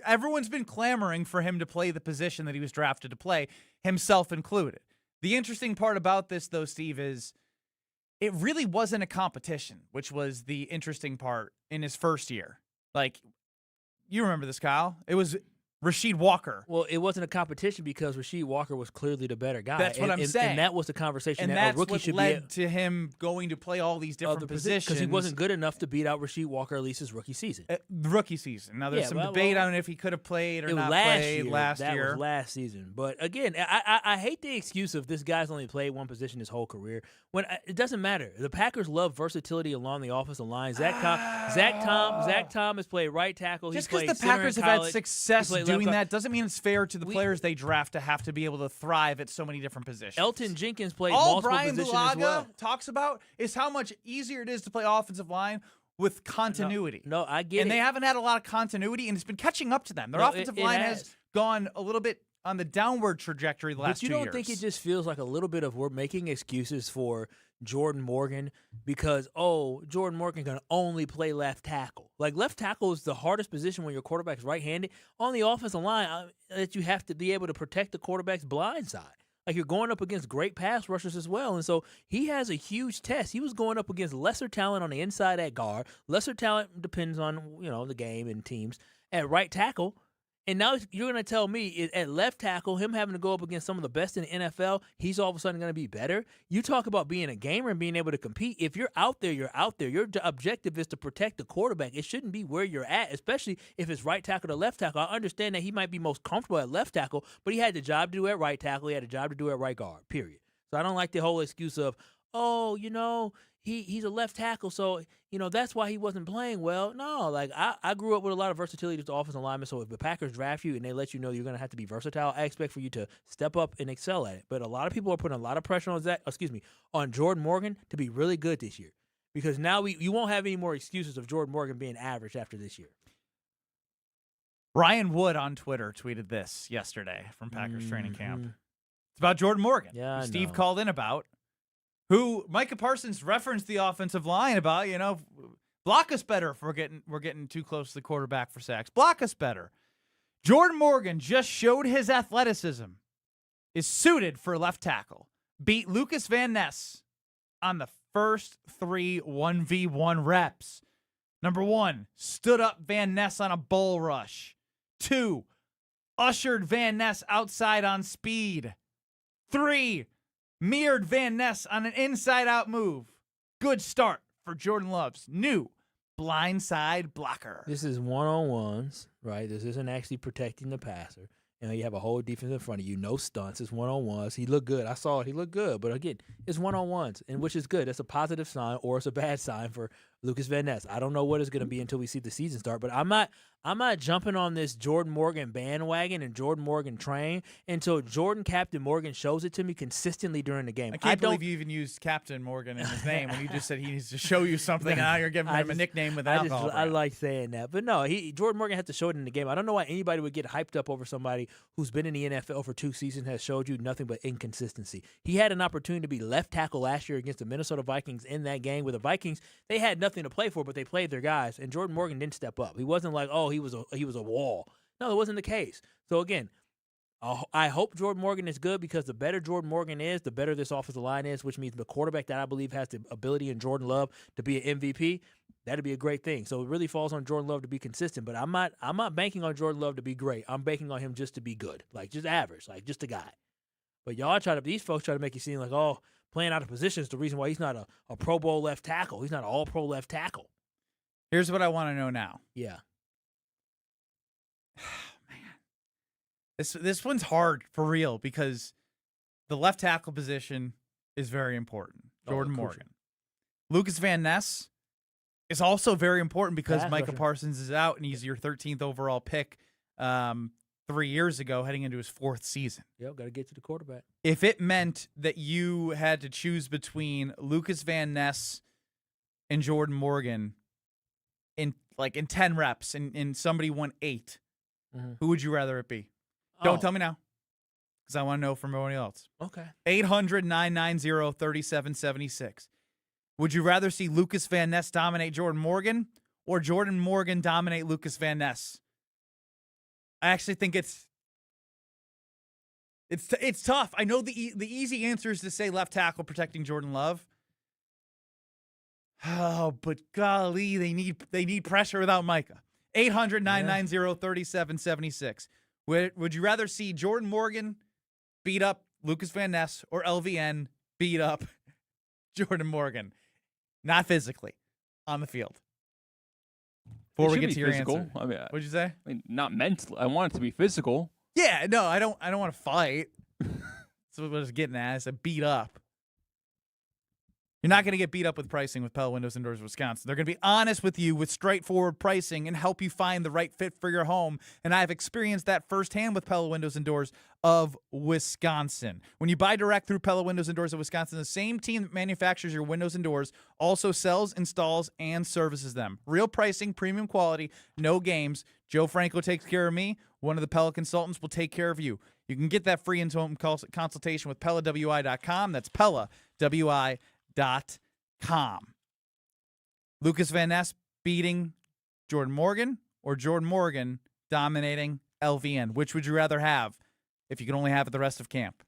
Everyone's been clamoring for him to play the position that he was drafted to play, himself included. The interesting part about this, though, Steve, is it really wasn't a competition, which was the interesting part in his first year. Like, you remember this, Kyle. It was Rasheed Walker. Well, it wasn't a competition because Rasheed Walker was clearly the better guy. That's what I'm saying. And that was the conversation And that that's a rookie what should led be to him going to play all these different positions. Because he wasn't good enough to beat out Rasheed Walker at least his rookie season. Rookie season. Now, there's some debate on if he could have played or not played last year. That was last season. But again, I hate the excuse of this guy's only played one position his whole career. When it doesn't matter. The Packers love versatility along the offensive line. Zach Tom has played right tackle. Just because the Packers have had success doing that doesn't mean it's fair to the players they draft to have to be able to thrive at so many different positions. Elton Jenkins played all multiple Brian positions Bulaga as well. talks about is how much easier it is to play offensive line with continuity. No, I get it. And they haven't had a lot of continuity, and it's been catching up to them. Their offensive line has gone a little bit on the downward trajectory the last 2 years. But you don't think it just feels like a little bit of we're making excuses for Jordan Morgan because, Jordan Morgan can only play left tackle. Like, left tackle is the hardest position when your quarterback's right-handed. On the offensive line, that you have to be able to protect the quarterback's blind side. Like, you're going up against great pass rushers as well. And so he has a huge test. He was going up against lesser talent on the inside at guard. Lesser talent depends on, the game and teams. At right tackle. And now you're going to tell me at left tackle, him having to go up against some of the best in the NFL, he's all of a sudden going to be better? You talk about being a gamer and being able to compete. If you're out there, you're out there. Your objective is to protect the quarterback. It shouldn't be where you're at, especially if it's right tackle to left tackle. I understand that he might be most comfortable at left tackle, but he had the job to do at right tackle. He had a job to do at right guard, period. So I don't like the whole excuse of, he's a left tackle, so that's why he wasn't playing well. No, like I grew up with a lot of versatility as an offensive lineman. So if the Packers draft you and they let you know you're going to have to be versatile, I expect for you to step up and excel at it. But a lot of people are putting a lot of pressure on Jordan Morgan to be really good this year, because now you won't have any more excuses of Jordan Morgan being average after this year. Ryan Wood on Twitter tweeted this yesterday from Packers training camp. It's about Jordan Morgan, who Steve called in about. Who Micah Parsons referenced the offensive line about, block us better if we're getting too close to the quarterback for sacks. Block us better. Jordan Morgan just showed his athleticism is suited for left tackle. Beat Lucas Van Ness on the first 3 1v1 reps. Number 1, stood up Van Ness on a bull rush. 2, ushered Van Ness outside on speed. 3, mirrored Van Ness on an inside-out move. Good start for Jordan Love's new blindside blocker. This is one-on-ones, right? This isn't actually protecting the passer. You have a whole defense in front of you. No stunts. It's one-on-ones. He looked good. I saw it. He looked good. But, again, it's one-on-ones, and which is good. That's a positive sign, or it's a bad sign for Lucas Van Ness. I don't know what it's going to be until we see the season start, but I'm not jumping on this Jordan Morgan bandwagon and Jordan Morgan train until Jordan Captain Morgan shows it to me consistently during the game. I can't believe you even used Captain Morgan in his name when you just said he needs to show you something, and now you're giving him a nickname with alcohol. I like saying that. But no, Jordan Morgan has to show it in the game. I don't know why anybody would get hyped up over somebody who's been in the NFL for 2 seasons, has showed you nothing but inconsistency. He had an opportunity to be left tackle last year against the Minnesota Vikings in that game where the Vikings, they had nothing to play for, but they played their guys, and Jordan Morgan didn't step up. He wasn't like, he was a wall. No, that wasn't the case. So again, I hope Jordan Morgan is good, because the better Jordan Morgan is, the better this offensive line is, which means the quarterback that I believe has the ability in Jordan Love to be an MVP, that'd be a great thing. So it really falls on Jordan Love to be consistent, but I'm not banking on Jordan Love to be great. I'm banking on him just to be good, like just average, like just a guy. But these folks try to make you seem like, playing out of position is the reason why he's not a Pro Bowl left tackle. He's not an all-pro left tackle. Here's what I want to know now. Yeah. This one's hard for real, because the left tackle position is very important. Jordan Morgan. Lucas Van Ness is also very important because Micah Parsons is out, and he's your 13th overall pick 3 years ago, heading into his 4th season. Yep, got to get to the quarterback. If it meant that you had to choose between Lucas Van Ness and Jordan Morgan in 10 reps and somebody won 8, who would you rather it be? Don't tell me now, because I want to know from everybody else. Okay. 800-990-3776. Would you rather see Lucas Van Ness dominate Jordan Morgan, or Jordan Morgan dominate Lucas Van Ness? I actually think it's tough. I know the easy answer is to say left tackle protecting Jordan Love. Oh, but golly, they need pressure without Micah. 800-990-3776. Would you rather see Jordan Morgan beat up Lucas Van Ness or LVN beat up Jordan Morgan? Not physically, on the field. Before we get to your physical. answer. I mean, What'd you say? I mean, not mentally. I want it to be physical. Yeah, no, I don't want to fight. That's what I was getting at. Is a beat up. You're not going to get beat up with pricing with Pella Windows and Doors of Wisconsin. They're going to be honest with you with straightforward pricing and help you find the right fit for your home. And I've experienced that firsthand with Pella Windows and Doors of Wisconsin. When you buy direct through Pella Windows and Doors of Wisconsin, the same team that manufactures your windows and doors also sells, installs, and services them. Real pricing, premium quality, no games. Joe Franco takes care of me. One of the Pella consultants will take care of you. You can get that free in-home consultation with PellaWI.com. That's PellaWI.com. Lucas Van Ness beating Jordan Morgan or Jordan Morgan dominating LVN? Which would you rather have if you could only have it the rest of camp?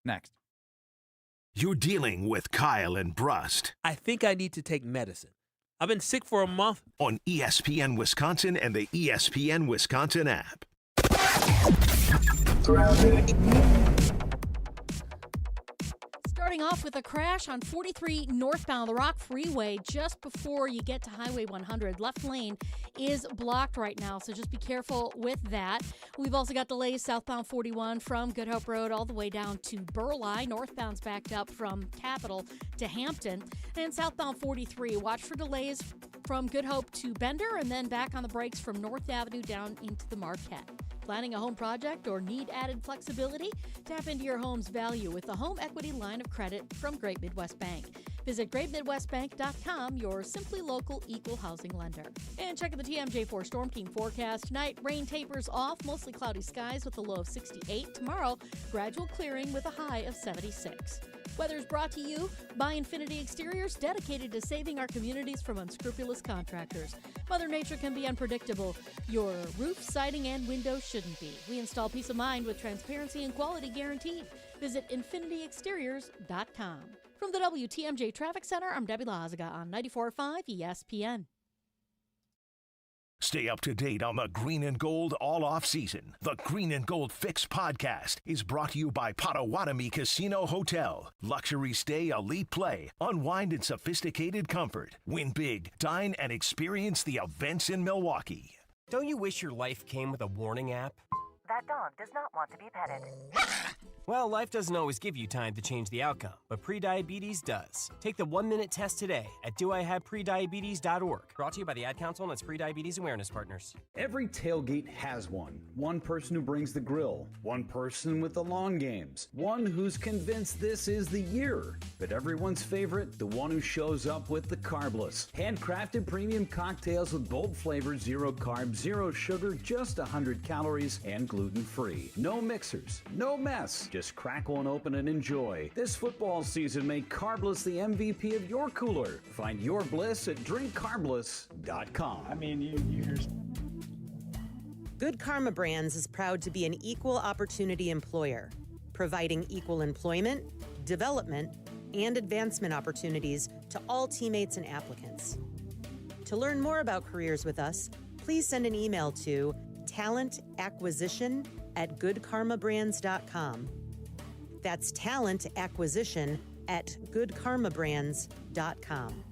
Next. You're dealing with Kyle and Brust. I think I need to take medicine. I've been sick for a month. On ESPN Wisconsin and the ESPN Wisconsin app. Starting off with a crash on 43 northbound the Rock Freeway just before you get to Highway 100. Left lane is blocked right now, so just be careful with that. We've also got delays southbound 41 from Good Hope Road all the way down to Burleigh. Northbound's backed up from Capitol to Hampton. And southbound 43, watch for delays from Good Hope to Bender and then back on the brakes from North Avenue down into the Marquette. Planning a home project or need added flexibility? Tap into your home's value with the Home Equity Line of Credit from Great Midwest Bank. Visit greatmidwestbank.com, your simply local equal housing lender. And check the TMJ4 Storm Team forecast tonight. Rain tapers off, mostly cloudy skies with a low of 68. Tomorrow, gradual clearing with a high of 76. Weather is brought to you by Infinity Exteriors, dedicated to saving our communities from unscrupulous contractors. Mother Nature can be unpredictable. Your roof, siding, and windows shouldn't be. We install peace of mind with transparency and quality guaranteed. Visit infinityexteriors.com. From the WTMJ Traffic Center, I'm Debbie Lazaga on 94.5 ESPN. Stay up to date on the Green and Gold all off season. The Green and Gold Fix podcast is brought to you by Potawatomi Casino Hotel. Luxury stay, elite play, unwind in sophisticated comfort. Win big, dine, and experience the events in Milwaukee. Don't you wish your life came with a warning app? That dog does not want to be petted. Well, life doesn't always give you time to change the outcome, but prediabetes does. Take the 1-minute test today at doihaveprediabetes.org. Brought to you by the Ad Council and its prediabetes awareness partners. Every tailgate has one. One person who brings the grill. One person with the long games. One who's convinced this is the year. But everyone's favorite, the one who shows up with the carbless. Handcrafted premium cocktails with bold flavors, 0 carbs, 0 sugar, just 100 calories, and gluten-free. No mixers, no mess. Just crack one open and enjoy. This football season, make Carbless the MVP of your cooler. Find your bliss at drinkcarbless.com. I mean, you're... Good Karma Brands is proud to be an equal opportunity employer, providing equal employment, development, and advancement opportunities to all teammates and applicants. To learn more about careers with us, please send an email to talentacquisition@goodkarmabrands.com. That's talentacquisition@goodkarmabrands.com.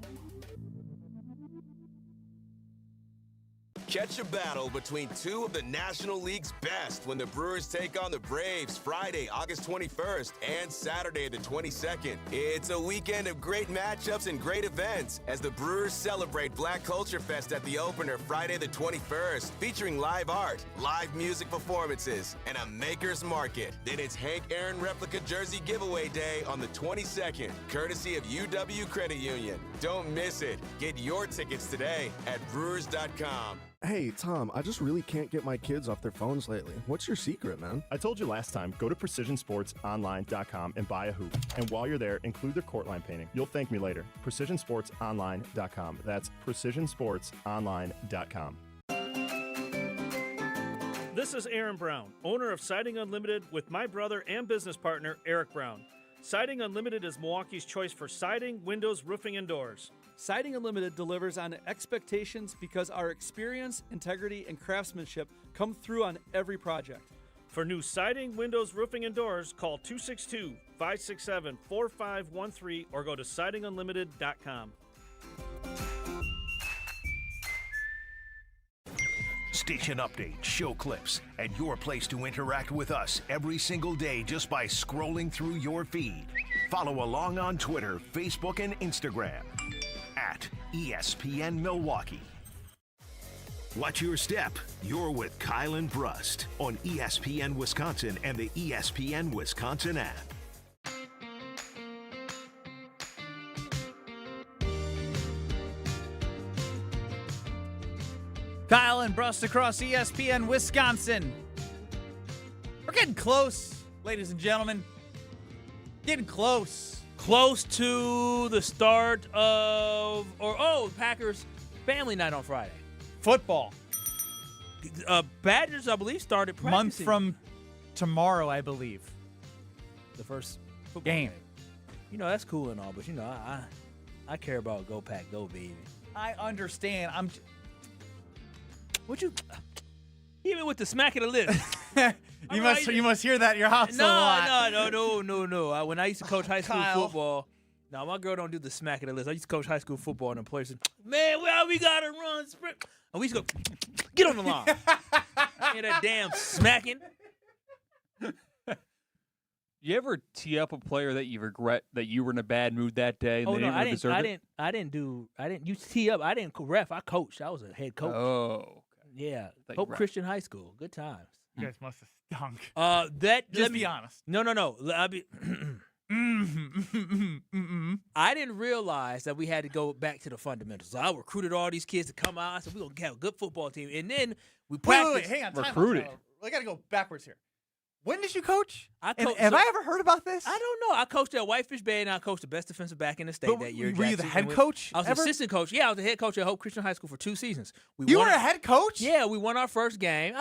Catch a battle between two of the National League's best when the Brewers take on the Braves Friday, August 21st and Saturday the 22nd. It's a weekend of great matchups and great events as the Brewers celebrate Black Culture Fest at the opener Friday the 21st, featuring live art, live music performances, and a maker's market. Then it's Hank Aaron replica jersey giveaway day on the 22nd, courtesy of UW Credit Union. Don't miss it. Get your tickets today at brewers.com. Hey, Tom, I just really can't get my kids off their phones lately. What's your secret, man? I told you last time, go to PrecisionSportsOnline.com and buy a hoop. And while you're there, include their court line painting. You'll thank me later. PrecisionSportsOnline.com. That's PrecisionSportsOnline.com. This is Aaron Brown, owner of Siding Unlimited with my brother and business partner, Eric Brown. Siding Unlimited is Milwaukee's choice for siding, windows, roofing, and doors. Siding Unlimited delivers on expectations because our experience, integrity, and craftsmanship come through on every project. For new siding, windows, roofing, and doors, call 262-567-4513 or go to sidingunlimited.com. Station updates, show clips, and your place to interact with us every single day just by scrolling through your feed. Follow along on Twitter, Facebook, and Instagram at ESPN Milwaukee. Watch your step. You're with Kyle and Brust on ESPN Wisconsin and the ESPN Wisconsin app. Kyle and Brust across ESPN Wisconsin. We're getting close, ladies and gentlemen. Getting close. Close to the start of, Packers family night on Friday. Football. Badgers, I believe, started practicing. Month from tomorrow, I believe. The first football game. That's cool and all, but I care about Go Pack Go, baby. I understand. What you? Even with the smack of the lips. You must hear that in your house a lot. No. When I used to coach high school football, now my girl don't do the smack of the lips. I used to coach high school football, and the players said, "Man, well, we gotta run sprint," and we used to go, "Get on the line." Hear that damn smacking. You ever tee up a player that you regret that you were in a bad mood that day? And I didn't. You tee up. I didn't ref. I coached. I was a head coach. Oh, okay. Yeah. Hope Christian High School. Good times. You guys must have stunk. Let me be honest. No. I didn't realize that we had to go back to the fundamentals. So I recruited all these kids to come out. I said, we're going to have a good football team. And then we practiced. Wait, hang on. Recruited. I got to go backwards here. When did you coach? I coached. Have I ever heard about this? I don't know. I coached at Whitefish Bay, and I coached the best defensive back in the state that year. Were you the head coach? I was the assistant coach. Yeah, I was the head coach at Hope Christian High School for 2 seasons. You were a head coach? Yeah, we won our first game.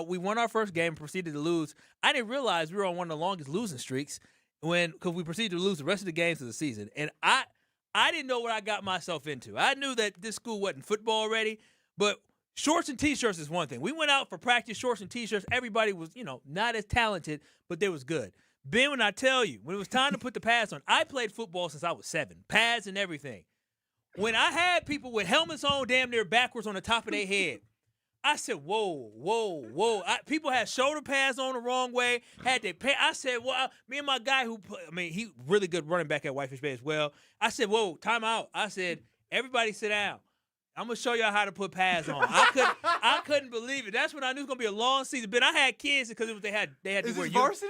We won our first game and proceeded to lose. I didn't realize we were on one of the longest losing streaks because we proceeded to lose the rest of the games of the season. And I didn't know what I got myself into. I knew that this school wasn't football ready, but shorts and T-shirts is one thing. We went out for practice, shorts and T-shirts. Everybody was, not as talented, but they was good. Ben, when I tell you, when it was time to put the pads on, I played football since I was 7, pads and everything. When I had people with helmets on damn near backwards on the top of their head, I said, whoa. People had shoulder pads on the wrong way, had their pay. I said, me and my guy he really good running back at Whitefish Bay as well. I said, whoa, time out. I said, everybody sit down. I'm going to show y'all how to put pads on. I couldn't believe it. That's when I knew it was going to be a long season. But I had kids because they had to wear varsity?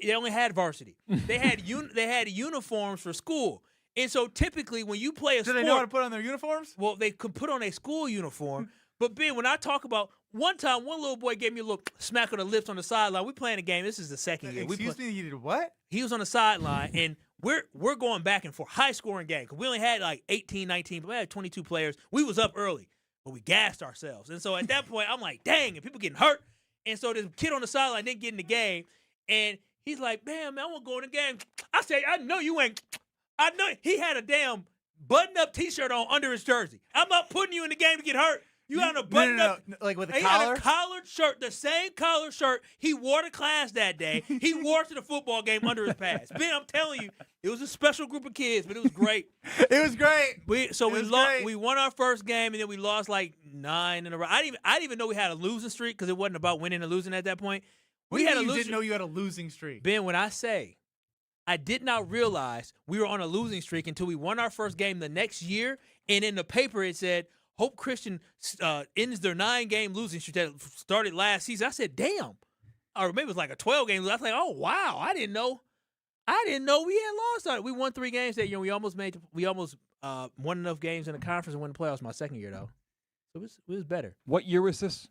They only had varsity. They had uniforms for school. And so typically when you play a sport. Do they know how to put on their uniforms? Well, they could put on a school uniform. But Ben, when I talk about one time, one little boy gave me a little smack on the lips on the sideline. We playing a game. This is the second year. Excuse me, you did what? He was on the sideline, and we're going back and forth, high-scoring game. Because we only had like 18, 19, but we had 22 players. We was up early, but we gassed ourselves. And so at that point, I'm like, dang, and people getting hurt. And so this kid on the sideline didn't get in the game, and he's like, man, I want to go in the game. I said, I know you ain't. I know. He had a damn button-up T-shirt on under his jersey. I'm not putting you in the game to get hurt. You got a button-up. No, like with a he collar? He had a collared shirt, the same collared shirt he wore to class that day. He wore to the football game under his pads. Ben, I'm telling you, it was a special group of kids, but it was great. It was great. We won our first game, and then we lost like 9 in a row. I didn't even know we had a losing streak because it wasn't about winning and losing at that point. You didn't know you had a losing streak? Ben, when I say I did not realize we were on a losing streak until we won our first game the next year, and in the paper it said, Hope Christian ends their 9-game losing streak that started last season. I said, damn. Or maybe it was like a 12-game. I was like, oh, wow. I didn't know we had lost on it. We won 3 games that year. We almost won enough games in the conference and won the playoffs my second year, though. So it was better. What year was this?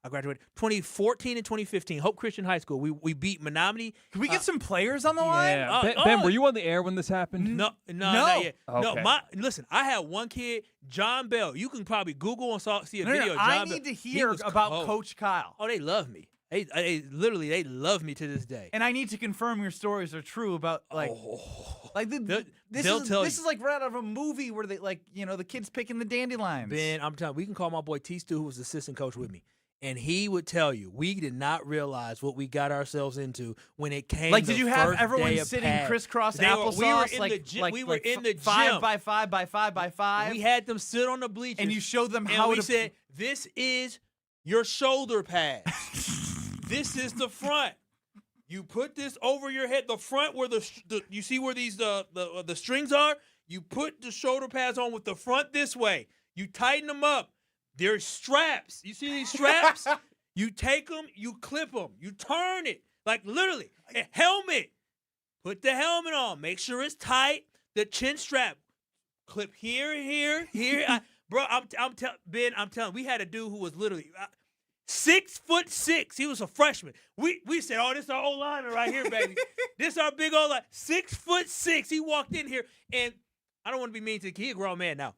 I graduated 2014 and 2015. Hope Christian High School. We beat Menominee. Can we get some players on the line? Ben, were you on the air when this happened? No, not yet. Okay. No, listen, I had one kid, John Bell. You can probably Google and see a video of John Bell. I need to hear about Coach Kyle. Oh, they love me. They love me to this day. And I need to confirm your stories are true about this is like right out of a movie where they the kids picking the dandelions. Ben, I'm telling you, we can call my boy T Stu, who was the assistant coach with me. And he would tell you, we did not realize what we got ourselves into when it came. Like, the did you have first everyone day of sitting pad. crisscross We were applesauce? in the gym. We were in the 5 gym. by 5 by 5 by 5. We had them sit on the bleachers. And you showed them and how we to. said, this is your shoulder pads. This is the front. You put this over your head. The front where you see where these the strings are. You put the shoulder pads on with the front this way. You tighten them up. There's straps. You see these straps? You take them, you clip them, you turn it. Like literally, a helmet. Put the helmet on. Make sure it's tight. The chin strap. Clip here. Bro, I'm telling. We had a dude who was literally 6'6". He was a freshman. We said, oh, this is our O-lineman right here, baby. This is our big O-line. 6'6". He walked in here, and I don't want to be mean to the kid. He a grown man now.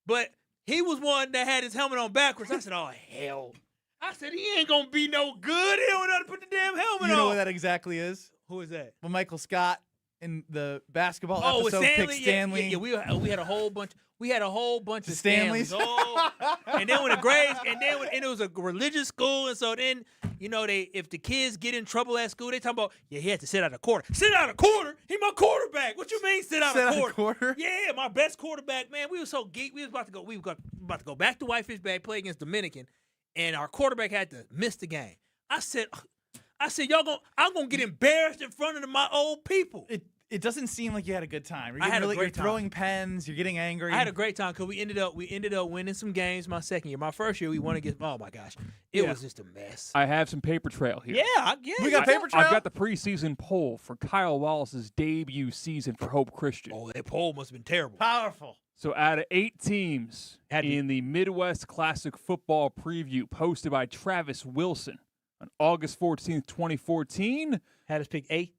But he was one that had his helmet on backwards. I said, oh, hell. I said, he ain't going to be no good. He don't know how to put the damn helmet on. You know what that exactly is? Who is that? Well, Michael Scott in the basketball with episode Stanley? picked Stanley. Yeah, we had a whole bunch. We had a whole bunch of Stanleys. Oh, and then when the grades, and it was a religious school, and so then if the kids get in trouble at school, they talking about he had to sit out a quarter. Sit out a quarter? He my quarterback. What you mean sit out a quarter? Yeah, my best quarterback, man. We were so geek. We were about to go back to Whitefish Bay, play against Dominican, and our quarterback had to miss the game. I said, I'm gonna get embarrassed in front of my old people. It doesn't seem like you had a good time. I had a great You're time. throwing pens. You're getting angry. I had a great time because we ended up winning some games my second year. My first year we won against. Oh my gosh, it was just a mess. I have some paper trail here. Yeah. We got paper trail. I've got the preseason poll for Kyle Wallace's debut season for Hope Christian. Oh, that poll must have been terrible. Powerful. So out of 8 teams in the Midwest Classic Football Preview posted by Travis Wilson on August 14th, 2014. Had us pick 8.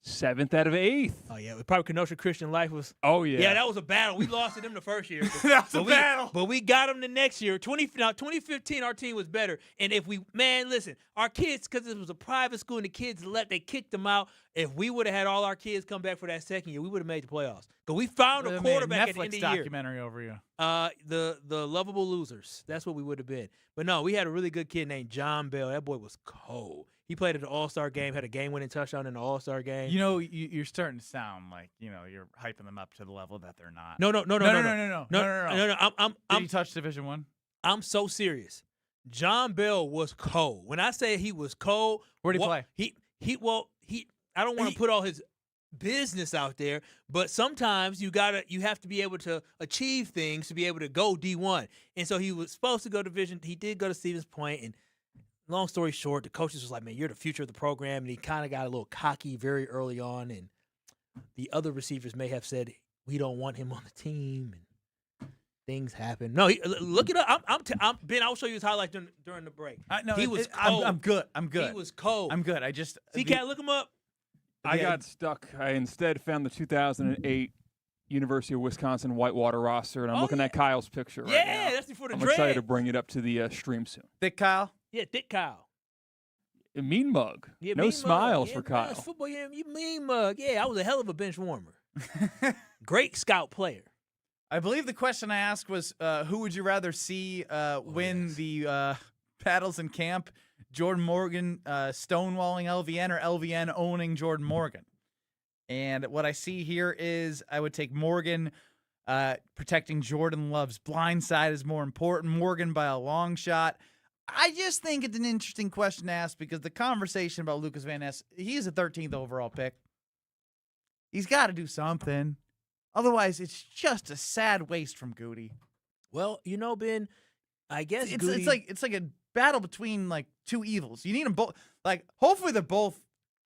7th out of 8th. Oh, yeah. Probably Kenosha Christian Life was. Oh, yeah. Yeah, that was a battle. We lost to them the first year. That was a battle. But we got them the next year. 2015, our team was better. And listen, our kids, because it was a private school and the kids they kicked them out. If we would have had all our kids come back for that second year, we would have made the playoffs. Because we found a quarterback at the end of the year. Documentary over you. The Lovable Losers. That's what we would have been. But no, we had a really good kid named John Bell. That boy was cold. He played at the All-Star game, had a game-winning touchdown in the All-Star game. You know, you're starting to sound like, you're hyping them up to the level that they're not. No. Did he touch Division I? I'm so serious. John Bell was cold. When I say he was cold, where'd he play? I don't want to put all his business out there, but sometimes you have to be able to achieve things to be able to go D1. And so he was supposed to go Division. He did go to Stevens Point, and long story short, the coaches was like, man, you're the future of the program. And he kind of got a little cocky very early on. And the other receivers may have said, we don't want him on the team. And things happen. No, look it up. Ben, I'll show you his highlights during the break. He was cold. I'm good. He was cold. I'm good. Cat, look him up. I got stuck. I instead found the 2008 University of Wisconsin Whitewater roster, and I'm looking at Kyle's picture right now. Yeah, that's before the I'm draft. excited to bring it up to the stream soon. Thick Kyle? Yeah, Thick Kyle. A mean mug. Yeah, no mean smiles mug. for Yeah, Kyle. Football, yeah, you mean mug. Yeah, I was a hell of a bench warmer. Great scout player. I believe the question I asked was, who would you rather see win the battles in camp? Jordan Morgan stonewalling LVN or LVN owning Jordan Morgan? And what I see here is I would take Morgan protecting Jordan Love's blind side is more important. Morgan by a long shot. I just think it's an interesting question to ask because the conversation about Lucas Van Ness, he's a 13th overall pick. He's got to do something. Otherwise, it's just a sad waste from Goody. Well, Ben, I guess it's like a battle between like two evils. You need them both. Like, hopefully they're both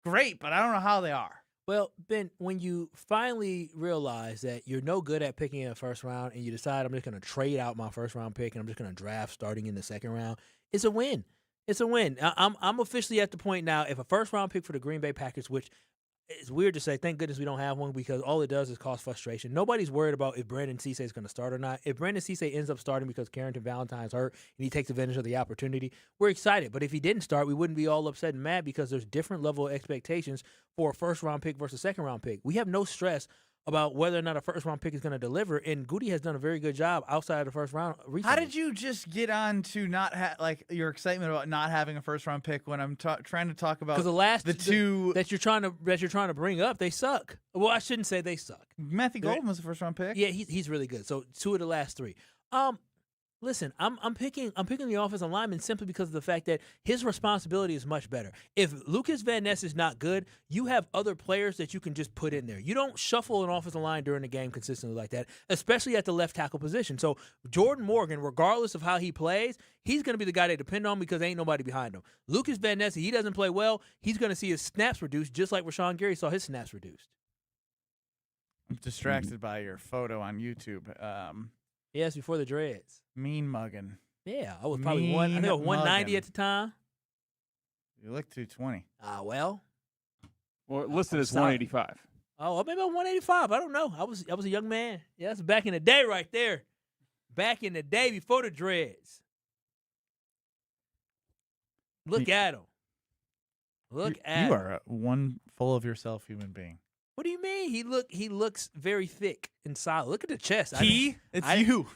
great, but I don't know how they are. Well, Ben, when you finally realize that you're no good at picking in the first round and you decide I'm just going to trade out my first round pick and I'm just going to draft starting in the second round, it's a win. It's a win. I'm officially at the point now, if a first round pick for the Green Bay Packers, which it's weird to say, thank goodness we don't have one because all it does is cause frustration. Nobody's worried about if Brandon Cisse is going to start or not. If Brandon Cisse ends up starting because Carrington Valentine's hurt and he takes advantage of the opportunity, we're excited. But if he didn't start, we wouldn't be all upset and mad because there's different level of expectations for a first-round pick versus second-round pick. We have no stress about whether or not a first-round pick is going to deliver, and Goody has done a very good job outside of the first round recently. How did you just get on to not your excitement about not having a first-round pick when I'm trying to talk about the two that you're trying to bring up, they suck. Well, I shouldn't say they suck. Matthew Golden was a first-round pick. Yeah, he's really good. So 2 of the last 3. Listen, I'm picking the offensive lineman simply because of the fact that his responsibility is much better. If Lucas Van Ness is not good, you have other players that you can just put in there. You don't shuffle an offensive line during the game consistently like that, especially at the left tackle position. So Jordan Morgan, regardless of how he plays, he's going to be the guy they depend on because there ain't nobody behind him. Lucas Van Ness, if he doesn't play well, he's going to see his snaps reduced just like Rashawn Gary saw his snaps reduced. I'm distracted by your photo on YouTube. Yes, before the dreads. Mean mugging. Yeah, I was probably 190 at the time. You look 220. Well, listed as 185. Oh, maybe I'm 185. I don't know. I was a young man. Yeah, that's back in the day right there. Back in the day before the dreads. Look at him. Look at him. You are one full of yourself human being. What do you mean? He looks very thick and solid. Look at the chest. You.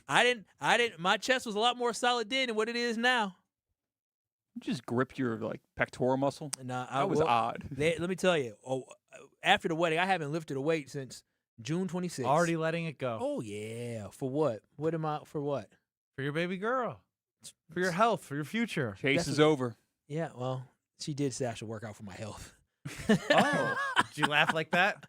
I didn't. My chest was a lot more solid then than what it is now. You just grip your pectoral muscle. Nah, that was odd. Let me tell you. After the wedding, I haven't lifted a weight since June 26th. Already letting it go. Oh yeah. For what? For what? For your baby girl. For your health. For your future. Chase is over. Yeah. Well, she did say I should work out for my health. Oh, did you laugh like that?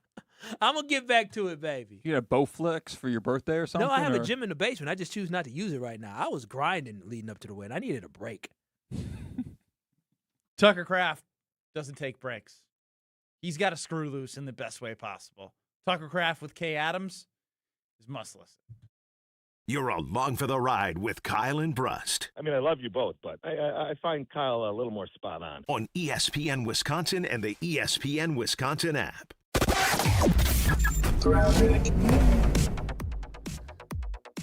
I'm going to get back to it, baby. You got a Bowflex for your birthday or something? No, I have a gym in the basement. I just choose not to use it right now. I was grinding leading up to the wedding. I needed a break. Tucker Kraft doesn't take breaks. He's got to screw loose in the best way possible. Tucker Kraft with Kay Adams is must listen. You're along for the ride with Kyle and Brust. I mean, I love you both, but I find Kyle a little more spot on ESPN Wisconsin and the ESPN Wisconsin app.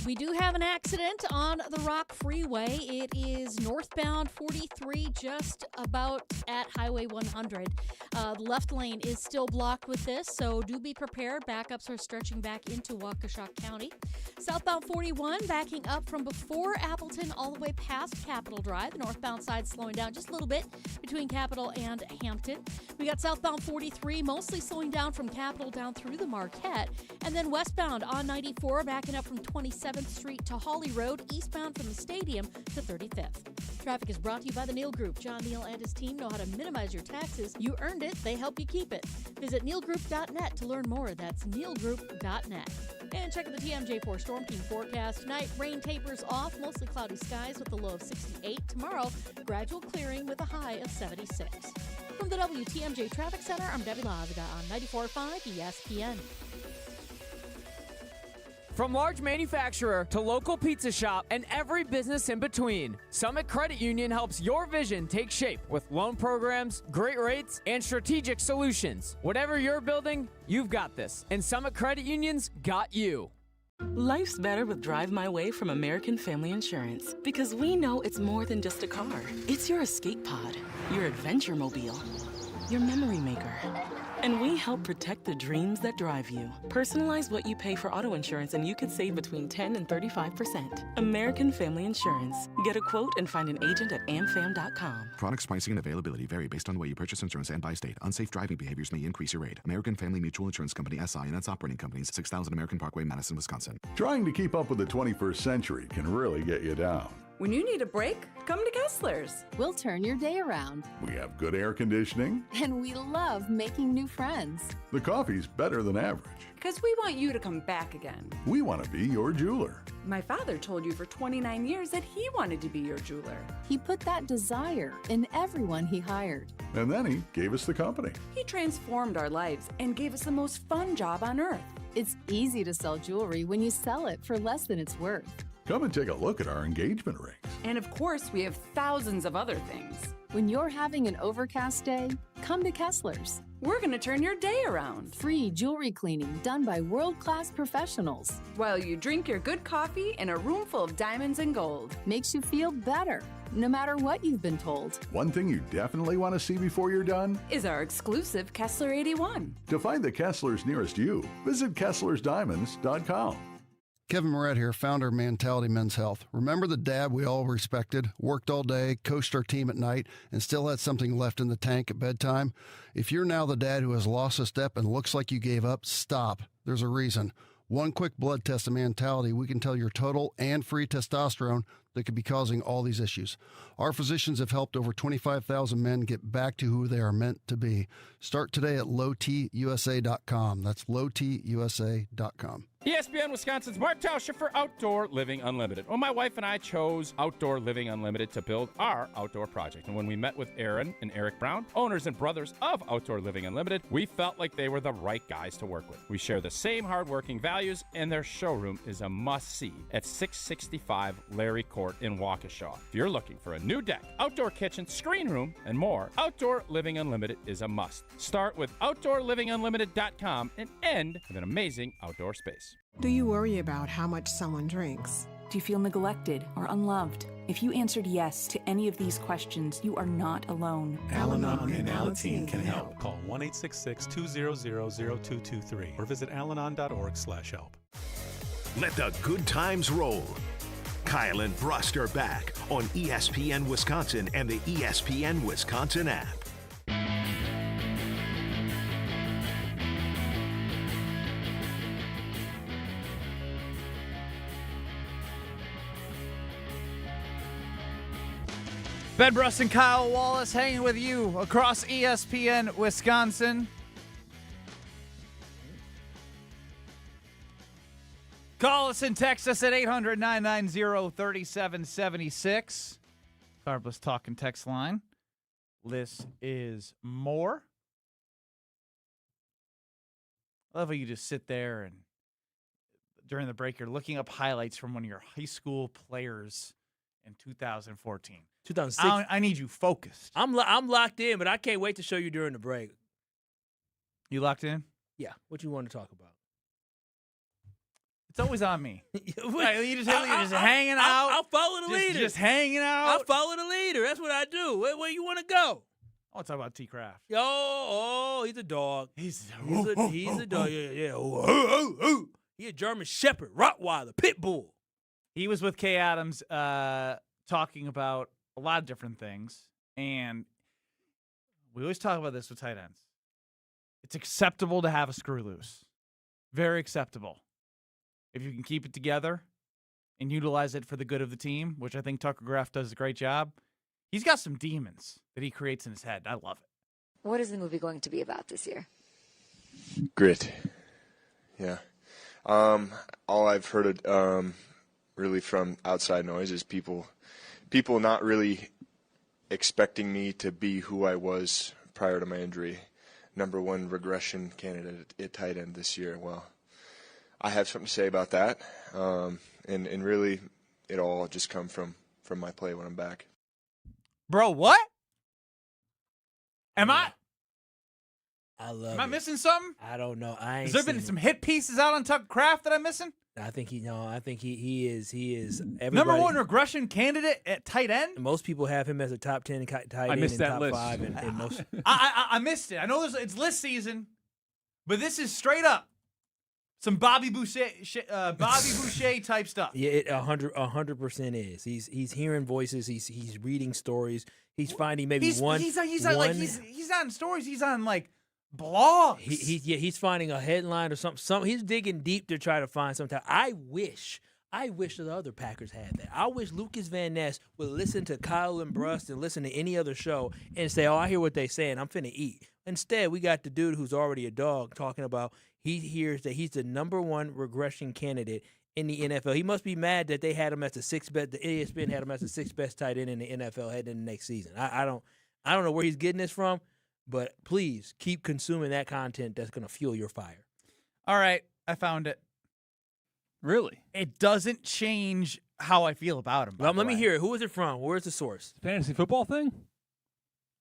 We do have an accident on the Rock Freeway. It is northbound 43, just about at Highway 100. The left lane is still blocked with this, so do be prepared. Backups are stretching back into Waukesha County. Southbound 41, backing up from before Appleton all the way past Capitol Drive. The northbound side slowing down just a little bit between Capitol and Hampton. We got southbound 43, mostly slowing down from Capitol down through the Marquette. And then westbound on 94, backing up from 27th Street to Hawley Road, eastbound from the stadium to 35th. Traffic is brought to you by the Neal Group. John Neal and his team know how to minimize your taxes. You earned it, they help you keep it. Visit nealgroup.net to learn more. That's nealgroup.net. And check out the TMJ4 Storm Team forecast. Tonight, rain tapers off, mostly cloudy skies with a low of 68. Tomorrow, gradual clearing with a high of 76. From the WTMJ Traffic Center, I'm Debbie Laviga on 94.5 ESPN. From large manufacturer to local pizza shop and every business in between, Summit Credit Union helps your vision take shape with loan programs, great rates, and strategic solutions. Whatever you're building, you've got this. And Summit Credit Union's got you. Life's better with Drive My Way from American Family Insurance because we know it's more than just a car. It's your escape pod, your adventure mobile, your memory maker. And we help protect the dreams that drive you. Personalize what you pay for auto insurance and you could save between 10 and 35%. American Family Insurance. Get a quote and find an agent at amfam.com. Products, pricing, and availability vary based on the way you purchase insurance and by state. Unsafe driving behaviors may increase your rate. American Family Mutual Insurance Company, SI, and its operating companies, 6000 American Parkway, Madison, Wisconsin. Trying to keep up with the 21st century can really get you down. When you need a break, come to Kessler's. We'll turn your day around. We have good air conditioning. And we love making new friends. The coffee's better than average. Because we want you to come back again. We want to be your jeweler. My father told you for 29 years that he wanted to be your jeweler. He put that desire in everyone he hired. And then he gave us the company. He transformed our lives and gave us the most fun job on earth. It's easy to sell jewelry when you sell it for less than it's worth. Come and take a look at our engagement rings. And of course, we have thousands of other things. When you're having an overcast day, come to Kessler's. We're going to turn your day around. Free jewelry cleaning done by world-class professionals. While you drink your good coffee in a room full of diamonds and gold. Makes you feel better, no matter what you've been told. One thing you definitely want to see before you're done is our exclusive Kessler 81. To find the Kesslers nearest you, visit KesslersDiamonds.com. Kevin Moret here, founder of Mentality Men's Health. Remember the dad we all respected, worked all day, coached our team at night, and still had something left in the tank at bedtime? If you're now the dad who has lost a step and looks like you gave up, stop. There's a reason. One quick blood test of Mentality, we can tell your total and free testosterone that could be causing all these issues. Our physicians have helped over 25,000 men get back to who they are meant to be. Start today at lowtusa.com. That's lowtusa.com. ESPN Wisconsin's Mark Tauscher for Outdoor Living Unlimited. Well, my wife and I chose Outdoor Living Unlimited to build our outdoor project. And when we met with Aaron and Eric Brown, owners and brothers of Outdoor Living Unlimited, we felt like they were the right guys to work with. We share the same hardworking values, and their showroom is a must-see at 665 Larry Court in Waukesha. If you're looking for a new deck, outdoor kitchen, screen room, and more, Outdoor Living Unlimited is a must. Start with OutdoorLivingUnlimited.com and end with an amazing outdoor space. Do you worry about how much someone drinks? Do you feel neglected or unloved? If you answered yes to any of these questions, you are not alone. Al-Anon and Alateen can help. Call 1-866-200-0223 or visit alanon.org/help. Let the good times roll. Kyle and Brust are back on ESPN Wisconsin and the ESPN Wisconsin app. Ben Brust and Kyle Wallace hanging with you across ESPN Wisconsin. Call us and text us at 800-990-3776. Carbless Talking text line. This is more. I love how you just sit there and during the break you're looking up highlights from one of your high school players in 2014. 2006. I need you focused. I'm locked in, but I can't wait to show you during the break. You locked in? Yeah. What you want to talk about? It's always on me. You're just hanging out. I'll follow the leader. Just hanging out. I'll follow the leader. That's what I do. Where you want to go? I want to talk about T. Craft. He's a dog. He's a dog. Yeah. He's a German Shepherd, Rottweiler, Pit Bull. He was with Kay Adams talking about a lot of different things, and we always talk about this with tight ends. It's acceptable to have a screw loose. Very acceptable. If you can keep it together and utilize it for the good of the team, which I think Tucker Graft does a great job, he's got some demons that he creates in his head. I love it. What is the movie going to be about this year? Grit. Yeah. All I've heard really from outside noise is people not really expecting me to be who I was prior to my injury. Number one regression candidate at tight end this year. Well, I have something to say about that. And really it all just come from my play when I'm back. Bro, what? Am I love missing something? I don't know. Has there been some hit pieces out on Tucker Craft that I'm missing? I think he is number one regression candidate at tight end. Most people have him as a top 10 tight end. I missed that top list. 5 and most. I missed it. I know it's list season, but this is straight up some Bobby Boucher type stuff. Yeah, it 100% is. He's hearing voices. He's reading stories. He's finding he's not in stories. He's on like blogs. He's finding a headline or something. He's digging deep to try to find something. I wish the other Packers had that. I wish Lucas Van Ness would listen to Kyle and Brust and listen to any other show and say, "Oh, I hear what they saying. I'm finna eat." Instead, we got the dude who's already a dog talking about he hears that he's the number one regression candidate in the NFL. He must be mad that they had him as the sixth best. The ESPN had him as the sixth best tight end in the NFL heading into next season. I don't know where he's getting this from, but please keep consuming that content that's going to fuel your fire. All right, I found it. Really? It doesn't change how I feel about him. Let me hear it. Who is it from? Where's the source? Fantasy football thing?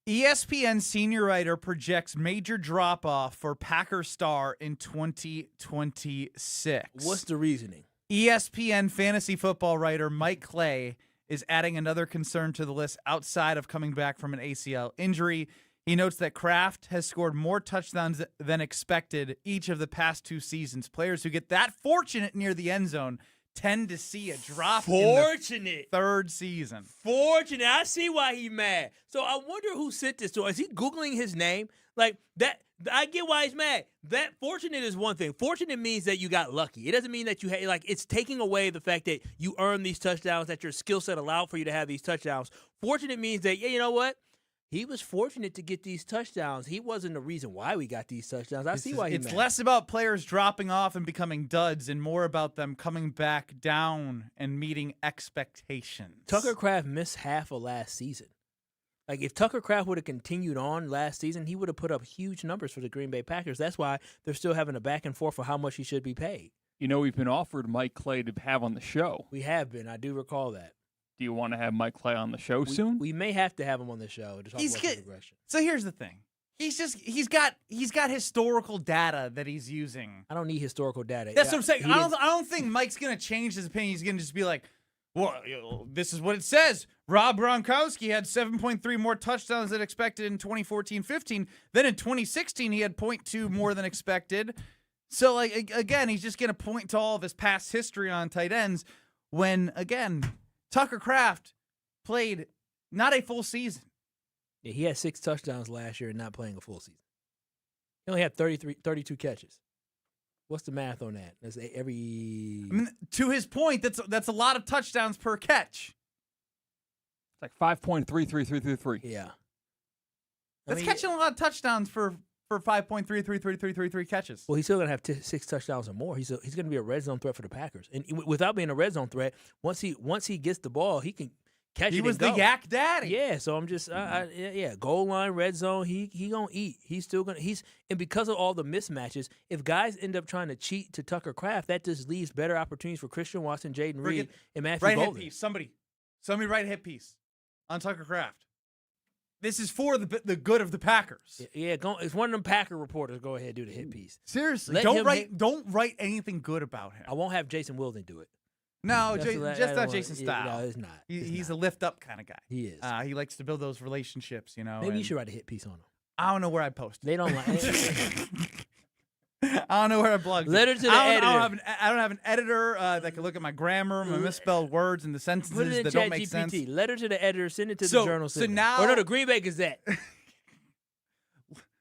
ESPN senior writer projects major drop-off for Packer star in 2026. What's the reasoning? ESPN fantasy football writer Mike Clay is adding another concern to the list outside of coming back from an ACL injury. He notes that Kraft has scored more touchdowns than expected each of the past 2 seasons. Players who get that fortunate near the end zone tend to see a drop in the third season. Fortunate. I see why he's mad. So I wonder who sent this to him. Is he Googling his name? Like that. I get why he's mad. That fortunate is one thing. Fortunate means that you got lucky. It doesn't mean that you had, like, it's taking away the fact that you earned these touchdowns, that your skill set allowed for you to have these touchdowns. Fortunate means that, yeah, you know what? He was fortunate to get these touchdowns. He wasn't the reason why we got these touchdowns. I see why he's mad. It's less about players dropping off and becoming duds and more about them coming back down and meeting expectations. Tucker Kraft missed half of last season. Like, if Tucker Kraft would have continued on last season, he would have put up huge numbers for the Green Bay Packers. That's why they're still having a back and forth for how much he should be paid. You know, we've been offered Mike Clay to have on the show. We have been. I do recall that. Do you want to have Mike Clay on the show soon? We may have to have him on the show to talk about the regression. So here's the thing. He's got historical data that he's using. I don't need historical data. That's what I'm saying. I don't think Mike's gonna change his opinion. He's gonna just be like, well, this is what it says. Rob Gronkowski had 7.3 more touchdowns than expected in 2014-15. Then in 2016, he had 0.2 more than expected. So, like, again, he's just going to point to all of his past history on tight ends when, again, Tucker Kraft played not a full season. Yeah, he had 6 touchdowns last year and not playing a full season. He only had 32 catches. What's the math on that? That's every. I mean, to his point, that's a lot of touchdowns per catch. It's like 5.33333. Yeah. That's catching a lot of touchdowns for 5.33333 catches. Well, he's still gonna have 6 touchdowns or more. He's gonna be a red zone threat for the Packers, and without being a red zone threat, once he gets the ball, he can catch it. He was the yak daddy. Yeah, so I'm just goal line, red zone. He gonna eat. He's still gonna and because of all the mismatches, if guys end up trying to cheat to Tucker Kraft, that just leaves better opportunities for Christian Watson, Jaden Reed, and Matthew right Golden. Hit piece. Somebody write a hit piece on Tucker Kraft. This is for the good of the Packers. Yeah, it's one of them Packer reporters. Go ahead, do the hit piece. Seriously, don't write anything good about him. I won't have Jason Wilden do it. No, just not Jason's style. No, it's not. He's a lift up kind of guy. He is. He likes to build those relationships, you know. Maybe you should write a hit piece on him. I don't know where I post it. They don't like I don't know where I blog. Letter to the editor. I don't have an editor that can look at my grammar, my misspelled words, and the sentences that don't make sense. Letter to the editor. Send it to the Journal. So now, or no, the Green Bay Gazette.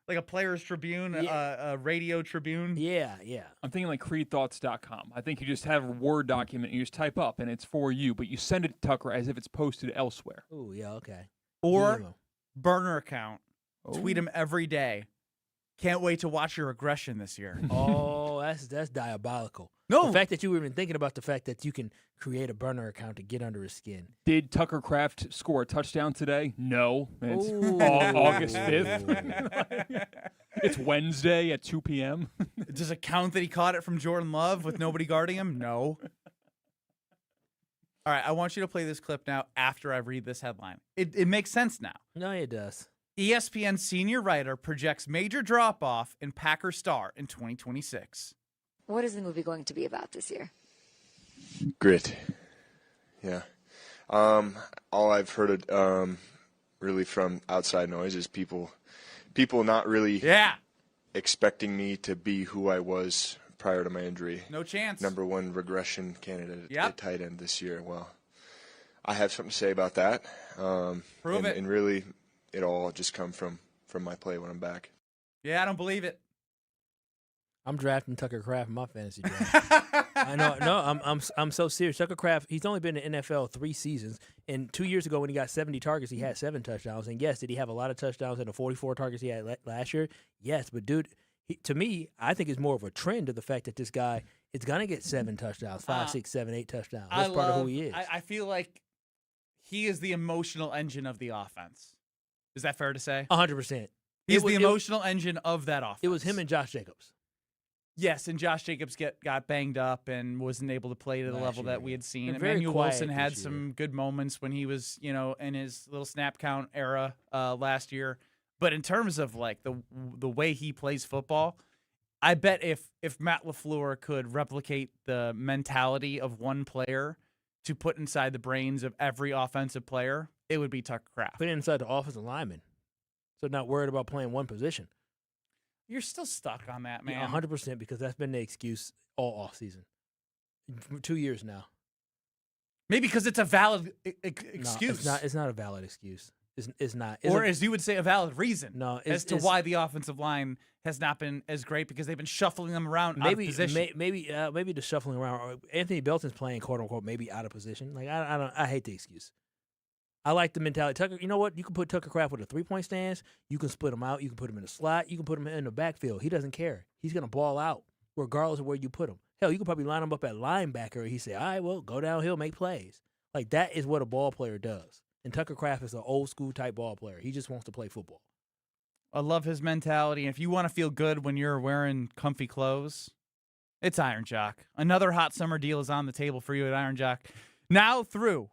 Like a Players Tribune, a Radio Tribune. Yeah. I'm thinking like creedthoughts.com. I think you just have a Word document and you just type up and it's for you, but you send it to Tucker as if it's posted elsewhere. Oh, yeah, okay. Or burner account. Tweet him every day. Can't wait to watch your regression this year. Oh, that's diabolical. No. The fact that you were even thinking about the fact that you can create a burner account to get under his skin. Did Tucker Kraft score a touchdown today? No. It's August 5th. It's Wednesday at 2 p.m. Does it count that he caught it from Jordan Love with nobody guarding him? No. All right, I want you to play this clip now after I read this headline. It makes sense now. No, it does. ESPN senior writer projects major drop-off in Packer star in 2026. What is the movie going to be about this year? Grit. Yeah. All I've heard really from outside noise is people not really expecting me to be who I was prior to my injury. No chance. Number 1 regression candidate at tight end this year. Well, I have something to say about that. Prove it. And really, it all just come from my play when I'm back. Yeah, I don't believe it. I'm drafting Tucker Kraft in my fantasy draft. I know. No, I'm so serious. Tucker Kraft, he's only been in the NFL 3 seasons. And 2 years ago when he got 70 targets, he had 7 touchdowns. And yes, did he have a lot of touchdowns in the 44 targets he had last year? Yes, but dude, to me, I think it's more of a trend to the fact that this guy is gonna get 7 touchdowns, 5, 6, 7, 8 touchdowns. That's part of who he is. I feel like he is the emotional engine of the offense. Is that fair to say? 100%. He's the emotional engine of that offense. It was him and Josh Jacobs. Yes, and Josh Jacobs got banged up and wasn't able to play to the level that we had seen. And very Emmanuel quiet Wilson had this some good moments when he was, in his little snap count era last year. But in terms of like the way he plays football, I bet if Matt LaFleur could replicate the mentality of one player to put inside the brains of every offensive player, it would be Tucker Kraft. Put it inside the offensive lineman, so not worried about playing one position. You're still stuck on that, man. Yeah, 100%, because that's been the excuse all offseason. For 2 years now. Maybe because it's a valid excuse. No, it's not a valid excuse. It's not. Or as you would say, a valid reason. No, as to why the offensive line has not been as great, because they've been shuffling them around out of position. Maybe the shuffling around. Anthony Belton's playing quote unquote maybe out of position. Like I hate the excuse. I like the mentality. Tucker, you know what? You can put Tucker Kraft with a 3-point stance. You can split him out. You can put him in the slot. You can put him in the backfield. He doesn't care. He's going to ball out regardless of where you put him. Hell, you could probably line him up at linebacker and he say, all right, well, go downhill, make plays. Like, that is what a ball player does. And Tucker Kraft is an old-school type ball player. He just wants to play football. I love his mentality. And if you want to feel good when you're wearing comfy clothes, it's Iron Jock. Another hot summer deal is on the table for you at Iron Jock. Now through.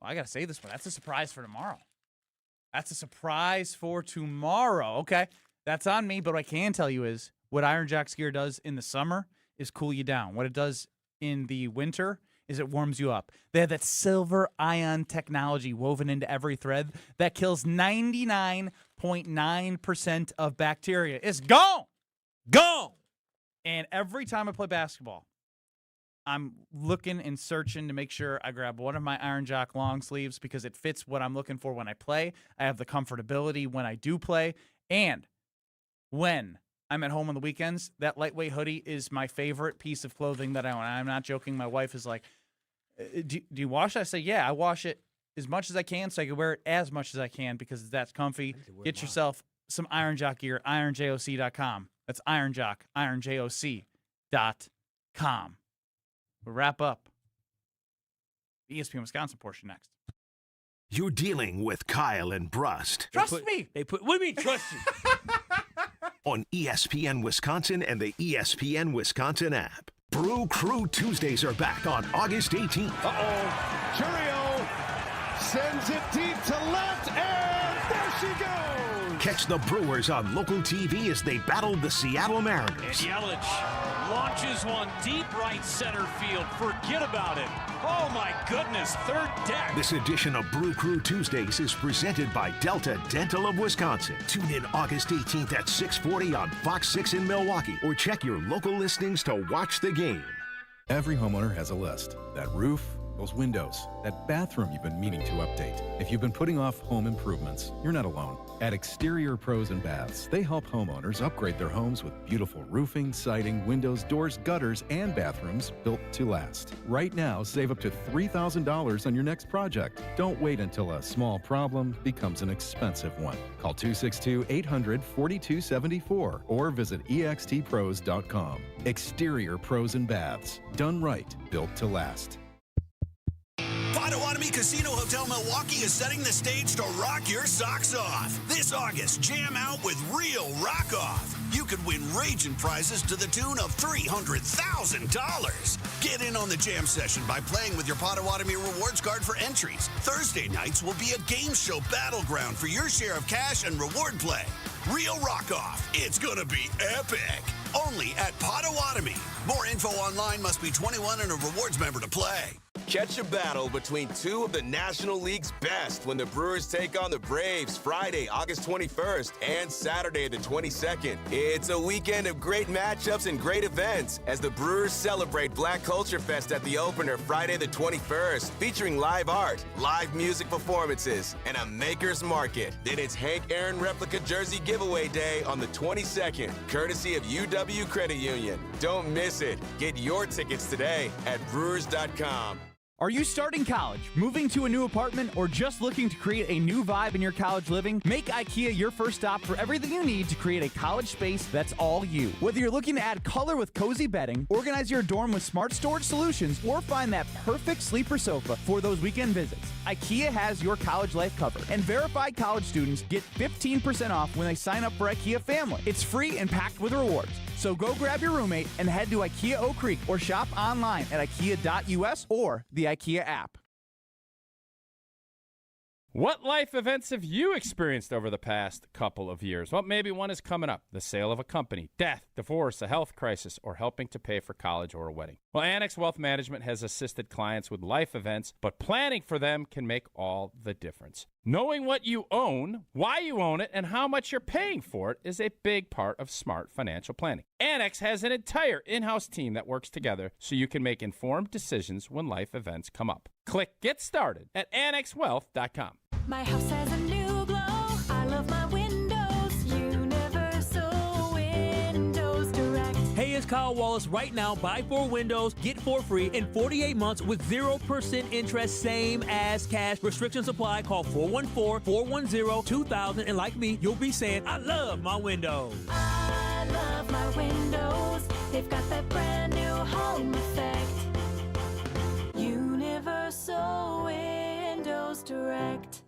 Well, I got to say this one. That's a surprise for tomorrow. Okay, that's on me. But what I can tell you is what Iron Jock's gear does in the summer is cool you down. What it does in the winter is it warms you up. They have that silver ion technology woven into every thread that kills 99.9% of bacteria. It's gone. Gone. And every time I play basketball, I'm looking and searching to make sure I grab one of my Iron Jock long sleeves because it fits what I'm looking for when I play. I have the comfortability when I do play. And when I'm at home on the weekends, that lightweight hoodie is my favorite piece of clothing that I own. I'm not joking. My wife is like, do you wash it? I say, yeah, I wash it as much as I can so I can wear it as much as I can because that's comfy. Get yourself some Iron Jock gear, ironjoc.com. That's Iron Jock, ironjoc.com. We'll wrap up the ESPN Wisconsin portion next. You're dealing with Kyle and Brust. Trust me. What do you mean trust you? On ESPN Wisconsin and the ESPN Wisconsin app. Brew Crew Tuesdays are back on August 18th. Uh-oh. Churio sends it deep to left, and there she goes. Catch the Brewers on local TV as they battle the Seattle Mariners. And Yelich launches one deep right center field. Forget about it. Oh, my goodness. Third deck. This edition of Brew Crew Tuesdays is presented by Delta Dental of Wisconsin. Tune in August 18th at 6:40 on Fox 6 in Milwaukee or check your local listings to watch the game. Every homeowner has a list. That roof, those windows, that bathroom you've been meaning to update. If you've been putting off home improvements, you're not alone. At Exterior Pros and Baths, they help homeowners upgrade their homes with beautiful roofing, siding, windows, doors, gutters, and bathrooms built to last. Right now, save up to $3,000 on your next project. Don't wait until a small problem becomes an expensive one. Call 262-800-4274 or visit extpros.com. Exterior Pros and Baths. Done right, built to last. Potawatomi Casino Hotel Milwaukee is setting the stage to rock your socks off. This August, jam out with real rock off. You could win raging prizes to the tune of $300,000. Get in on the jam session by playing with your Potawatomi rewards card for entries. Thursday nights will be a game show battleground for your share of cash and reward play. Real rock off. It's gonna be epic. Only at Potawatomi. More info online. Must be 21 and a rewards member to play. Catch a battle between two of the National League's best when the Brewers take on the Braves Friday, August 21st and Saturday the 22nd. It's a weekend of great matchups and great events as the Brewers celebrate Black Culture Fest at the opener Friday the 21st, featuring live art, live music performances, and a maker's market. Then it's Hank Aaron replica jersey giveaway day on the 22nd, courtesy of UW Credit Union. Don't miss it. Get your tickets today at Brewers.com. Are you starting college, moving to a new apartment, or just looking to create a new vibe in your college living? Make IKEA your first stop for everything you need to create a college space that's all you. Whether you're looking to add color with cozy bedding, organize your dorm with smart storage solutions, or find that perfect sleeper sofa for those weekend visits, IKEA has your college life covered. And verified college students get 15% off when they sign up for IKEA Family. It's free and packed with rewards. So go grab your roommate and head to IKEA Oak Creek or shop online at ikea.us or the IKEA app. What life events have you experienced over the past couple of years? Well, maybe one is coming up. The sale of a company, death, divorce, a health crisis, or helping to pay for college or a wedding. Well, Annex Wealth Management has assisted clients with life events, but planning for them can make all the difference. Knowing what you own, why you own it, and how much you're paying for it is a big part of smart financial planning. Annex has an entire in-house team that works together so you can make informed decisions when life events come up. Click Get Started at annexwealth.com. My house has a new glow. I love my windows. Universal Windows Direct. Hey, it's Kyle Wallace. Right now, buy 4 windows, get 4 free in 48 months with 0% interest, same as cash. Restrictions apply. Call 414-410-2000. And like me, you'll be saying, I love my windows. I love my windows. They've got that brand new home effect. Universal Windows Direct.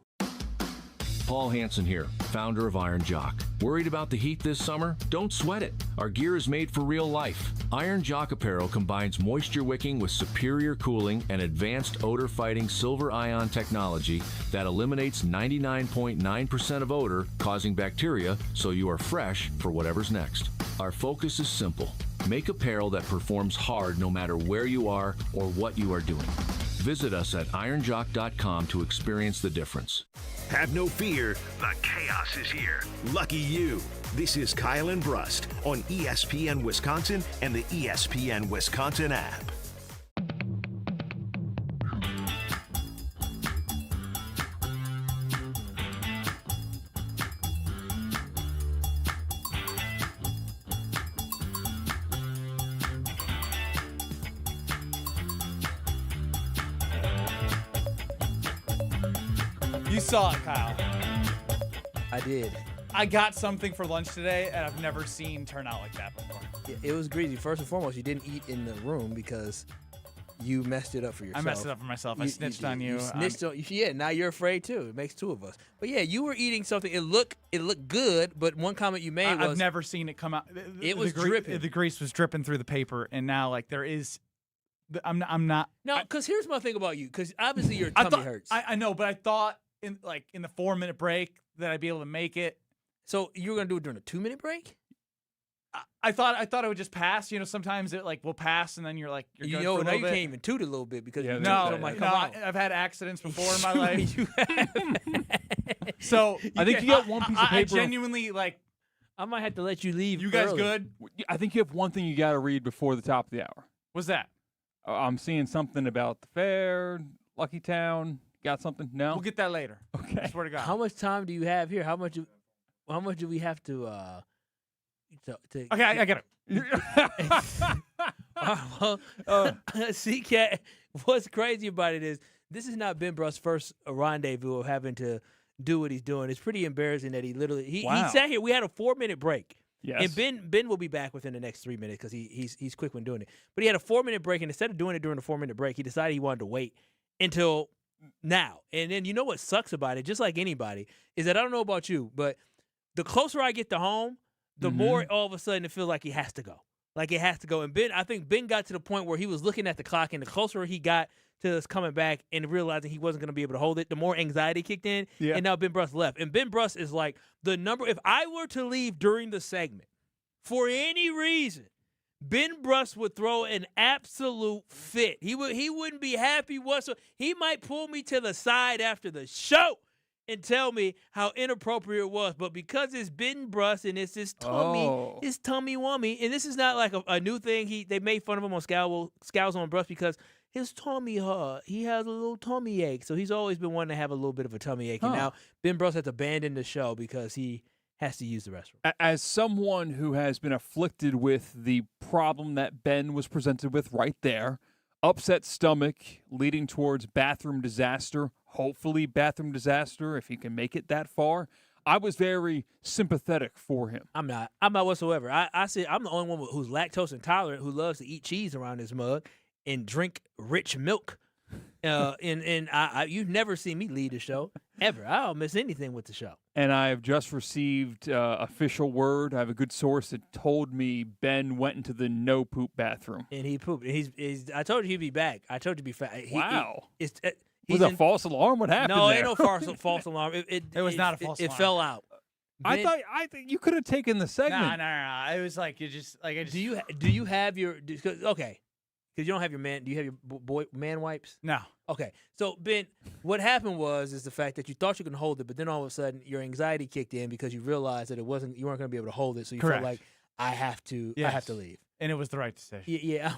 Paul Hansen here, founder of Iron Jock. Worried about the heat this summer? Don't sweat it. Our gear is made for real life. Iron Jock apparel combines moisture wicking with superior cooling and advanced odor-fighting silver ion technology that eliminates 99.9% of odor causing bacteria, so you are fresh for whatever's next. Our focus is simple. Make apparel that performs hard no matter where you are or what you are doing. Visit us at ironjock.com to experience the difference. Have no fear, the chaos is here. Lucky you. This is Kyle and Brust on ESPN Wisconsin and the ESPN Wisconsin app. You saw it, Kyle. I did. I got something for lunch today, and I've never seen turn out like that before. It was greasy. First and foremost, you didn't eat in the room because you messed it up for yourself. I messed it up for myself. I snitched on you. You snitched on. Yeah, now you're afraid too. It makes 2 of us. But yeah, you were eating something. It looked good, but one comment you made was I've never seen it come out. It was dripping. The grease was dripping through the paper, and now like there is. I'm not. No, because here's my thing about you. Because obviously your tummy hurts. I know, but I thought in the 4-minute break that I'd be able to make it. So you were gonna do it during a 2-minute break? I thought it would just pass. You know, sometimes it will pass, and then you're good for a little bit. You can't even toot a little bit because I've had accidents before in my life. So I think you got one piece of paper. I genuinely I might have to let you leave. You guys early. good? I think you have one thing you got to read before the top of the hour. What's that? I'm seeing something about the fair, Lucky Town. Got something? No. We'll get that later. Okay. I swear to God. How much time do you have here? How much do we have to? Okay, I get it. C-Cat, what's crazy about it is this is not Ben Brust's first rendezvous of having to do what he's doing. It's pretty embarrassing that he sat here. We had a 4-minute break. Yes. And Ben will be back within the next 3 minutes because he's quick when doing it. But he had a 4-minute break, and instead of doing it during the 4-minute break, he decided he wanted to wait until now. And then you know what sucks about it, just like anybody, is that I don't know about you, but the closer I get to home, the more all of a sudden it feels like he has to go. Like it has to go. And I think Ben got to the point where he was looking at the clock, and the closer he got to us coming back and realizing he wasn't going to be able to hold it, the more anxiety kicked in, and now Ben Brust left. And Ben Brust is like the number. If I were to leave during the segment for any reason, Ben Brust would throw an absolute fit. He wouldn't be happy whatsoever. He might pull me to the side after the show and tell me how inappropriate it was. But because it's Ben Brust and it's his tummy wummy, and this is not like a new thing. They made fun of him on Scowls on Brust because his tummy hurt. He has a little tummy ache. So he's always been wanting to have a little bit of a tummy ache. And now Ben Brust has abandoned the show because he has to use the restroom. As someone who has been afflicted with the problem that Ben was presented with right there, upset stomach leading towards bathroom disaster, hopefully bathroom disaster if he can make it that far. I was very sympathetic for him. I'm not whatsoever. I say I'm the only one who's lactose intolerant who loves to eat cheese around his mug and drink rich milk. You've never seen me lead a show ever. I don't miss anything with the show. And I have just received official word. I have a good source that told me Ben went into the no poop bathroom. And he pooped. He's I told you he'd be back. I told you to be fat. Wow. Was a false alarm? What happened? No, there? ain't no false alarm. It was not a false alarm. It fell out. I think you could have taken the segment. No. It was like you just like I just. Do you have your okay? Because you don't have your man. Do you have your boy man wipes? No. Okay. So Ben, what happened is the fact that you thought you could hold it, but then all of a sudden your anxiety kicked in because you realized that you weren't going to be able to hold it. So you Correct. felt like I have to leave. And it was the right decision. Yeah.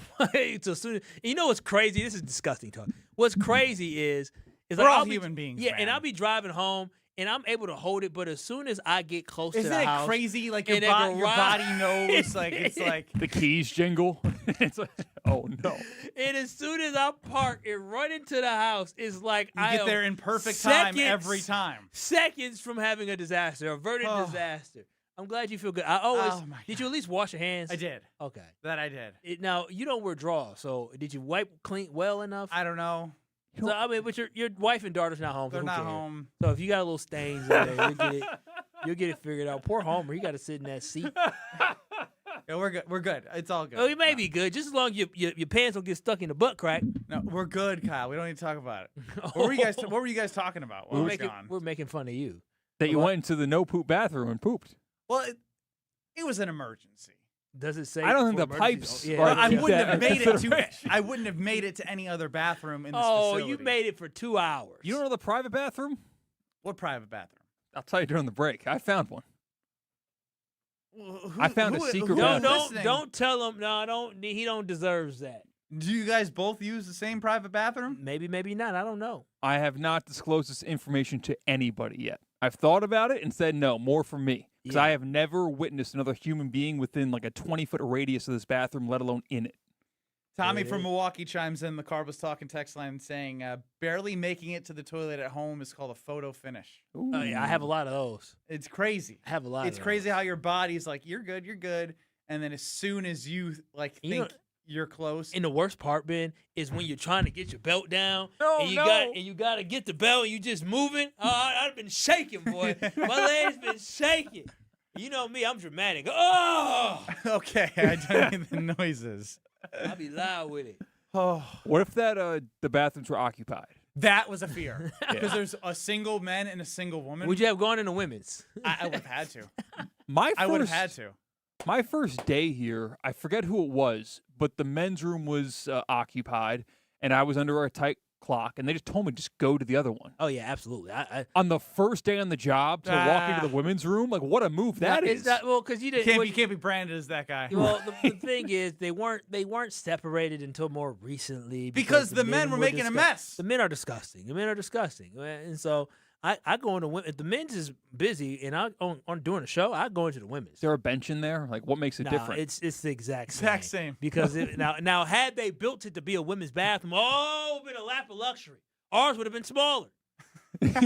So soon, you know what's crazy? This is disgusting talk. What's crazy is we're like all human beings. Yeah, man. and I'll be driving home. And I'm able to hold it, but as soon as I get close to the house, isn't it crazy? Like your body knows, like it's like the keys jingle. It's like, oh no! And as soon as I park and run into the house, it's like you get there in perfect time every time. Seconds from having a disaster, averted disaster. I'm glad you feel good. I always did. You at least wash your hands? I did. Okay, that I did. Now you don't wear drawers, so did you wipe clean well enough? I don't know. So I mean, but your wife and daughter's not home. They're not home. So if you got a little stains in there, you'll get it figured out. Poor Homer, he got to sit in that seat. Yeah, we're good. We're good. It's all good. Oh, you may be good, just as long as your pants don't get stuck in the butt crack. No, we're good, Kyle. We don't need to talk about it. What were you guys talking about? We're making fun of you. That you went into the no poop bathroom and pooped. Well, it was an emergency. Does it say? I don't think the pipes. Yeah. Well, I wouldn't have made it to. I wouldn't have made it to any other bathroom in this facility. Oh, you made it for 2 hours. You don't know the private bathroom? What private bathroom? I'll tell you during the break. I found one. I found a secret bathroom. Don't tell him. No, don't. He don't deserves that. Do you guys both use the same private bathroom? Maybe not. I don't know. I have not disclosed this information to anybody yet. I've thought about it and said no, more for me. Because I have never witnessed another human being within like a 20-foot radius of this bathroom, let alone in it. Tommy from Milwaukee chimes in. The Car Was Talking text line saying, barely making it to the toilet at home is called a photo finish. Oh, yeah, I have a lot of those. It's crazy. I have a lot It's crazy how your body's like, you're good. And then as soon as you think you're close. And the worst part, Ben, is when you're trying to get your belt down and you got to get the belt and you just moving. I've been shaking, boy. My legs been shaking. You know me, I'm dramatic. Oh! Okay, I don't need the noises. I'll be loud with it. Oh. What if the bathrooms were occupied? That was a fear. Because there's a single man and a single woman. Would you have gone in the women's? I would have had to. I would have had to. My first day here, I forget who it was, but the men's room was occupied, and I was under a tight clock, and they just told me just go to the other one. Oh, yeah, absolutely. On the first day on the job to walk into the women's room, like what a move that is. Well, because you didn't. You can't be branded as that guy. Well, the thing is, they weren't separated until more recently because the men were making a mess. The men are disgusting. And so I go into women. If the men's is busy and I'm doing a show, I go into the women's. Is there a bench in there? Like, what makes it different? It's the exact same. Because now had they built it to be a women's bathroom, it would have been a lap of luxury. Ours would have been smaller. Have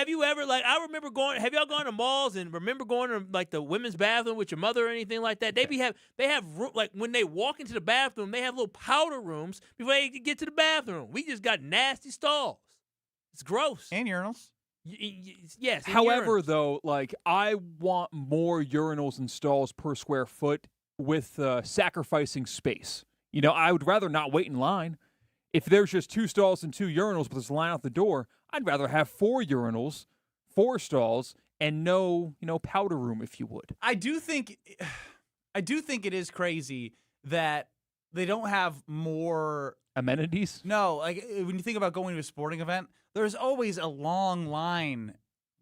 you ever I remember going? Have y'all gone to malls and remember going to like the women's bathroom with your mother or anything like that? They have room, like when they walk into the bathroom, they have little powder rooms before they get to the bathroom. We just got nasty stalls. It's gross. And urinals. Yes. However, though, I want more urinals and stalls per square foot with sacrificing space. I would rather not wait in line. If there's just 2 stalls and 2 urinals, but there's a line out the door, I'd rather have 4 urinals, 4 stalls, and no, powder room, if you would. I do think it is crazy that they don't have more amenities. No, when you think about going to a sporting event, there's always a long line.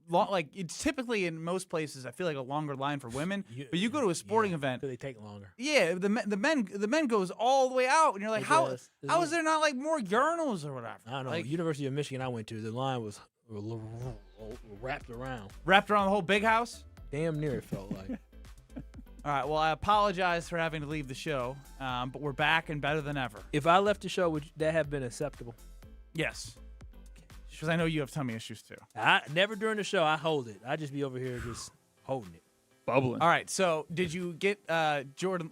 It's typically in most places, I feel like a longer line for women. But you go to a sporting event, they take longer. Yeah, the men goes all the way out, and you're like, how is there not more urinals or whatever? I don't know. University of Michigan, I went to, the line was wrapped around the whole big house. Damn near, it felt like. All right, well, I apologize for having to leave the show, but we're back and better than ever. If I left the show, would that have been acceptable? Yes. Because I know you have tummy issues, too. Never during the show. I hold it. I just be over here just holding it. Bubbling. All right, so did you get Jordan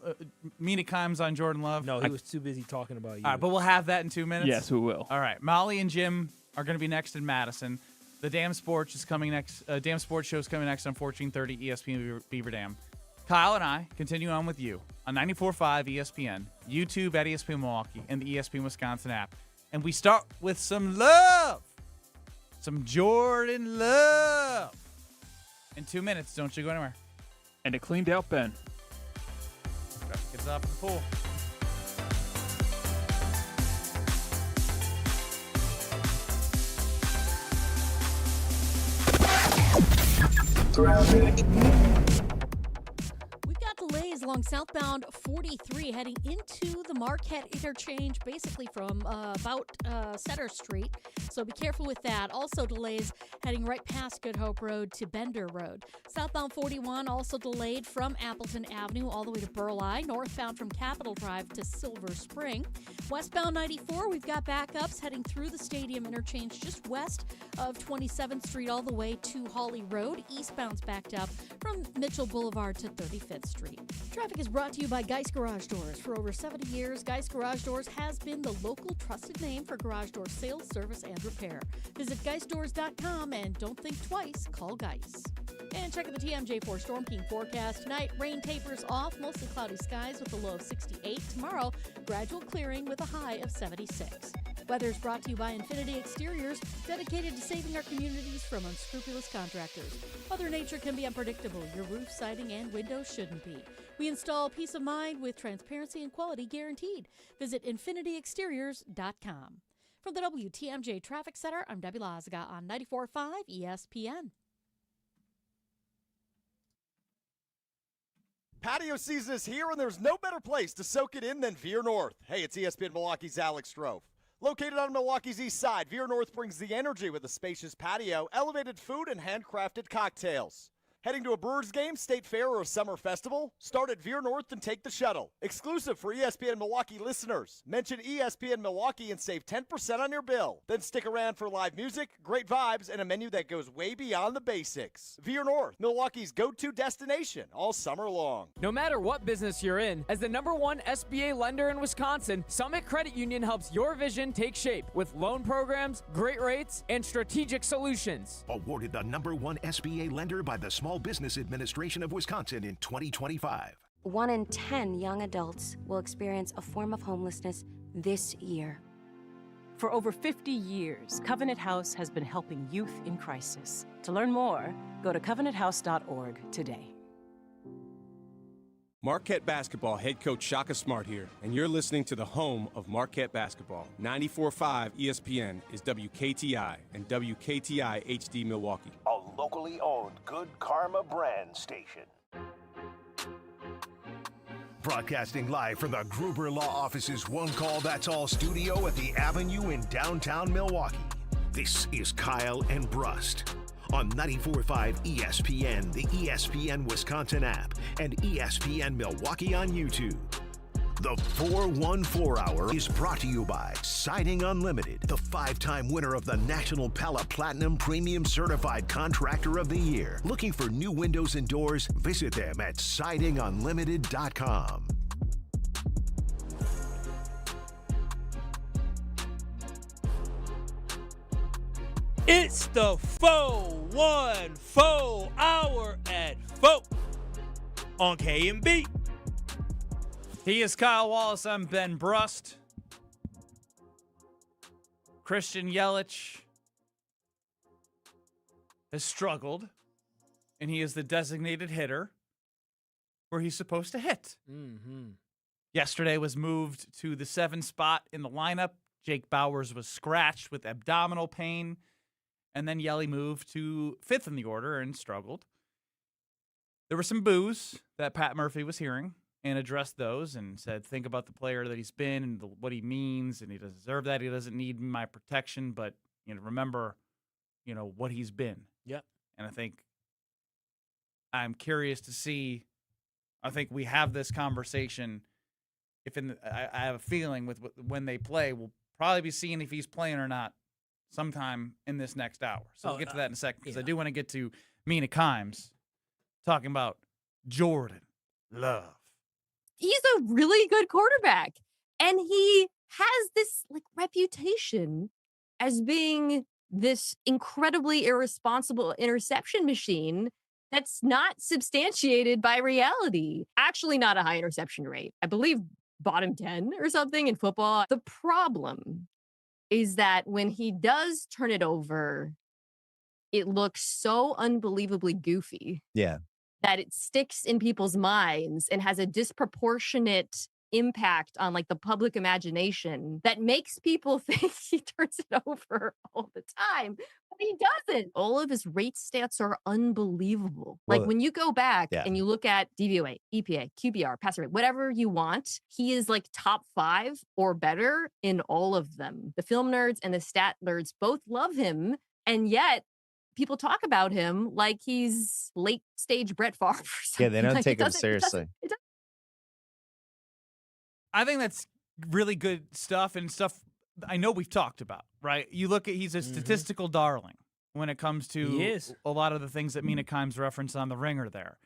Mina Kimes on Jordan Love? No, he was too busy talking about you. All right, but we'll have that in 2 minutes? Yes, we will. All right, Molly and Jim are going to be next in Madison. The Damn Sports is coming next. Damn Sports Show is coming next on 1430 ESPN Beaver Dam. Kyle and I continue on with you on 94.5 ESPN, YouTube at ESPN Milwaukee, and the ESPN Wisconsin app. And we start with some love. Some Jordan love. In 2 minutes, don't you go anywhere. And a cleaned out Ben. Gets off the pool. We've got delays along southbound 43 heading into the Marquette interchange, basically from about Center Street. So be careful with that. Also delays heading right past Good Hope Road to Bender Road. Southbound 41 also delayed from Appleton Avenue all the way to Burleigh. Northbound from Capitol Drive to Silver Spring. Westbound 94, we've got backups heading through the Stadium interchange just west of 27th Street all the way to Hawley Road. Eastbound's backed up from Mitchell Boulevard to 35th Street. Traffic is brought to you by Geist Garage Doors. For over 70 years, Geist Garage Doors has been the local trusted name for garage door sales, service, and repair. Visit GeistDoors.com and don't think twice, call Geist. And check out the TMJ4 Storm King forecast. Tonight, rain tapers off, mostly cloudy skies with a low of 68. Tomorrow, gradual clearing with a high of 76. Weather is brought to you by Infinity Exteriors, dedicated to saving our communities from unscrupulous contractors. Mother Nature can be unpredictable. Your roof, siding, and windows shouldn't be. We install peace of mind with transparency and quality guaranteed. Visit infinityexteriors.com. From the WTMJ Traffic Center, I'm Debbie Lazaga on 94.5 ESPN. Patio season is here, and there's no better place to soak it in than Veer North. Hey, it's ESPN Milwaukee's Alex Strove. Located on Milwaukee's east side, Veer North brings the energy with a spacious patio, elevated food, and handcrafted cocktails. Heading to a Brewers game, state fair, or a summer festival? Start at Veer North and take the shuttle. Exclusive for ESPN Milwaukee listeners. Mention ESPN Milwaukee and save 10% on your bill. Then stick around for live music, great vibes, and a menu that goes way beyond the basics. Veer North, Milwaukee's go-to destination all summer long. No matter what business you're in, as the #1 SBA lender in Wisconsin, Summit Credit Union helps your vision take shape with loan programs, great rates, and strategic solutions. Awarded the #1 SBA lender by the Small Business Administration of Wisconsin in 2025. 1 in 10 young adults will experience a form of homelessness this year. For over 50 years, Covenant House has been helping youth in crisis. To learn more, go to covenanthouse.org today. Marquette Basketball head coach Shaka Smart here, and you're listening to the home of Marquette Basketball. 94.5 ESPN is WKTI and WKTI HD Milwaukee. A locally owned Good Karma brand station. Broadcasting live from the Gruber Law Office's One Call That's All studio at the Avenue in downtown Milwaukee. This is Kyle and Brust on 94.5 ESPN, the ESPN Wisconsin app, and ESPN Milwaukee on YouTube. The 414 Hour is brought to you by Siding Unlimited, the 5-time winner of the National Pella Platinum Premium Certified Contractor of the Year. Looking for new windows and doors? Visit them at sidingunlimited.com. It's the 414 Hour at 4 on K&B. He is Kyle Wallace. I'm Ben Brust. Christian Yelich has struggled, and he is the designated hitter where he's supposed to hit. Mm-hmm. Yesterday was moved to the 7 spot in the lineup. Jake Bowers was scratched with abdominal pain, and then Yelly moved to 5th in the order and struggled. There were some boos that Pat Murphy was hearing and addressed those and said, think about the player that he's been and what he means, and he doesn't deserve that. He doesn't need my protection, but remember, what he's been. Yep. And I think I'm curious to see, I think we have this conversation. I have a feeling with when they play, we'll probably be seeing if he's playing or not sometime in this next hour. So we'll get to that in a second because I do want to get to Mina Kimes talking about Jordan Love. He's a really good quarterback, and he has this reputation as being this incredibly irresponsible interception machine that's not substantiated by reality. Actually, not a high interception rate. I believe bottom 10 or something in football. The problem is that when he does turn it over, it looks so unbelievably goofy. Yeah. That it sticks in people's minds and has a disproportionate impact on the public imagination that makes people think he turns it over all the time, but he doesn't. All of his rate stats are unbelievable. Well, when you go back and you look at DVOA, EPA, QBR, passer rate, whatever you want, he is top 5 or better in all of them. The film nerds and the stat nerds both love him, and yet people talk about him like he's late stage Brett Favre or something. Yeah, they don't take him seriously. I think that's really good stuff and stuff I know we've talked about, right? You look at, he's a statistical darling when it comes to a lot of the things that Mina Kimes referenced on the Ringer there.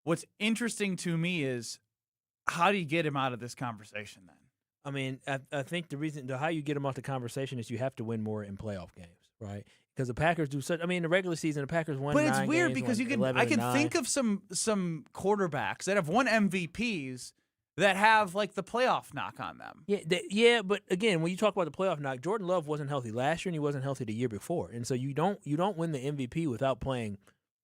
What's interesting to me is, how do you get him out of this conversation then? I mean, I think the reason how you get him off the conversation is you have to win more in playoff games, right? Because the Packers do such. I mean, in the regular season, the Packers won. But it's weird games, because I can think of some quarterbacks that have won MVPs that have the playoff knock on them. Yeah, but again, when you talk about the playoff knock, Jordan Love wasn't healthy last year, and he wasn't healthy the year before, and so you don't win the MVP without playing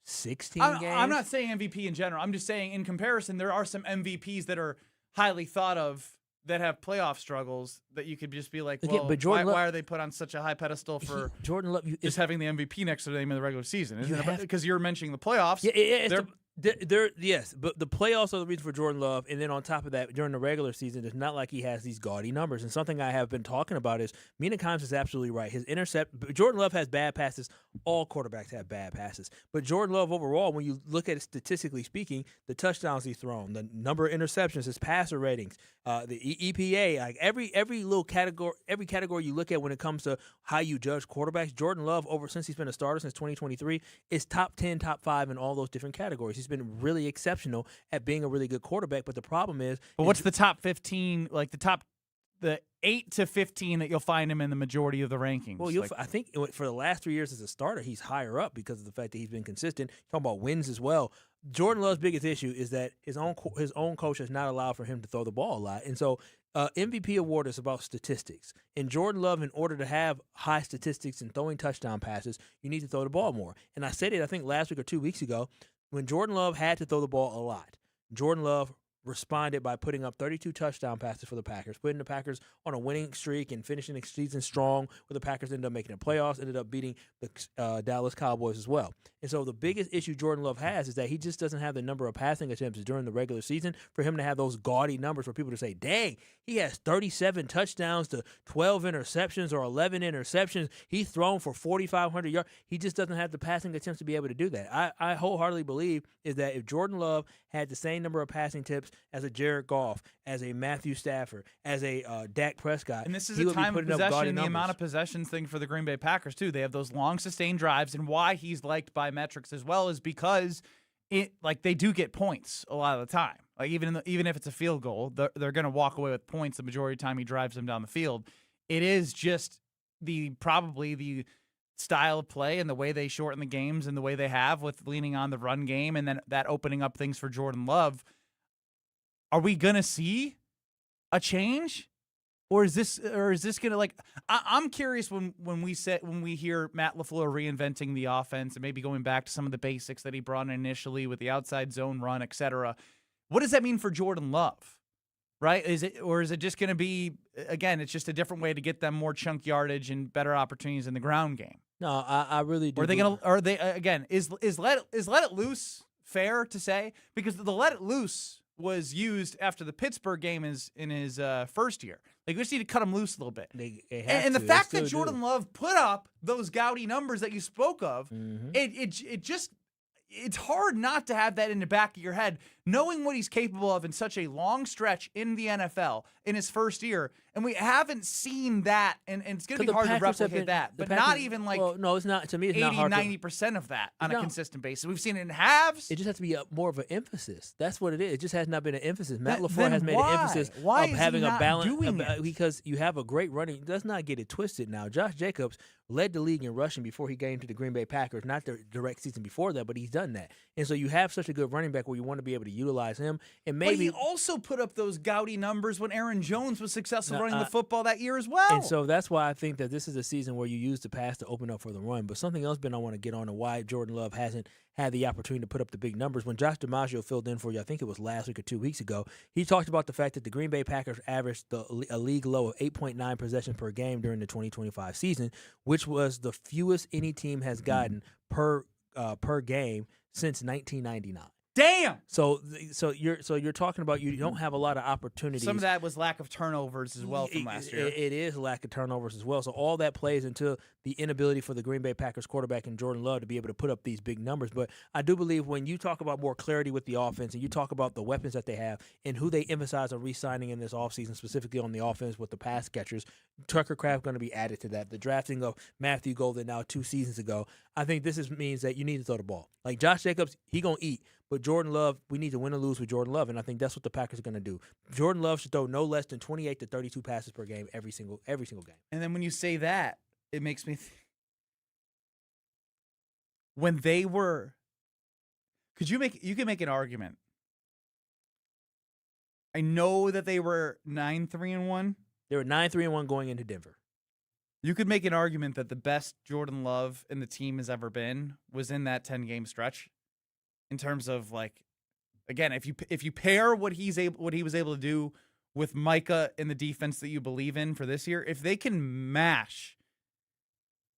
16 games. I'm not saying MVP in general. I'm just saying in comparison, there are some MVPs that are highly thought of that have playoff struggles that you could just be like, well, but why are they put on such a high pedestal for Jordan Love just having the MVP next to the name of the regular season? Isn't it? Because you're mentioning the playoffs. Yes, but the playoffs are the reason for Jordan Love, and then on top of that, during the regular season, it's not like he has these gaudy numbers. And something I have been talking about is Mina Kimes is absolutely right. Jordan Love has bad passes. All quarterbacks have bad passes, but Jordan Love overall, when you look at it statistically speaking, the touchdowns he's thrown, the number of interceptions, his passer ratings, the EPA, every little category, every category you look at when it comes to how you judge quarterbacks, Jordan Love since he's been a starter since 2023 is top 10, top 5 in all those different categories. He's been really exceptional at being a really good quarterback, but the problem is... But what's the top 15, the 8 to 15 that you'll find him in the majority of the rankings? Well, I think for the last 3 years as a starter, he's higher up because of the fact that he's been consistent. Talking about wins as well. Jordan Love's biggest issue is that his own coach has not allowed for him to throw the ball a lot. And so MVP award is about statistics. And Jordan Love, in order to have high statistics and throwing touchdown passes, you need to throw the ball more. And I said it, I think, last week or 2 weeks ago, when Jordan Love had to throw the ball a lot, Jordan Love responded by putting up 32 touchdown passes for the Packers, putting the Packers on a winning streak and finishing the season strong, where the Packers ended up making the playoffs, ended up beating the Dallas Cowboys as well. And so the biggest issue Jordan Love has is that he just doesn't have the number of passing attempts during the regular season for him to have those gaudy numbers for people to say, dang, he has 37 touchdowns to 12 interceptions or 11 interceptions. He's thrown for 4,500 yards. He just doesn't have the passing attempts to be able to do that. I wholeheartedly believe is that if Jordan Love had the same number of passing tips as a Jared Goff, as a Matthew Stafford, as a Dak Prescott, and this is a time of possession, the amount of possessions thing for the Green Bay Packers too. They have those long sustained drives, and why he's liked by metrics as well is because they do get points a lot of the time. Even if it's a field goal, they're going to walk away with points the majority of the time he drives them down the field. It is just probably the style of play and the way they shorten the games and the way they have with leaning on the run game and then that opening up things for Jordan Love. Are we going to see a change? Or is this going to I'm curious when we hear Matt LaFleur reinventing the offense and maybe going back to some of the basics that he brought in initially with the outside zone run, et cetera. What does that mean for Jordan Love? Right? Is it just going to be, again, it's just a different way to get them more chunk yardage and better opportunities in the ground game? No, I really do. Is let it loose fair to say? Because the let it loose was used after the Pittsburgh game in his first year. We just need to cut him loose a little bit. And the fact that Jordan Love put up those gaudy numbers that you spoke of, it's hard not to have that in the back of your head, knowing what he's capable of in such a long stretch in the NFL in his first year, and we haven't seen that, and it's going to be hard to replicate that, but not even like no, it's not. To me, it's 80, not hard 90% of that on a consistent basis. We've seen it in halves. It just has to be more of an emphasis. That's what it is. It just has not been an emphasis. Matt LaFleur then has made why? an emphasis Why of is having he a not balance doing it? because you have a great running. Let's not get it twisted now. Josh Jacobs led the league in rushing before he came to the Green Bay Packers. Not the direct season before that, but he's done that. And so you have such a good running back where you want to be able to utilize him. And maybe But he also put up those gaudy numbers when Aaron Jones was successful running the football that year as well. And so that's why I think that this is a season where you use the pass to open up for the run. But something else, Ben, I want to get on and why Jordan Love hasn't had the opportunity to put up the big numbers. When Josh DiMaggio filled in for you, I think it was last week or 2 weeks ago, he talked about the fact that the Green Bay Packers averaged a league low of 8.9 possessions per game during the 2025 season, which was the fewest any team has gotten per game since 1999. Damn. So you're talking about you don't have a lot of opportunities. Some of that was lack of turnovers as well from last year. It is lack of turnovers as well. So all that plays into the inability for the Green Bay Packers quarterback and Jordan Love to be able to put up these big numbers. But I do believe when you talk about more clarity with the offense and you talk about the weapons that they have and who they emphasize on re-signing in this offseason, specifically on the offense with the pass catchers, Tucker Kraft going to be added to that. The drafting of Matthew Golden now 2 seasons ago, I think this means that you need to throw the ball. Like Josh Jacobs, he going to eat. But Jordan Love, we need to win or lose with Jordan Love, and I think that's what the Packers are going to do. Jordan Love should throw no less than 28 to 32 passes per game every single game. And then when you say that, it makes me when they were you can make an argument. I know that they were 9-3-1. They were 9-3-1 going into Denver. You could make an argument that the best Jordan Love and the team has ever been was in that 10-game stretch. In terms of like, again, if you pair what he was able to do with Micah in the defense that you believe in for this year, if they can mash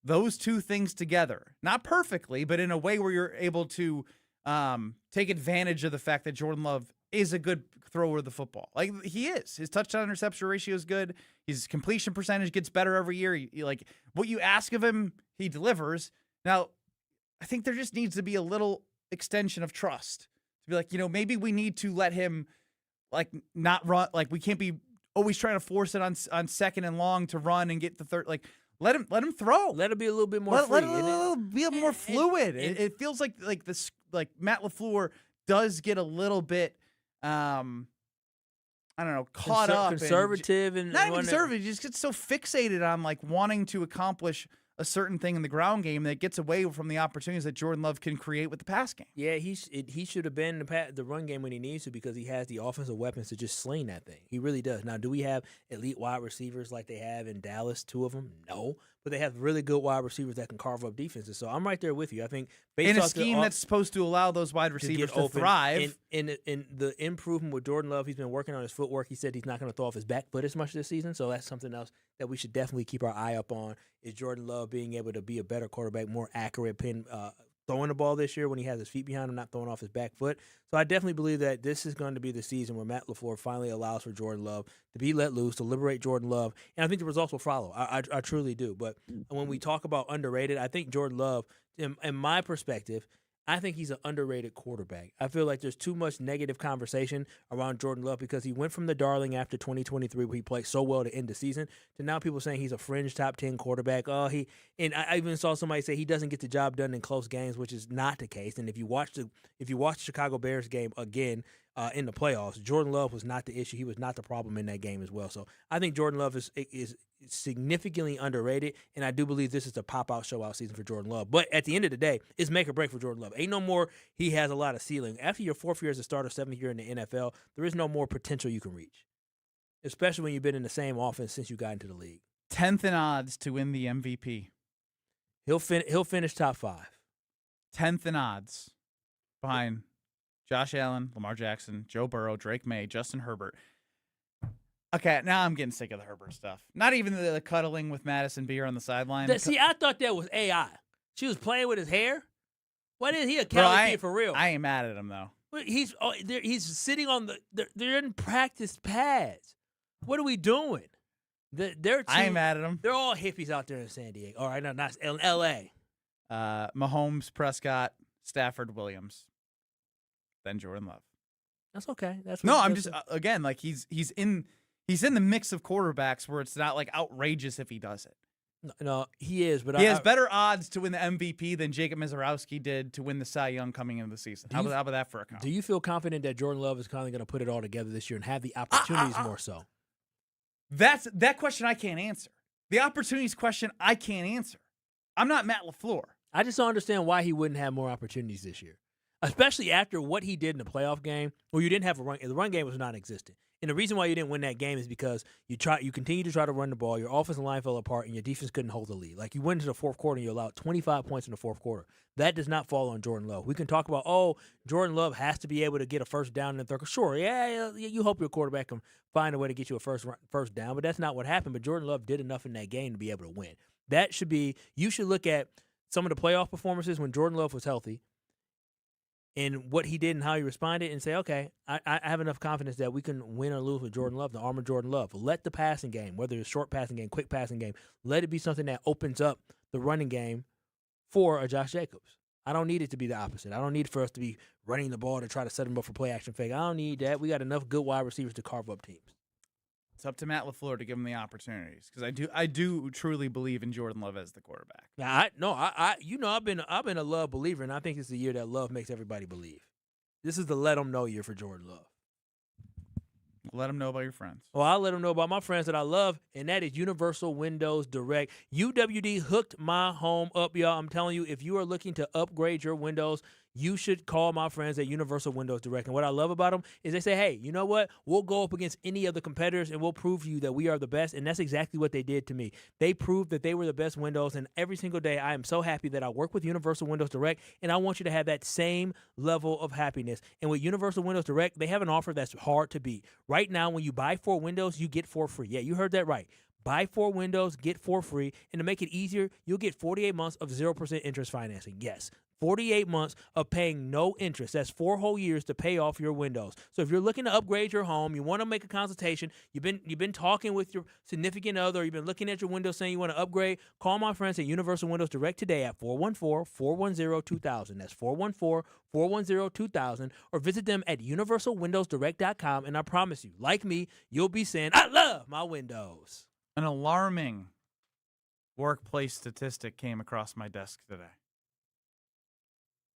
those two things together, not perfectly, but in a way where you're able to take advantage of the fact that Jordan Love is a good thrower of the football. Like he is. His touchdown interception ratio is good. His completion percentage gets better every year. He like what you ask of him, he delivers. Now, I think there just needs to be a little extension of trust to be like, maybe we need to let him like not run. Like we can't be always trying to force it on second and long to run and get the third. Like let him throw. Let it be a little bit more free. Let it be a little more fluid. It feels like this, like Matt LaFleur does get a little bit, I don't know, caught up. Conservative and not even conservative. He just gets so fixated on like wanting to accomplish a certain thing in the ground game that gets away from the opportunities that Jordan Love can create with the pass game. Yeah, he should have been the run game when he needs to because he has the offensive weapons to just sling that thing. He really does. Now, do we have elite wide receivers like they have in Dallas, 2 of them? No. But they have really good wide receivers that can carve up defenses. So I'm right there with you. I think based in a off scheme that's supposed to allow those wide receivers to thrive. In the improvement with Jordan Love, he's been working on his footwork. He said he's not going to throw off his back foot as much this season. So that's something else that we should definitely keep our eye up on is Jordan Love being able to be a better quarterback, more accurate throwing the ball this year when he has his feet behind him, not throwing off his back foot. So I definitely believe that this is going to be the season where Matt LaFleur finally allows for Jordan Love to be let loose, to liberate Jordan Love. And I think the results will follow. I truly do. But when we talk about underrated, I think Jordan Love, in my perspective, I think he's an underrated quarterback. I feel like there's too much negative conversation around Jordan Love because he went from the darling after 2023 where he played so well to end the season to now people saying he's a fringe top 10 quarterback. And I even saw somebody say he doesn't get the job done in close games, which is not the case. And if you watch the Chicago Bears game again in the playoffs, Jordan Love was not the issue. He was not the problem in that game as well. So I think Jordan Love is significantly underrated, and I do believe this is a pop-out, show-out season for Jordan Love. But at the end of the day, it's make or break for Jordan Love. Ain't no more he has a lot of ceiling. After your 4th year as a starter, 7th year in the NFL, there is no more potential you can reach, especially when you've been in the same offense since you got into the league. 10th in odds to win the MVP. He'll finish top 5. 10th in odds behind Josh Allen, Lamar Jackson, Joe Burrow, Drake May, Justin Herbert. Okay, now I'm getting sick of the Herbert stuff. Not even the cuddling with Madison Beer on the sideline. See, I thought that was AI. She was playing with his hair. What is he a Cali kid for real? I ain't mad at him though. He's sitting on they're in practice pads. What are we doing? I ain't mad at him. They're all hippies out there in San Diego. All right, no, not L.A. Mahomes, Prescott, Stafford, Williams, then Jordan Love. That's okay. That's No, what- I'm that's just again like he's in the mix of quarterbacks where it's not like outrageous if he does it. No, he is, but He has better odds to win the MVP than Jacob Mizorowski did to win the Cy Young coming into the season. How about that for a comp? Do you feel confident that Jordan Love is kind of going to put it all together this year and have the opportunities more so? That question I can't answer. The opportunities question I can't answer. I'm not Matt LaFleur. I just don't understand why he wouldn't have more opportunities this year, especially after what he did in the playoff game, where you didn't have a run. The run game was non-existent. And the reason why you didn't win that game is because you continue to try to run the ball, your offensive line fell apart, and your defense couldn't hold the lead. Like, you went into the fourth quarter and you allowed 25 points in the fourth quarter. That does not fall on Jordan Love. We can talk about, Jordan Love has to be able to get a first down in the third. Sure, yeah, you hope your quarterback can find a way to get you a first down, but that's not what happened. But Jordan Love did enough in that game to be able to win. You should look at some of the playoff performances when Jordan Love was healthy and what he did and how he responded and say, okay, I have enough confidence that we can win or lose with Jordan Love, the arm of Jordan Love. Let the passing game, whether it's short passing game, quick passing game, let it be something that opens up the running game for a Josh Jacobs. I don't need it to be the opposite. I don't need for us to be running the ball to try to set him up for play action fake. I don't need that. We got enough good wide receivers to carve up teams. It's up to Matt LaFleur to give him the opportunities because I do truly believe in Jordan Love as the quarterback. I've been a Love believer, and I think it's the year that Love makes everybody believe. This is the let them know year for Jordan Love. Let them know about your friends. Well, I'll let them know about my friends that I love, and that is Universal Windows Direct. UWD hooked my home up, y'all. I'm telling you, if you are looking to upgrade your windows, you should call my friends at Universal Windows Direct. And what I love about them is they say, hey, you know what? We'll go up against any of the competitors, and we'll prove to you that we are the best. And that's exactly what they did to me. They proved that they were the best windows, and every single day I am so happy that I work with Universal Windows Direct, and I want you to have that same level of happiness. And with Universal Windows Direct, they have an offer that's hard to beat. Right now, when you buy 4 windows, you get 4 free. Yeah, you heard that right. Buy 4 windows, get 4 free, and to make it easier, you'll get 48 months of 0% interest financing. Yes, 48 months of paying no interest. That's 4 whole years to pay off your windows. So if you're looking to upgrade your home, you want to make a consultation, you've been talking with your significant other, you've been looking at your windows saying you want to upgrade, call my friends at Universal Windows Direct today at 414-410-2000. That's 414-410-2000, or visit them at universalwindowsdirect.com, and I promise you, like me, you'll be saying, I love my windows. An alarming workplace statistic came across my desk today.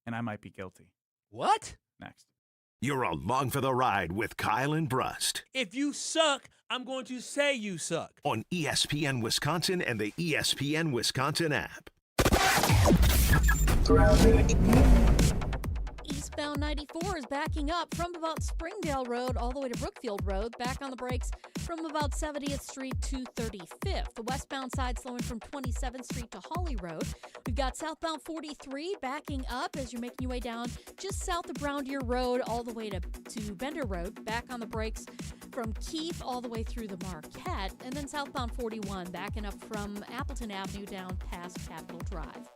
And I might be guilty. What? Next. You're along for the ride with Kyle and Brust If you suck, I'm going to say you suck. on ESPN Wisconsin and the ESPN Wisconsin app. Eastbound 94 is backing up from about Springdale Road all the way to Brookfield Road, back on the brakes from about 70th Street to 35th. The westbound side slowing from 27th Street to Holly Road. We've got southbound 43 backing up as you're making your way down just south of Brown Deer Road all the way to Bender Road, back on the brakes from Keefe all the way through the Marquette, and then southbound 41 backing up from Appleton Avenue down past Capitol Drive.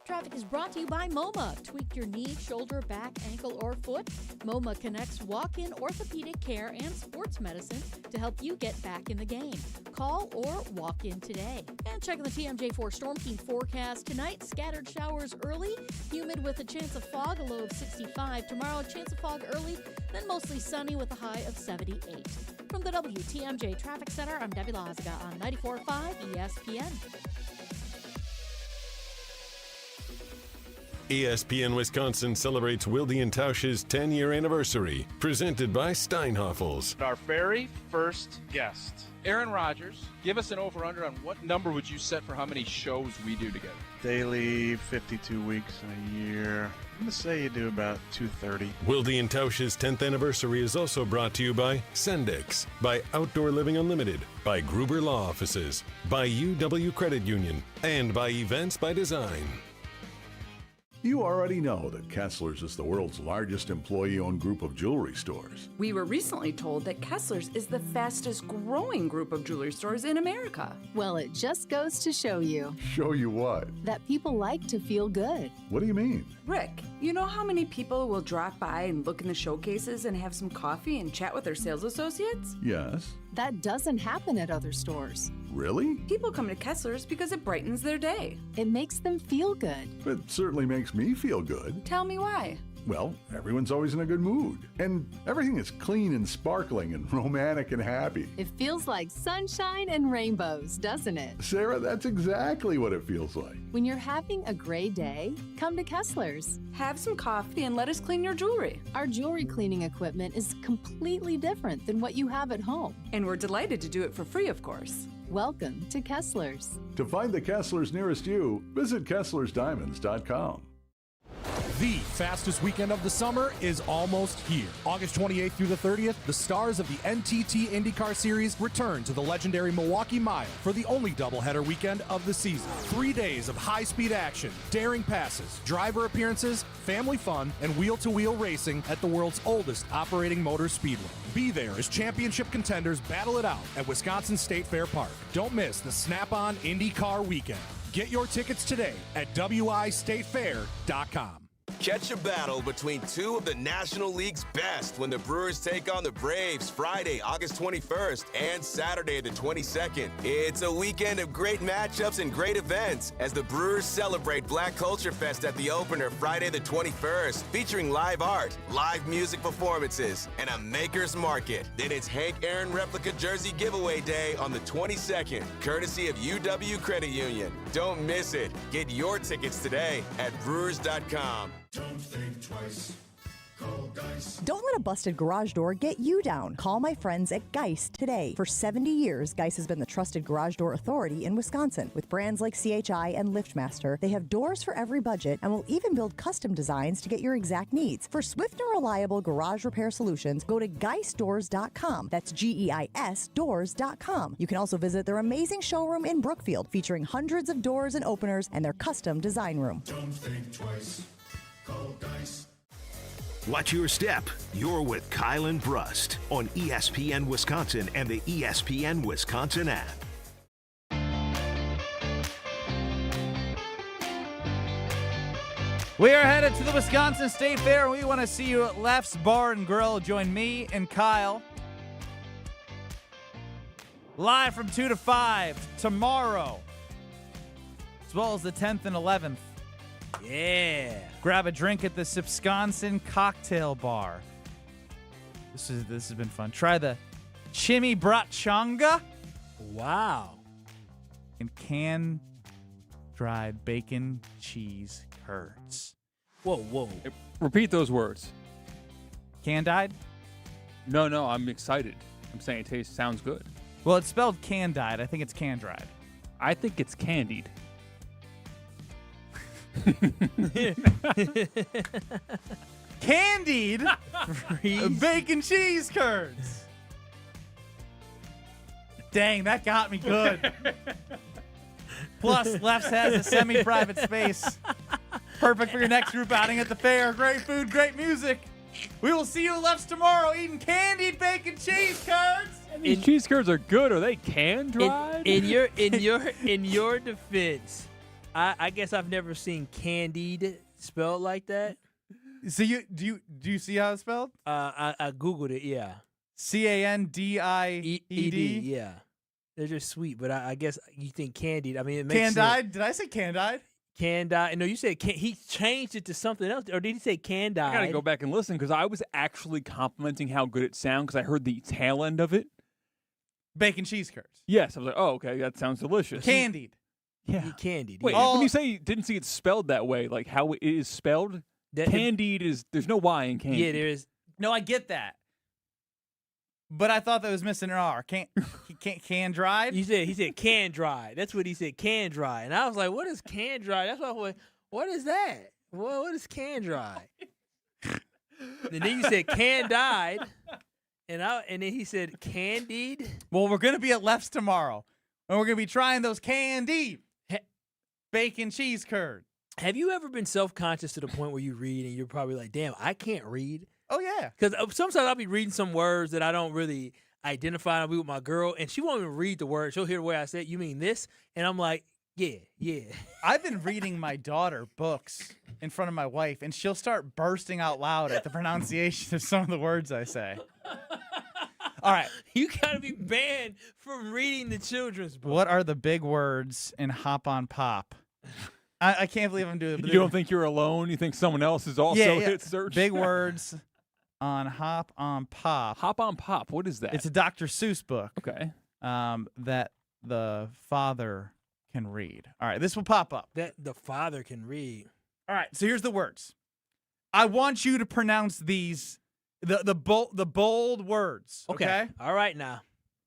Traffic is brought to you by MoMA. Tweak your knee, shoulder, back, ankle, or foot. MoMA connects walk-in orthopedic care and sports medicine to help you get back in the game. Call or walk in today. And checking the TMJ4 Storm Team forecast. Tonight, scattered showers early, humid with a chance of fog, a low of 65. Tomorrow, a chance of fog early, then mostly sunny with a high of 78. From the WTMJ Traffic Center, I'm Debbie Lazaga on 94.5 ESPN. ESPN Wisconsin celebrates Wilde & Tausch's 10-year anniversary, presented by Steinhoffels. Our very first guest, Aaron Rodgers. Give us an over-under on what number would you set for how many shows we do together? Daily, 52 weeks in a year. I'm going to say you do about 230. Wilde & Tausch's 10th anniversary is also brought to you by Sendix, by Outdoor Living Unlimited, by Gruber Law Offices, by UW Credit Union, and by Events by Design. You already know that Kessler's is the world's largest employee-owned group of jewelry stores. We were recently told that Kessler's is the fastest growing group of jewelry stores in America. Well, it just goes to show you. Show you what? That people like to feel good. What do you mean? Rick, you know how many people will drop by and look in the showcases and have some coffee and chat with their sales associates? Yes. That doesn't happen at other stores. Really? People come to Kessler's because it brightens their day. It makes them feel good. It certainly makes me feel good. Tell me why. well, everyone's always in a good mood. And everything is clean and sparkling and romantic and happy. It feels like sunshine and rainbows, doesn't it? Sarah, that's exactly what it feels like. When you're having a great day, come to Kessler's. Have some coffee and let us clean your jewelry. Our jewelry cleaning equipment is completely different than what you have at home. And we're delighted to do it for free, of course. Welcome to Kessler's. To find the Kesslers nearest you, visit KesslersDiamonds.com. The fastest weekend of the summer is almost here. August 28th through the 30th, the stars of the NTT IndyCar Series return to the legendary Milwaukee Mile for the only doubleheader weekend of the season. 3 days of high-speed action, daring passes, driver appearances, family fun, and wheel-to-wheel racing at the world's oldest operating motor speedway. Be there as championship contenders battle it out at Wisconsin State Fair Park. Don't miss the Snap-on IndyCar weekend. Get your tickets today at wistatefair.com. Catch a battle between two of the National League's best when the Brewers take on the Braves Friday, August 21st and Saturday the 22nd. It's a weekend of great matchups and great events as the Brewers celebrate Black Culture Fest at the opener Friday the 21st, featuring live art, live music performances, and a maker's market. Then it's Hank Aaron replica jersey giveaway day on the 22nd, courtesy of UW Credit Union. Don't miss it. Get your tickets today at brewers.com. Don't think twice. Call Geist. Don't let a busted garage door get you down. Call my friends at Geist today. For 70 years, Geist has been the trusted garage door authority in Wisconsin. With brands like CHI and LiftMaster, they have doors for every budget and will even build custom designs to get your exact needs. For swift and reliable garage repair solutions, go to geistdoors.com. That's GEIS doors.com. You can also visit their amazing showroom in Brookfield, featuring hundreds of doors and openers and their custom design room. Don't think twice. Call Geist. Watch your step. You're with Kyle and Brust on ESPN Wisconsin and the ESPN Wisconsin app. We are headed to the Wisconsin State Fair. We want to see you at Left's Bar and Grill. Join me and Kyle live from 2 to 5 tomorrow, as well as the 10th and 11th. Yeah. Grab a drink at the Sipsconsin Cocktail Bar. This has been fun. Try the Chimmy Bratchanga. Wow. And can-dried bacon cheese curds. Whoa. Repeat those words. Can-dyed? No, I'm excited. I'm saying it sounds good. Well, it's spelled can-dyed. I think it's can-dried. I think it's candied. Candied bacon cheese curds. Dang, that got me good. Plus, Lefts has a semi-private space. Perfect for your next group outing at the fair. Great food, great music. We will see you at Lefts tomorrow eating candied bacon cheese curds. These cheese curds are good. Are they can-dried? In your defense, I guess I've never seen candied spelled like that. So do you see how it's spelled? I googled it. Yeah, Candied. Yeah, they're just sweet. But I guess you think candied. I mean, it makes Candied. sense. Did I say candied? Candied. No, you said he changed it to something else, or did he say candied? I gotta go back and listen because I was actually complimenting how good it sounds because I heard the tail end of it. Bacon cheese curds. Yes, I was like, oh, okay, that sounds delicious. Candied. Yeah, candied. Wait, yeah. when you say you didn't see it spelled that way, like how it is spelled, candied is there's no Y in candied. Yeah, there is. No, I get that. But I thought that was missing an R. Can dried? He said can dry. That's what he said, can dry. And I was like, what is can dry? That's why I went, what is that? What is can dry? And then you said can dyed. And then he said candied. Well, we're gonna be at Left's tomorrow. And we're gonna be trying those candied bacon cheese curd. Have you ever been self-conscious to the point where you read and you're probably like, damn, I can't read? Oh, yeah. Because sometimes I'll be reading some words that I don't really identify. I'll be with my girl, and she won't even read the word. She'll hear the way I said, you mean this? And I'm like, yeah. I've been reading my daughter books in front of my wife, and she'll start bursting out loud at the pronunciation of some of the words I say. All right. You got to be banned from reading the children's book. What are the big words in Hop on Pop? I can't believe I'm doing it. You don't think you're alone? You think someone else has also hit search? Big words on Hop on Pop. Hop on Pop. What is that? It's a Dr. Seuss book. Okay. That the father can read. All right, this will pop up. That the father can read. All right, so here's the words. I want you to pronounce these, the bold words. Okay. All right now.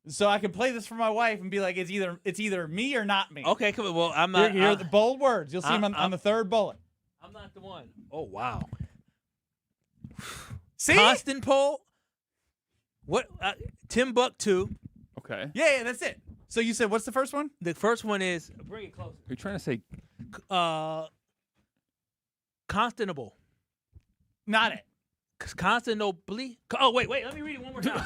So I can play this for my wife and be like, it's either me or not me. Okay, come on. Well, I'm not. Here are the bold words. You'll see them on the third bullet. I'm not the one. Oh wow. See? Constantine. What? Timbuktu. Okay. Yeah, that's it. So you said, what's the first one? The first one is bring it closer. You're trying to say Constantinople. Not it. Constantinople. Oh wait. Let me read it one more time.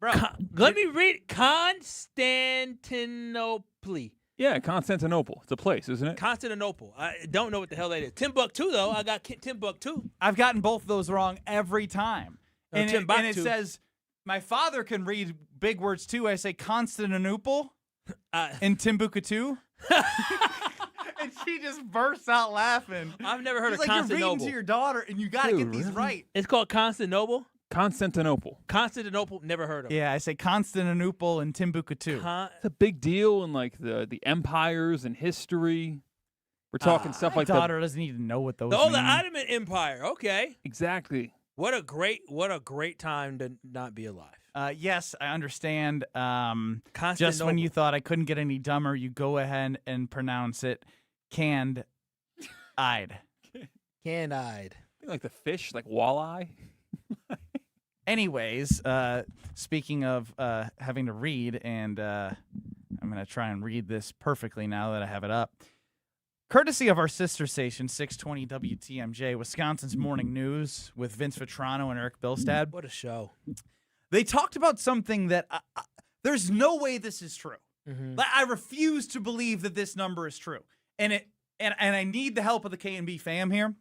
Bro, let me read it. Constantinople. Yeah, Constantinople. It's a place, isn't it? Constantinople. I don't know what the hell that is. Timbuktu though. I got Timbuktu. I've gotten both of those wrong every time. And it says, my father can read big words too. I say Constantinople and Timbuktu. And she just bursts out laughing. I've never heard of like Constantinople. You're reading to your daughter, and you got to get these right. It's called Constantinople. Constantinople. Constantinople. Never heard of it. Yeah, I say Constantinople and Timbuktu. It's a big deal in like the empires and history. We're talking stuff like that. My daughter doesn't even know what those Oh, mean. the Ottoman Empire. Okay. Exactly. What a great time to not be alive. Yes, I understand. Just Constantinople. when you thought I couldn't get any dumber, you go ahead and pronounce it canned-eyed. Canned-eyed. Like the fish, like walleye. Anyways, speaking of having to read, and I'm going to try and read this perfectly now that I have it up. Courtesy of our sister station, 620 WTMJ, Wisconsin's Morning News with Vince Vitrano and Eric Bilstad. What a show. They talked about something that there's no way this is true. Mm-hmm. I refuse to believe that this number is true. And I need the help of the K&B fam here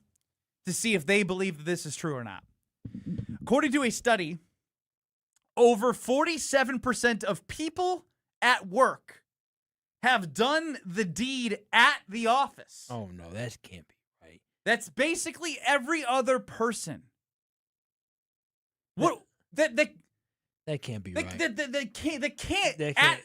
to see if they believe that this is true or not. According to a study, over 47% of people at work have done the deed at the office. Oh, no, that can't be right. That's basically every other person. What? That can't be right. They can't.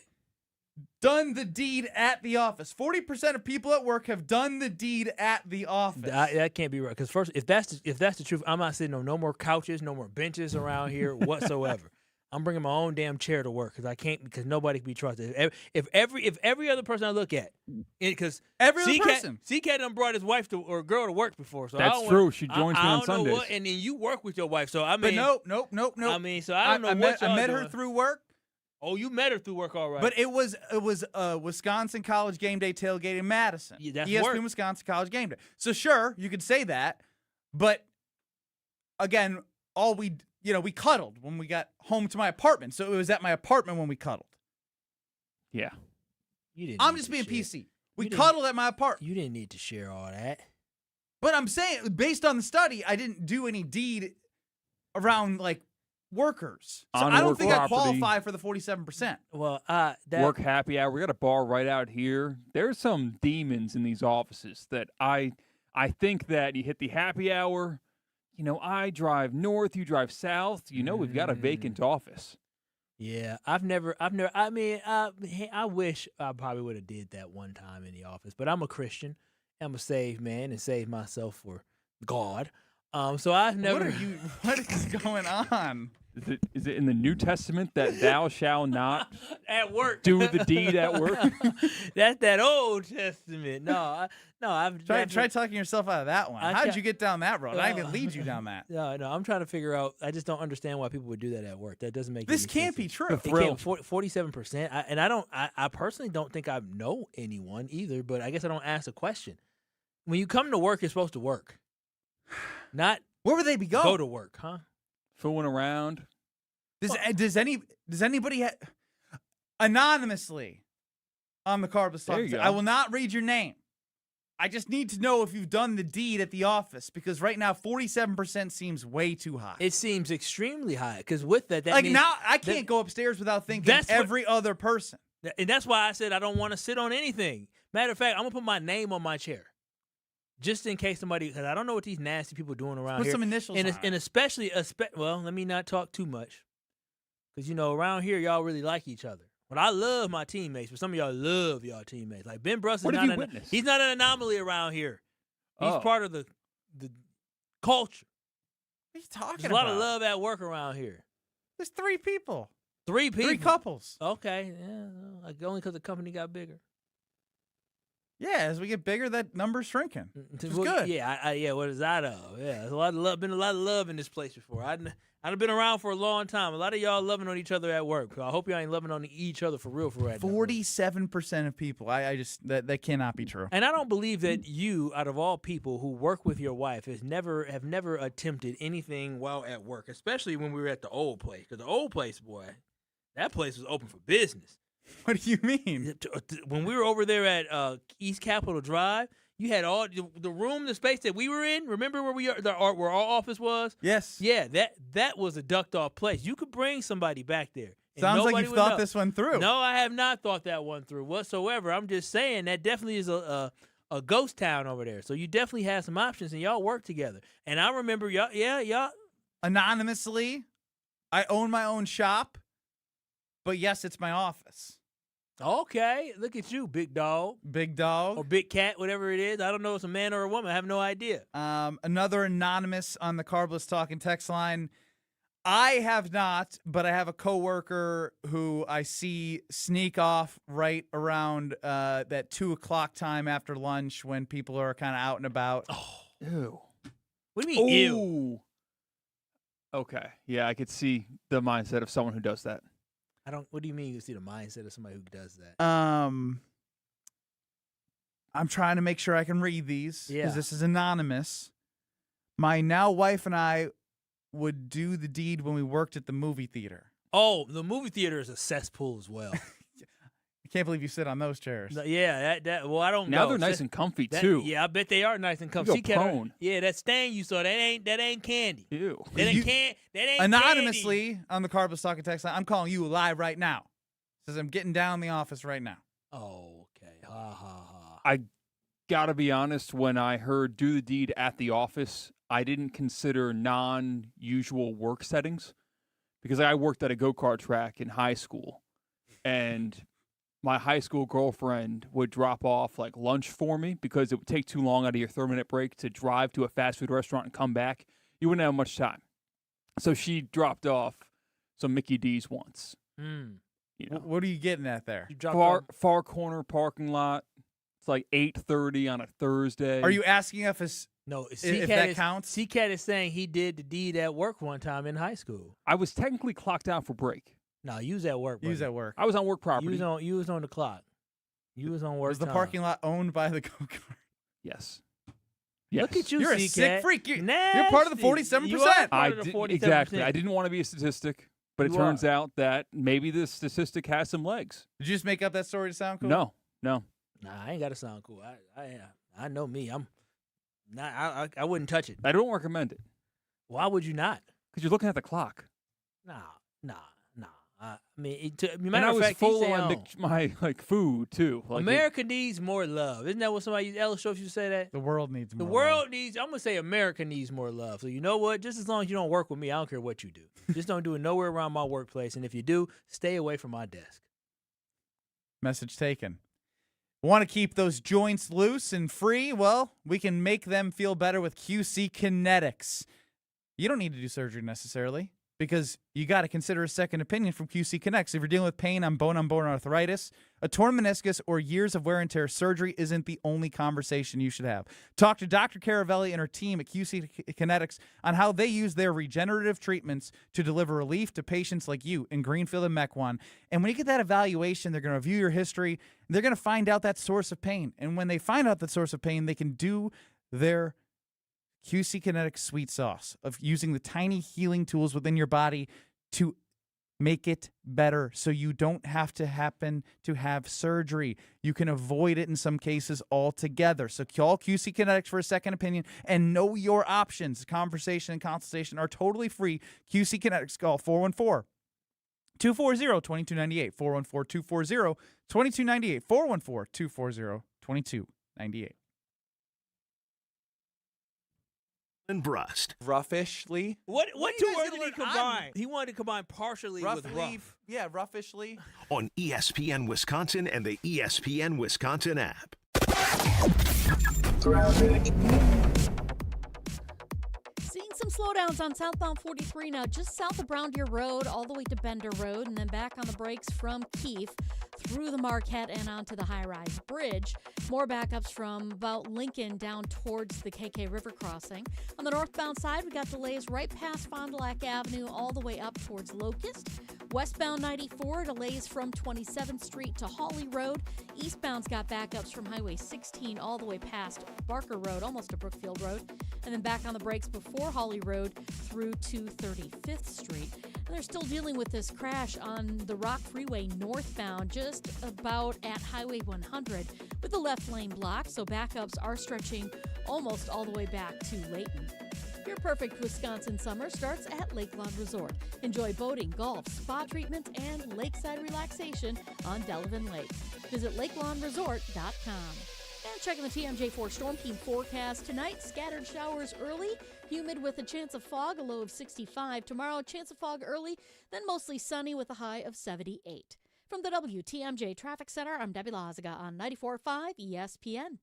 Done the deed at the office. 40% of people at work have done the deed at the office. That can't be right. Because first, if that's the truth, I'm not sitting on no more couches, no more benches around here whatsoever. I'm bringing my own damn chair to work because nobody can be trusted. If every other person I look at, because every other person, CK done brought his wife or girl to work before, so that's true. She joins me on Sundays. And then you work with your wife, so I mean, but nope. I mean, so I don't know what I met her doing. through work. Oh, you met her through work, all right. But it was Wisconsin College Game Day tailgate in Madison. Yeah, that's ESPN work. Wisconsin College Game Day. So sure, you could say that, but again, we cuddled when we got home to my apartment. So it was at my apartment when we cuddled. Yeah. I'm just being PC. We cuddled at my apartment. You didn't need to share all that. But I'm saying, based on the study, I didn't do any deed around like workers. So I don't think I qualify for the 47%. Well, work happy hour. We got a bar right out here. There's some demons in these offices that I think that you hit the happy hour. You know, I drive north, you drive south. You know, we've got a vacant office. Yeah, I mean, I wish I probably would have did that one time in the office, but I'm a Christian. I'm a saved man and saved myself for God. So I've never. What is going on? Is it in the New Testament that thou shalt not at work do the deed at work? That's that Old Testament. No. I've try talking yourself out of that one. How did you get down that road? I didn't even lead you down that. No. I'm trying to figure out. I just don't understand why people would do that at work. That doesn't make this any can't sense. be true. 47%, and I personally don't think I know anyone either. But I guess I don't ask a question. When you come to work, you're supposed to work. Not where would they be going? Go to work, huh? Fooling around. Does anybody anonymously on the Carbus Talk? I will not read your name. I just need to know if you've done the deed at the office because right now 47% seems way too high. It seems extremely high because with that like means now I can't go upstay without thinking every other person. And that's why I said I don't want to sit on anything. Matter of fact, I'm gonna put my name on my chair, just in case somebody, because I don't know what these nasty people are doing around Put here. some initials on it. And especially, well, let me not talk too much, because around here y'all really like each other. But I love my teammates, but some of y'all love y'all teammates. Like Ben Brust is he's not an anomaly around here. He's part of the culture. What are you talking There's a lot of love at work around here. There's 3 people. 3 people. 3 couples. Okay, yeah, like only because the company got bigger. Yeah, as we get bigger, that number's shrinking. It's good. Yeah, yeah. What is that of? Yeah, there's a lot of love. Been a lot of love in this place before. I've been around for a long time. A lot of y'all loving on each other at work. So I hope y'all ain't loving on each other for real right now. 47% of people. I just that cannot be true. And I don't believe that you, out of all people who work with your wife, have never attempted anything while at work, especially when we were at the old place. Because the old place, boy, that place was open for business. What do you mean? When we were over there at East Capitol Drive, you had all the room, the space that we were in. Remember where where our office was? Yes. Yeah, that was a ducked off place. You could bring somebody back there. Sounds like you've thought this one through. No, I have not thought that one through whatsoever. I'm just saying that definitely is a ghost town over there. So you definitely have some options, and y'all work together. And I remember y'all. Anonymously, I own my own shop, but yes, it's my office. Okay, look at you, big dog. Big dog. Or big cat, whatever it is. I don't know if it's a man or a woman. I have no idea. Another anonymous on the Carbless Talking text line. I have not, but I have a coworker who I see sneak off right around that 2 o'clock time after lunch when people are kind of out and about. Oh, ew. What do you mean, ew? Okay. Yeah, I could see the mindset of someone who does that. What do you mean you see the mindset of somebody who does that? I'm trying to make sure I can read these because this is anonymous. My now wife and I would do the deed when we worked at the movie theater. Oh, the movie theater is a cesspool as well. I can't believe you sit on those chairs. Yeah, well, I don't know. Now they're nice and comfy too. Yeah, I bet they are nice and comfy. Prone. Yeah, that stain you saw, that ain't candy. Ew. That ain't anonymously candy. On the Carbless Talking text line, I'm calling you live right now. Says I'm getting down in the office right now. Oh, okay. Ha ha ha. I gotta be honest, when I heard do the deed at the office, I didn't consider non-usual work settings because I worked at a go-kart track in high school, and my high school girlfriend would drop off like lunch for me because it would take too long out of your 30-minute break to drive to a fast food restaurant and come back. You wouldn't have much time. So she dropped off some Mickey D's once. What are you getting at there? Far corner parking lot. It's like 8:30 on a Thursday. Are you asking if that counts? C-Cat is saying he did the deed at work one time in high school. I was technically clocked out for break. No, you was at work. You was at work. I was on work property. You was on the clock. You was on work. Was the parking lot owned by the go-kart? Yes. Look at you, You're a C-Cat. sick freak. You're part of the 47%. You are part of the 47%. Exactly. I didn't want to be a statistic, but it turns out that maybe this statistic has some legs. Did you just make up that story to sound cool? No. Nah, I ain't got to sound cool. I know me. I wouldn't touch it. I don't recommend it. Why would you not? Because you're looking at the clock. Nah. I mean, And I was full on my food too. Like America needs more love. Isn't that what somebody else used to say that? The world needs more. The world needs. I'm gonna say America needs more love. So you know what? Just as long as you don't work with me, I don't care what you do. Just don't do it nowhere around my workplace. And if you do, stay away from my desk. Message taken. Want to keep those joints loose and free? Well, we can make them feel better with QC Kinetics. You don't need to do surgery necessarily, because you got to consider a second opinion from QC Kinetics. If you're dealing with pain on bone arthritis, a torn meniscus, or years of wear and tear, surgery isn't the only conversation you should have. Talk to Dr. Caravelli and her team at QC Kinetics on how they use their regenerative treatments to deliver relief to patients like you in Greenfield and Mequon. And when you get that evaluation, they're going to review your history. They're going to find out that source of pain. And when they find out that source of pain, they can do their QC Kinetics sweet sauce of using the tiny healing tools within your body to make it better so you don't have to have surgery. You can avoid it in some cases altogether. So call QC Kinetics for a second opinion and know your options. Conversation and consultation are totally free. QC Kinetics, call 240-2298, 414-240-2298, 414-240-2298. And Brust. Roughish-ly. What two you guys words gonna did he learn? combine? He wanted to combine partially with rough. Yeah, roughishly. On ESPN Wisconsin and the ESPN Wisconsin app. Seeing some slowdowns on southbound 43 now, just south of Brown Deer Road, all the way to Bender Road, and then back on the brakes from Keefe through the Marquette and onto the high-rise bridge. More backups from about Lincoln down towards the KK River crossing. On the northbound side, we got delays right past Fond du Lac Avenue all the way up towards Locust. Westbound 94, delays from 27th Street to Hawley Road. Eastbound's got backups from Highway 16 all the way past Barker Road, almost to Brookfield Road. And then back on the brakes before Hawley Road through to 35th Street. And they're still dealing with this crash on the Rock Freeway northbound, just about at Highway 100 with the left lane blocked. So backups are stretching almost all the way back to Layton. Your perfect Wisconsin summer starts at Lakeland Resort. Enjoy boating, golf, spa treatments, and lakeside relaxation on Delavan Lake. Visit lakelandresort.com. And checking the TMJ4 Storm Team forecast. Tonight, scattered showers early, humid with a chance of fog, a low of 65. Tomorrow, chance of fog early, then mostly sunny with a high of 78. From the WTMJ Traffic Center, I'm Debbie Lazaga on 94.5 ESPN.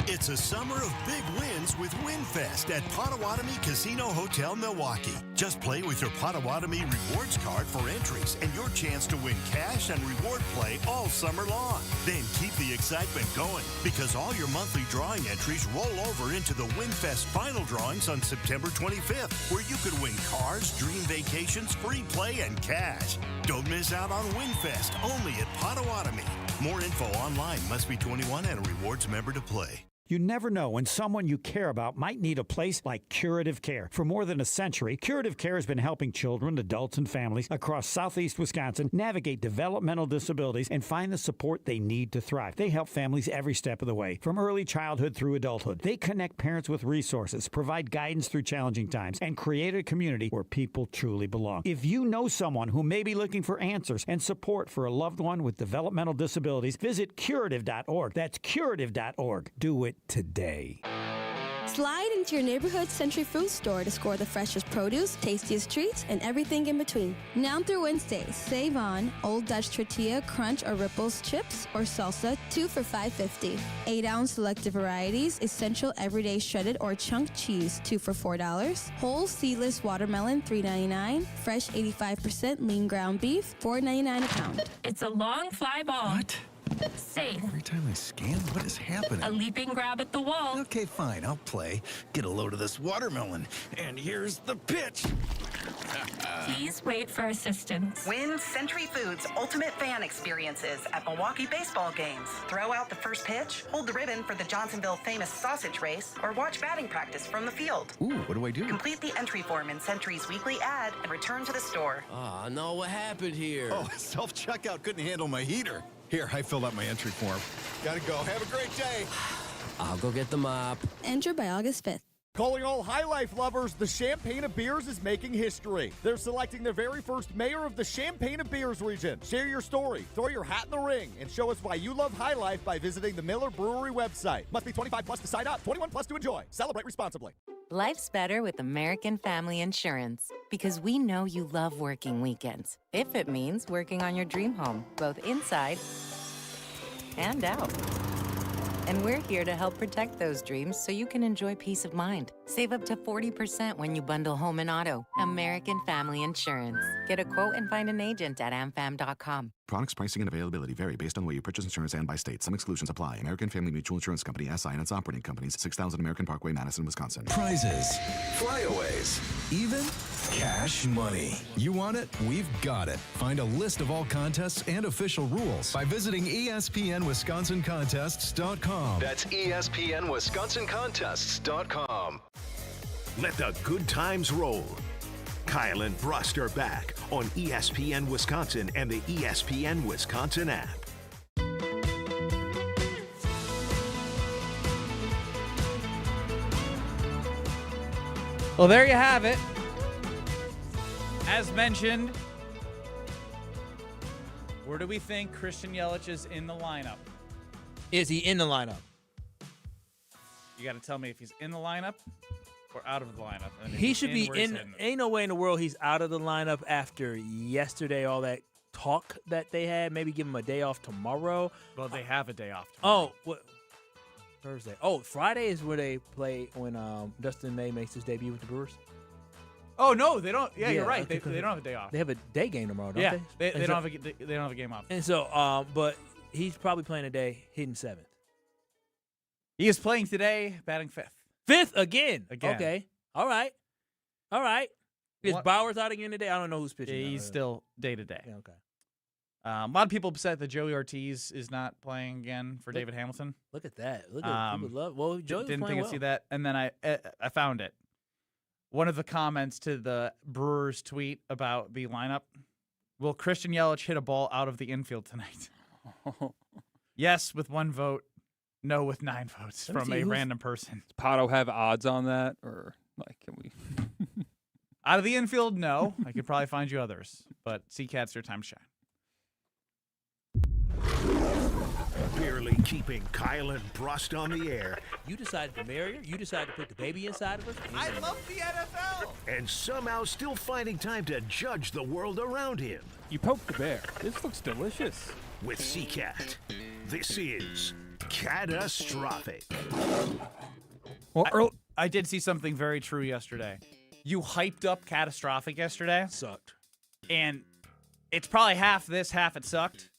It's a summer of big wins with WinFest at Potawatomi Casino Hotel, Milwaukee. Just play with your Potawatomi Rewards card for entries and your chance to win cash and reward play all summer long. Then keep the excitement going because all your monthly drawing entries roll over into the WinFest final drawings on September 25th, where you could win cars, dream vacations, free play, and cash. Don't miss out on WinFest only at Potawatomi. More info online. Must be 21 and a rewards member to play. You never know when someone you care about might need a place like Curative Care. For more than a century, Curative Care has been helping children, adults, and families across southeast Wisconsin navigate developmental disabilities and find the support they need to thrive. They help families every step of the way, from early childhood through adulthood. They connect parents with resources, provide guidance through challenging times, and create a community where people truly belong. If you know someone who may be looking for answers and support for a loved one with developmental disabilities, visit curative.org. That's curative.org. Do it today. Slide into your neighborhood Century Food Store to score the freshest produce, tastiest treats, and everything in between. Now through Wednesday, save on Old Dutch Tortilla Crunch or Ripples chips or salsa, 2 for $5.50. 8-ounce selected varieties, essential everyday shredded or chunk cheese, 2 for $4. Whole seedless watermelon, $3.99. Fresh 85% lean ground beef, $4.99 a pound. It's a long fly ball. What? Safe. Every time I scan, what is happening? A leaping grab at the wall. Okay, fine, I'll play. Get a load of this watermelon. And here's the pitch. Please wait for assistance. Win Century Foods Ultimate Fan Experiences at Milwaukee baseball games. Throw out the first pitch, hold the ribbon for the Johnsonville famous sausage race, or watch batting practice from the field. Ooh, what do I do? Complete the entry form in Century's weekly ad and return to the store. Oh, no, what happened here? Oh, self-checkout couldn't handle my heater. Here, I filled out my entry form. Gotta go. Have a great day. I'll go get the mop. Enter by August 5th. Calling all High Life lovers, the Champaign of Beers is making history. They're selecting their very first mayor of the Champaign of Beers region. Share your story, throw your hat in the ring, and show us why you love High Life by visiting the Miller Brewery website. Must be 25 plus to sign up, 21 plus to enjoy. Celebrate responsibly. Life's better with American Family Insurance because we know you love working weekends. If it means working on your dream home, both inside and out. And we're here to help protect those dreams so you can enjoy peace of mind. Save up to 40% when you bundle home and auto. American Family Insurance. Get a quote and find an agent at amfam.com. Products, pricing, and availability vary based on where you purchase insurance and by state. Some exclusions apply. American Family Mutual Insurance Company, SI, and its operating companies, 6000 American Parkway, Madison, Wisconsin. Prizes, flyaways, even cash money. You want it? We've got it. Find a list of all contests and official rules by visiting ESPNWisconsinContests.com. That's ESPNWisconsinContests.com. Let the good times roll. Kyle and Brust are back on ESPN Wisconsin and the ESPN Wisconsin app. Well, there you have it. As mentioned, Where do we think Christian Yelich is in the lineup? Is he in the lineup? You got to tell me if he's in the lineup or out of the lineup. And if He he's should be where he's in. heading. Ain't no way in the world he's out of the lineup after yesterday. All that talk that they had. Maybe give him a day off tomorrow. Well, they have a day off tomorrow. Oh, what? Thursday. Oh, Friday is where they play when Dustin May makes his debut with the Brewers. Oh no, they don't. Yeah, you're right. okay, They don't have a day off. They have a day game tomorrow, don't Yeah, they? they don't have a game off. And so, but he's probably playing today, hitting 7th. He is playing today, batting 5th. 5th again. Again. Okay. All right. Is What- Bowers out again today? I don't know who's pitching. Yeah, he's still day to day. Yeah, okay. A lot of people upset that Joey Ortiz is not playing again for David Hamilton. Look at that. Look at people love. Well, Joey was didn't playing think well. I'd see that, and then I found it. One of the comments to the Brewers tweet about the lineup: will Christian Yelich hit a ball out of the infield tonight? Yes, with 1 vote. No, with 9 votes from a random person. Does Pato have odds on that, or like can we? Out of the infield, no. I could probably find you others, but Sea-Cats, their time to shine. Barely keeping Kyle and Brust on the air. You decided to marry her. You decided to put the baby inside of her. I love the NFL. And somehow still finding time to judge the world around him. You poked the bear. This looks delicious. With Sea-Cat, this is catastrophic. Well, I did see something very true yesterday. You hyped up catastrophic yesterday. Sucked. And it's probably half this, half it sucked.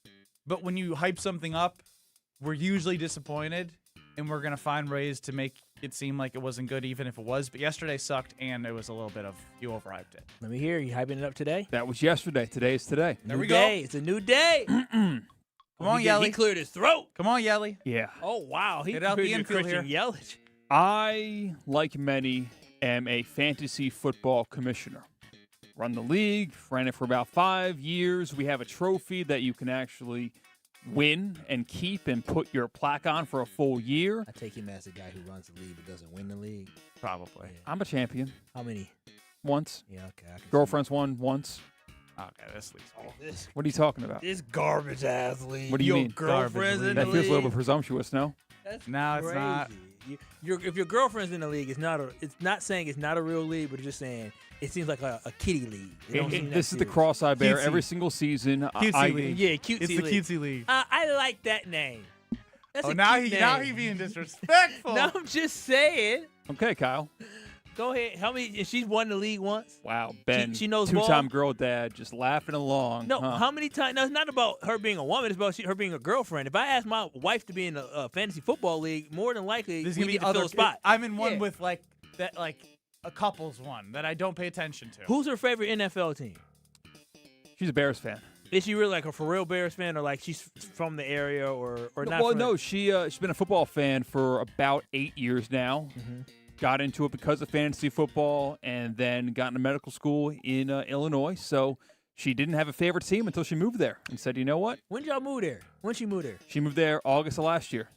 But when you hype something up, we're usually disappointed, and we're going to find ways to make it seem like it wasn't good, even if it was. But yesterday sucked, and it was a little bit of you overhyped it. Let me hear you hyping it up today. That was yesterday. Today is today. There New we day. go. It's a new day. Come on, He Yelly. cleared his throat. Come on, Yelly. Yeah. Oh wow, he Get out the compared to infield Christian here. Yelich. I, like many, am a fantasy football commissioner. Run the league, ran it for about 5 years. We have a trophy that you can actually win and keep and put your plaque on for a full year. I take him as the guy who runs the league but doesn't win the league. Probably. Yeah. I'm a champion. How many? Once. Yeah, okay. I can Girlfriend's won once. Okay, this league's see this. What are you talking about? This garbage ass league. What do you Your mean? girlfriend's in the That league. feels a little bit presumptuous, no? That's No, it's crazy. not. If your girlfriend's in the league, it's not saying it's not a real league, but it's just saying it seems like a kiddie league. It don't seem that This is the serious. cross I bear Cutesy. every single season. Cutesy league. Yeah, cutesy It's the league. cutesy league. I like that name. That's Oh, a now cute he name. being disrespectful. No, I'm just saying. Okay, Kyle. Go ahead. How many? She's won the league once. Wow, Ben. She knows two-time ball? girl dad, just laughing along. No, huh? how many times? No, it's not about her being a woman. It's about her being a girlfriend. If I ask my wife to be in a fantasy football league, more than likely There's we gonna be get to fill other a spot. I'm in one Yeah. with like a couples one that I don't pay attention to. Who's her favorite NFL team? She's a Bears fan. Is she really like a for real Bears fan, or like she's from the area, or not? Well, from no, she's been a football fan for about 8 years now. Mm-hmm. Got into it because of fantasy football, and then got into medical school in Illinois. So she didn't have a favorite team until she moved there, and said, "You know what?" When did y'all move there? When she moved there? She moved there August of last year.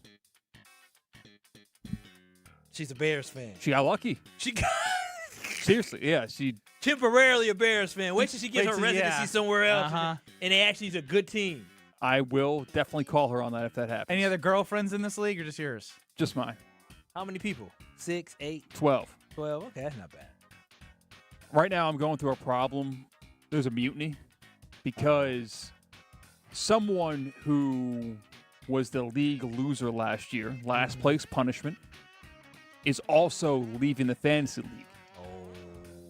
She's a Bears fan. She got lucky. She got Seriously, yeah. She temporarily a Bears fan. Wait till she gets Wait her till- residency yeah. somewhere else, Uh-huh. and they actually is a good team. I will definitely call her on that if that happens. Any other girlfriends in this league or just yours? Just mine. How many people? 6, 8, 12. 12? Okay, that's not bad. Right now I'm going through a problem. There's a mutiny because someone who was the league loser last year, last place punishment, is also leaving the fantasy league.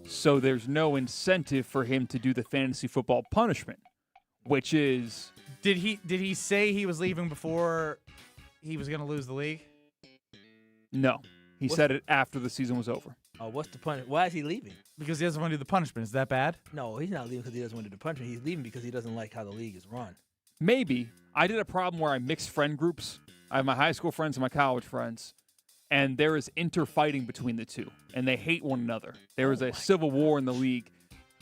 So there's no incentive for him to do the fantasy football punishment, which is Did he say he was leaving before he was going to lose the league? no. He said it after the season was over. Oh, what's the punishment? Why is he leaving? Because he doesn't want to do the punishment. Is that bad? No, he's not leaving because he doesn't want to do the punishment. He's leaving because he doesn't like how the league is run. Maybe. I did a problem where I mixed friend groups. I have my high school friends and my college friends, and there is interfighting between the two, and they hate one another. There is a civil war in the league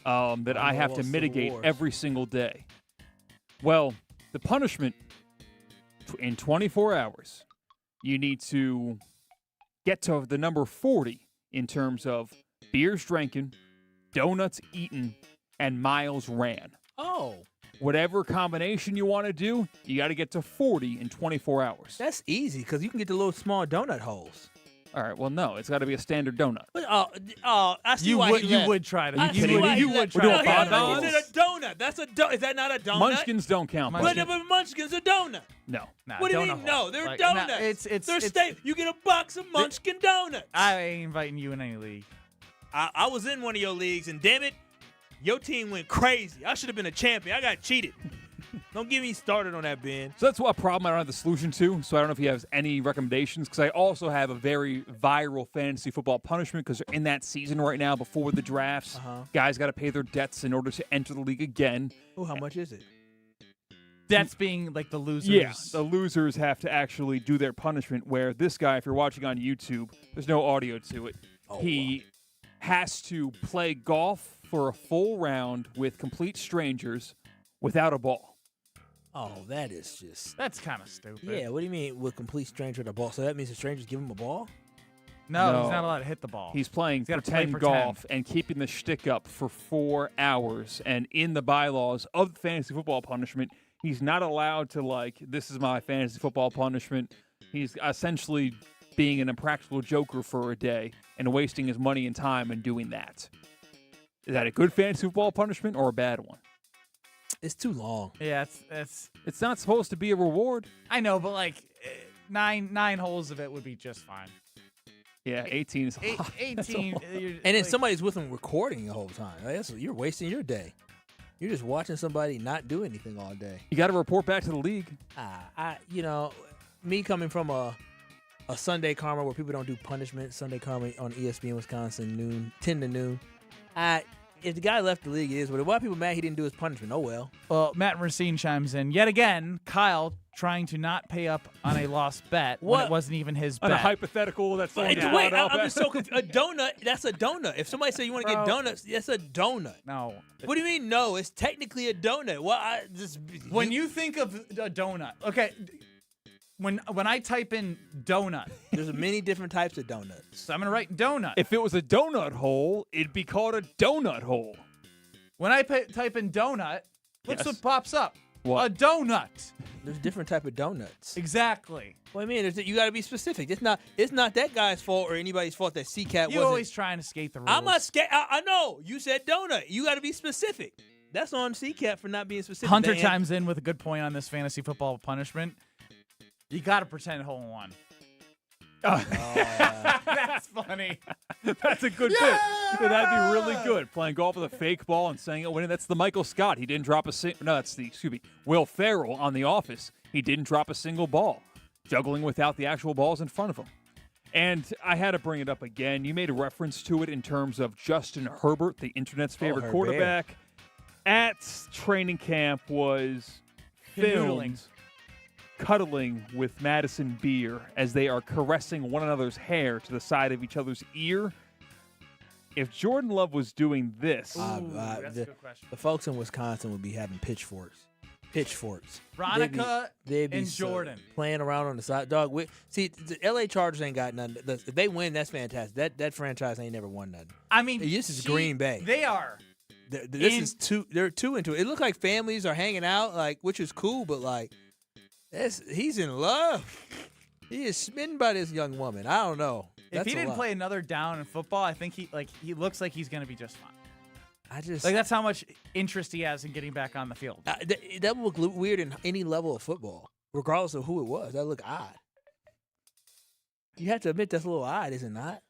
that I have to mitigate every single day. Well, the punishment in 24 hours, you need to get to the number 40 in terms of beers drinking, donuts eaten, and miles ran. Oh. whatever combination you want to do, you got to get to 40 in 24 hours. That's easy because you can get the little small donut holes. All right, well, no, it's got to be a standard donut. But, I see why you would try to. You would try to. to. No, is it a donut? That's a donut. Is that not a donut? Munchkins don't count. But Munchkins a donut. No. What do you mean? No, they're donuts. You get a box of Munchkin donuts. I ain't inviting you in any league. I was in one of your leagues, and damn it, your team went crazy. I should have been a champion. I got cheated. Don't get me started on that, Ben. So that's what problem I don't have the solution to. So I don't know if he has any recommendations, because I also have a very viral fantasy football punishment because they're in that season right now before the drafts. Guys got to pay their debts in order to enter the league again. Oh, how much is it? Debts being like the losers. Yeah, the losers have to actually do their punishment, where this guy, if you're watching on YouTube, there's no audio to it. He has to play golf for a full round with complete strangers without a ball. Oh, that is just... That's kind of stupid. Yeah, what do you mean with complete stranger with a ball? So that means the strangers give him a ball? No, he's not allowed to hit the ball. He's playing pretend golf and keeping the shtick up for 4 hours. And in the bylaws of the fantasy football punishment, he's not allowed to, this is my fantasy football punishment. He's essentially being an impractical joker for a day and wasting his money and time in doing that. Is that a good fantasy football punishment or a bad one? It's too long. Yeah, it's not supposed to be a reward. I know, but nine holes of it would be just fine. Yeah, 18 is 18. And then somebody's with them recording the whole time. You're wasting your day. You're just watching somebody not do anything all day. You got to report back to the league. Me coming from a Sunday Karma where people don't do punishment, Sunday Karma on ESPN Wisconsin, 10 to noon. If the guy left the league, it is what it. Why are people mad he didn't do his punishment? Oh, well. Well, Matt Racine chimes in. Yet again, Kyle trying to not pay up on a lost bet when it wasn't even his bet. On a hypothetical that's Wait, I'm just so confused. A donut, that's a donut. If somebody says you want to get donuts, that's a donut. No. What do you mean, no? It's technically a donut. When you think of a donut, okay, when I type in donut, there's many different types of donuts. So I'm going to write donut. If it was a donut hole, it'd be called a donut hole. When I type in donut, what's what pops up? What? A donut. There's different type of donuts. Exactly. Well, I mean, you got to be specific. It's not that guy's fault or anybody's fault that CCAT wasn't. You're always trying to skate the rules. I'm not skate. I know. You said donut. You got to be specific. That's on CCAT for not being specific. Hunter chimes in with a good point on this fantasy football punishment. You got to pretend hole in one. That's funny. That's a good bit. Yeah, that'd be really good. Playing golf with a fake ball and saying it winning. That's the Michael Scott. He didn't drop Will Ferrell on The Office. He didn't drop a single ball. Juggling without the actual balls in front of him. And I had to bring it up again. You made a reference to it in terms of Justin Herbert, the internet's favorite quarterback. At training camp was filmed cuddling with Madison Beer as they are caressing one another's hair to the side of each other's ear. If Jordan Love was doing this, that's a good question. The folks in Wisconsin would be having pitchforks. Veronica they'd be and Jordan playing around on the side. Dog, the LA Chargers ain't got nothing. If they win, that's fantastic. That franchise ain't never won nothing. I mean, this is Green Bay. They are. They're two into it. It looks like families are hanging out, which is cool, but he's in love. He is smitten by this young woman. I don't know. If he didn't play another down in football, I think he looks like he's going to be just fine. That's how much interest he has in getting back on the field. That would look weird in any level of football, regardless of who it was. That would look odd. You have to admit that's a little odd, is it not?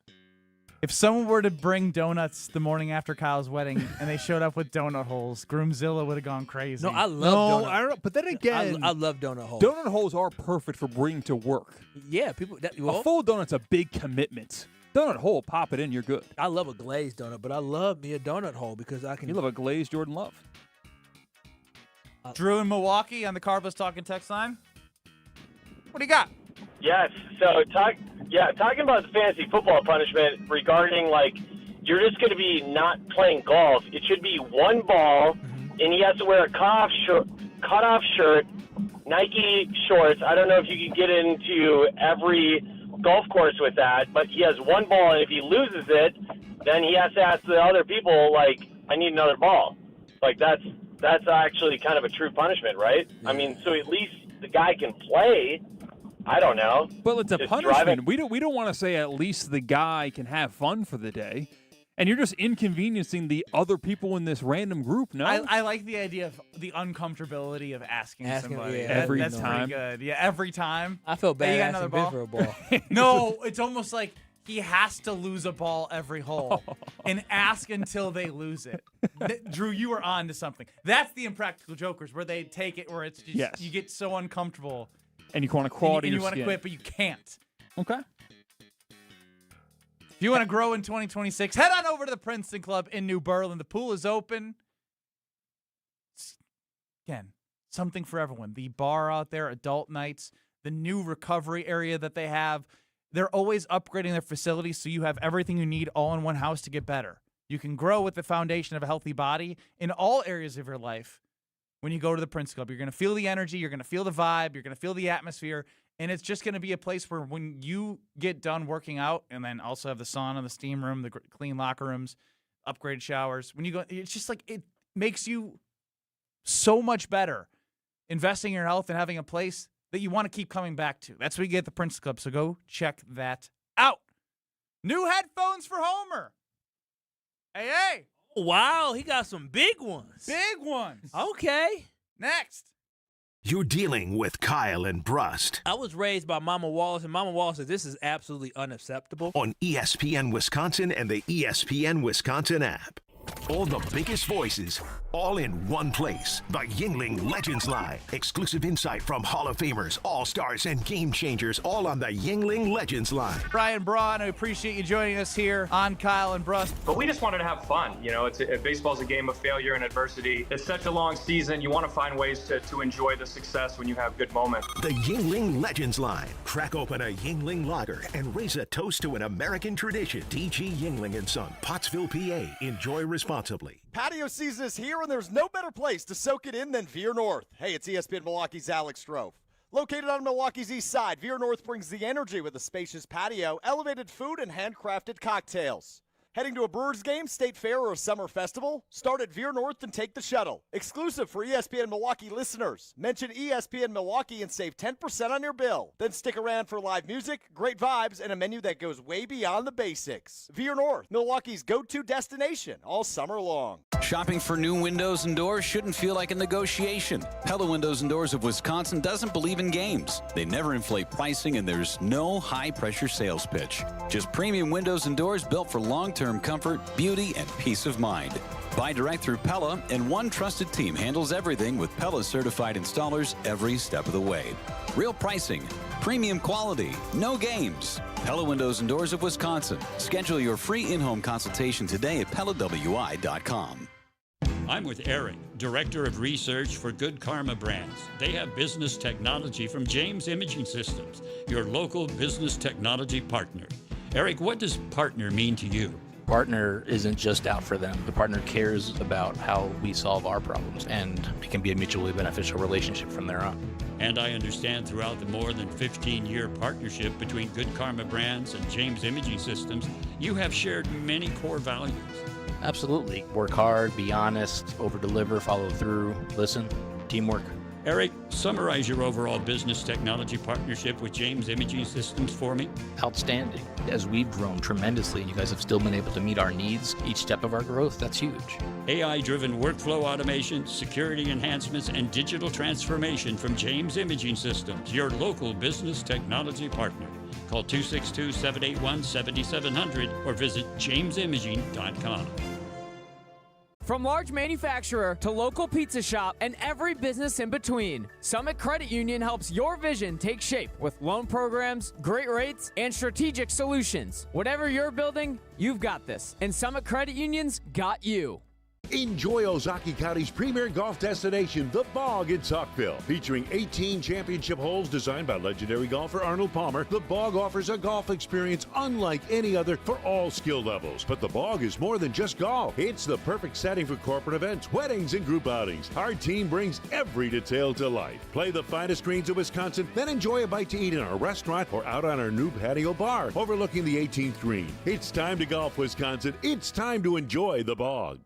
If someone were to bring donuts the morning after Kyle's wedding and they showed up with donut holes, Groomzilla would have gone crazy. No, I love donut. I don't know. But then again, I love donut holes. Donut holes are perfect for bringing to work. Yeah, people. A full donut's a big commitment. Donut hole, pop it in, you're good. I love a glazed donut, but I love me a donut hole because I can. You love a glazed Jordan Love. Drew in Milwaukee on the Carbos Talking text line. What do you got? Yes. So talking about the fantasy football punishment regarding you're just going to be not playing golf. It should be one ball, and he has to wear a cutoff shirt, Nike shorts. I don't know if you can get into every golf course with that, but he has one ball, and if he loses it, then he has to ask the other people, I need another ball. That's that's actually kind of a true punishment, right? I mean, so at least the guy can play. I don't know. But it's a Just punishment. driving- We don't want to say at least the guy can have fun for the day. And you're just inconveniencing the other people in this random group, no? I like the idea of the uncomfortability of asking somebody. yeah. Every That's time. pretty good. Yeah, every time. I feel Hey, bad you got asking another Ben ball? for a ball. No, it's almost like he has to lose a ball every hole and ask until they lose it. Drew, you were on to something. That's the Impractical Jokers, where they take it where it's just Yes. you get so uncomfortable. And you want to crawl to and your you want to skin. quit, but you can't. Okay. If you want to grow in 2026, head on over to the Princeton Club in New Berlin. The pool is open. Again, something for everyone. The bar out there, adult nights, the new recovery area that they have. They're always upgrading their facilities so you have everything you need all in one house to get better. You can grow with the foundation of a healthy body in all areas of your life when you go to the Princeton Club. You're going to feel the energy. You're going to feel the vibe. You're going to feel the atmosphere. And it's just going to be a place where when you get done working out, and then also have the sauna, the steam room, the clean locker rooms, upgraded showers, when you go, it's just like it makes you so much better investing in your health and having a place that you want to keep coming back to. That's what you get at the Princeton Club. So go check that out. New headphones for Homer. Hey. Wow, he got some big ones. Big ones. Okay. Next. You're dealing with Kyle and Brust I was raised by Mama Wallace, and Mama Wallace said this is absolutely unacceptable. on ESPN Wisconsin and the ESPN Wisconsin app. All the biggest voices, all in one place. The Yingling Legends Line. Exclusive insight from Hall of Famers, All-Stars, and Game Changers, all on the Yingling Legends Line. Brian Braun, I appreciate you joining us here on Kyle and Brust. But we just wanted to have fun. You know, baseball's a game of failure and adversity. It's such a long season. You want to find ways to enjoy the success when you have good moments. The Yingling Legends Line. Crack open a Yingling lager and raise a toast to an American tradition. D.G. Yingling & Son, Pottsville, PA. Enjoy responsibly. Patio season is here, and there's no better place to soak it in than Veer North. Hey, it's ESPN Milwaukee's Alex Strofe. Located on Milwaukee's east side, Veer North brings the energy with a spacious patio, elevated food, and handcrafted cocktails. Heading to a Brewers game, state fair, or a summer festival? Start at Veer North and take the shuttle. Exclusive for ESPN Milwaukee listeners. Mention ESPN Milwaukee and save 10% on your bill. Then stick around for live music, great vibes, and a menu that goes way beyond the basics. Veer North, Milwaukee's go-to destination all summer long. Shopping for new windows and doors shouldn't feel like a negotiation. Pella Windows and Doors of Wisconsin doesn't believe in games. They never inflate pricing, and there's no high-pressure sales pitch. Just premium windows and doors built for long-term comfort, beauty, and peace of mind. Buy direct through Pella, and one trusted team handles everything with Pella certified installers every step of the way. Real pricing, premium quality, no games. Pella Windows and Doors of Wisconsin. Schedule your free in-home consultation today at PellaWI.com. I'm with Eric, Director of Research for Good Karma Brands. They have business technology from James Imaging Systems, your local business technology partner. Eric, what does partner mean to you? Partner isn't just out for them. The partner cares about how we solve our problems, and it can be a mutually beneficial relationship from there on. And I understand throughout the more than 15-year partnership between Good Karma Brands and James Imaging Systems, you have shared many core values. Absolutely. Work hard, be honest, over-deliver, follow through, listen, teamwork. Eric, summarize your overall business technology partnership with James Imaging Systems for me. Outstanding. As we've grown tremendously and you guys have still been able to meet our needs each step of our growth, that's huge. AI-driven workflow automation, security enhancements, and digital transformation from James Imaging Systems, your local business technology partner. Call 262-781-7700 or visit jamesimaging.com. From large manufacturer to local pizza shop and every business in between, Summit Credit Union helps your vision take shape with loan programs, great rates, and strategic solutions. Whatever you're building, you've got this, and Summit Credit Union's got you. Enjoy Ozaukee County's premier golf destination, The Bog in Saukville. Featuring 18 championship holes designed by legendary golfer Arnold Palmer, The Bog offers a golf experience unlike any other for all skill levels. But The Bog is more than just golf. It's the perfect setting for corporate events, weddings, and group outings. Our team brings every detail to life. Play the finest greens of Wisconsin, then enjoy a bite to eat in our restaurant or out on our new patio bar overlooking the 18th green. It's time to golf, Wisconsin. It's time to enjoy The Bog.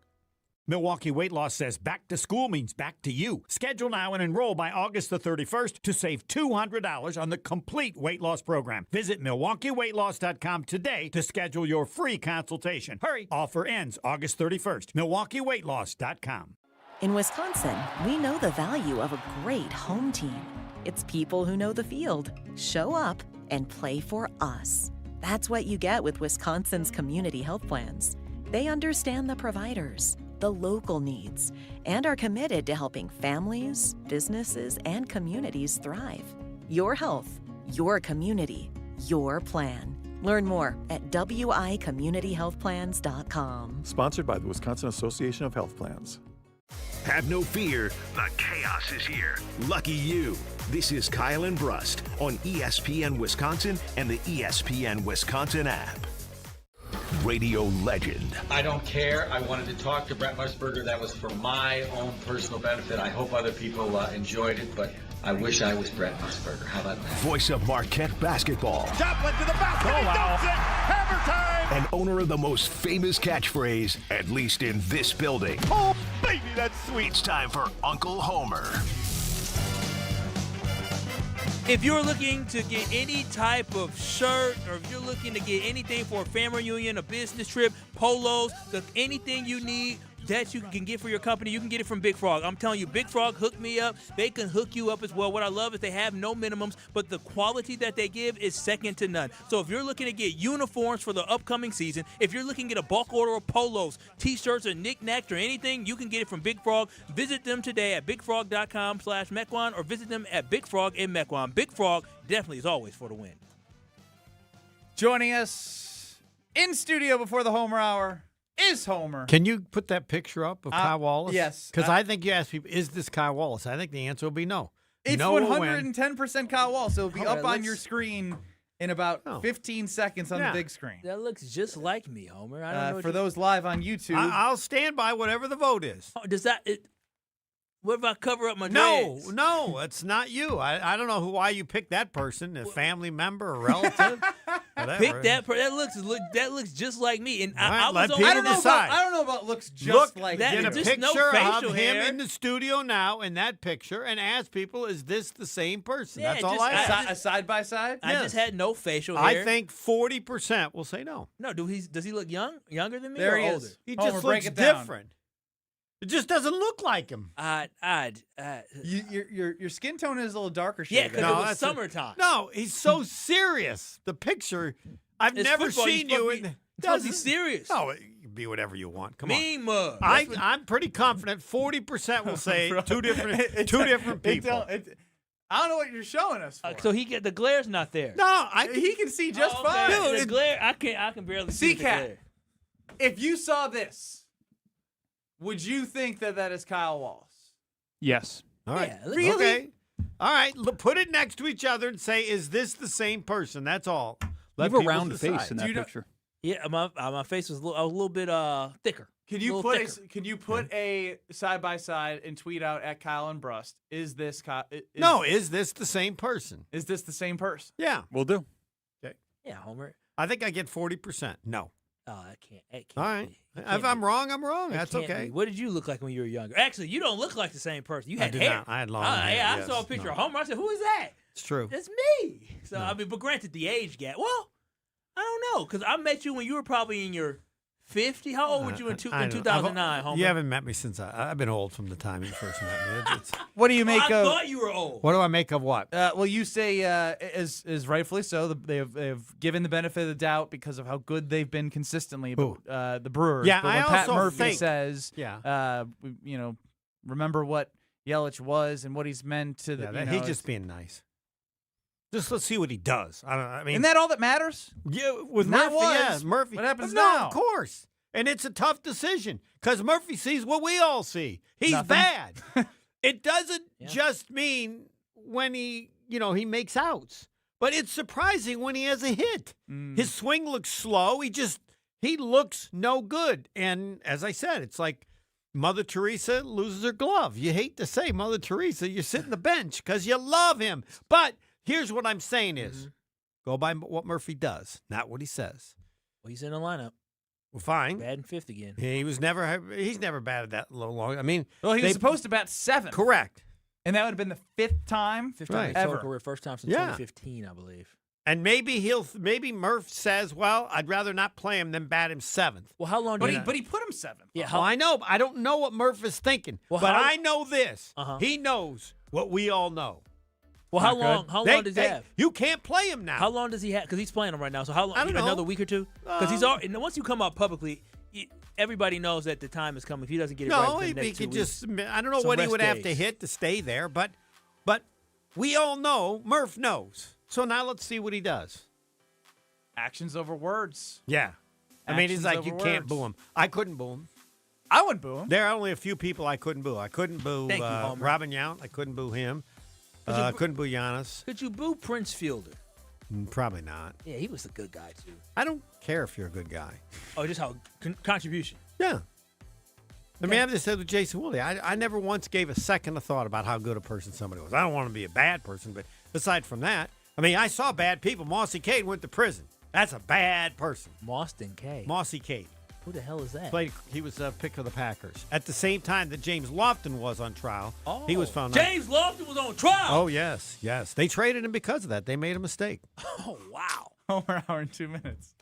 Milwaukee Weight Loss says back to school means back to you. Schedule now and enroll by August the 31st to save $200 on the complete weight loss program. Visit MilwaukeeWeightLoss.com today to schedule your free consultation. Hurry! Offer ends August 31st. MilwaukeeWeightLoss.com. In Wisconsin, we know the value of a great home team. It's people who know the field, show up, and play for us. That's what you get with Wisconsin's community health plans. They understand the providers, the local needs, and are committed to helping families, businesses, and communities thrive. Your health, your community, your plan. Learn more at wicommunityhealthplans.com. Sponsored by the Wisconsin Association of Health Plans. Have no fear, the chaos is here. Lucky you. This is Kyle and Brust on ESPN Wisconsin and the ESPN Wisconsin app. Radio legend. I don't care. I wanted to talk to Brent Musburger. That was for my own personal benefit. I hope other people enjoyed it, but I wish I was Brent Musburger. How about that? Voice of Marquette basketball. Joplin to the basket. Oh, wow. He dunks it. Hammer time. And owner of the most famous catchphrase, at least in this building. Oh, baby, that's sweet. It's time for Uncle Homer. If you're looking to get any type of shirt, or if you're looking to get anything for a family reunion, a business trip, polos, anything you need that you can get for your company, you can get it from Big Frog. I'm telling you, Big Frog hooked me up. They can hook you up as well. What I love is they have no minimums, but the quality that they give is second to none. So if you're looking to get uniforms for the upcoming season, if you're looking to get a bulk order of polos, T-shirts, or knickknacks, or anything, you can get it from Big Frog. Visit them today at bigfrog.com/Mequon, or visit them at Big Frog in Mequon. Big Frog definitely is always for the win. Joining us in studio before the Homer Hour is Homer. Can you put that picture up of Kyle Wallace? Yes. Because I think you asked people, is this Kyle Wallace? I think the answer will be no. It's no 110% Kyle Wallace. It'll be Oh, up on your screen in about 15 seconds on the big screen. That looks just like me, Homer. I don't know for those live on YouTube. I'll stand by whatever the vote is. Oh, does that? What if I cover up my No, dreads? no, it's not you. I don't know why you picked that person, a family member, a relative. Pick that. That looks just like me. And I was let on. people I don't know about looks just like that. Get a Just picture no of facial him hair. in the studio now in that picture and ask people, is this the same person? Yeah, That's all just- I ask. A side by side? I just had no facial hair. I think 40% will say no. No, does he look younger than me? There or he older? is. He Homer, just break looks it down. different. It just doesn't look like him. Your skin tone is a little darker shade. Yeah, because it was that's summertime. No, he's so serious. The picture, I've It's never football. seen You're you supposed to in. be- you're supposed to be serious. No, you can be whatever you want. Come Mean on. mug. I'm pretty confident 40% will say two different people. I don't know what you're showing us for. So the glare's not there. No, he can see just Oh, fine. okay. The glare, I can barely see the C-Cat, glare. if you saw this, would you think that is Kyle Wallace? Yes. All right. Yeah, really? Okay. All right. Put it next to each other and say, is this the same person? That's all. You have a round face in that Do you know- picture. Yeah, my face was a little bit thicker. Can you put a side by side and tweet out at Kyle and Brust? Is this Kyle? Is this the same person? Is this the same person? Yeah. We'll do. Okay. Yeah, Homer. I think I get 40%. No. Oh, I can't. It can't All right. be. It If can't I'm be. wrong, I'm wrong. It That's can't okay. be. What did you look like when you were younger? Actually, you don't look like the same person. You had did hair. not. I had long hair, Yeah, I yes. saw a picture No. of Homer. I said, "Who is that?" It's true. That's me. So I mean, but granted, the age gap. Well, I don't know, because I met you when you were probably in your 50. How old were you in 2009, Homer? You haven't met me since I've been old from the time you first met me. What do you make I of? thought you were old. What do I make of what? Well, you say, as rightfully so, they've given the benefit of the doubt because of how good they've been consistently. Who? The Brewers. Yeah, but when I Pat also Murphy think- says, Yeah. remember what Yelich was and what he's meant to the. Yeah, he's just being nice. Just let's see what he does. I mean, isn't that all that matters? Yeah, with Not Murphy, was. yeah, Murphy. What happens no, now? of course. And it's a tough decision because Murphy sees what we all see. He's Nothing. bad. It doesn't just mean when he makes outs, but it's surprising when he has a hit. His swing looks slow. He looks no good. And as I said, it's like Mother Teresa loses her glove. You hate to say Mother Teresa, you sit in the bench because you love him. But here's what I'm saying is, go by what Murphy does, not what he says. Well, he's in the lineup. Well, fine. Batting fifth again. He's never batted that low long. I mean, Well, he was supposed to bat 7th. Correct. And that would have been the 5th time Ever. Career, first time since Yeah. 2015, I believe. And maybe Murph says, well, I'd rather not play him than bat him 7th. Well, how long? But he put him 7th. Yeah, Well, I know. But I don't know what Murph is thinking. Well, but how- I know this. Uh-huh. He knows what we all know. Well, how long? How long does he have? You can't play him now. How long does he have? Because he's playing him right now. So how long? I don't know. Another week or two? Because he's already. And once you come out publicly, everybody knows that the time is coming. If he doesn't get it right, No, within the he next 2 could weeks, just. I don't know some what he rest would have to days. hit to stay there, but we all know. Murph knows. So now let's see what he does. Actions over words. Yeah. I mean, he's Actions like, over you can't words. boo him. I couldn't boo him. I would boo him. There are only a few people I couldn't boo. I couldn't boo Thank you, Homer. Robin Yount. I couldn't boo him. I couldn't boo Giannis. Could you boo Prince Fielder? Probably not. Yeah, he was a good guy too. I don't care if you're a good guy. Oh, just how contribution. Yeah. I mean, I've just said with Jason Woolley, I never once gave a second of thought about how good a person somebody was. I don't want to be a bad person, but aside from that, I mean, I saw bad people. Mossy Cade went to prison. That's a bad person. Mostyn K. Mossy Cade. Who the hell is that? He was a pick for the Packers. At the same time that James Lofton was on trial, he was found. James Lofton was on trial. Oh, yes. They traded him because of that. They made a mistake. Oh, wow. Homer hour in 2 minutes.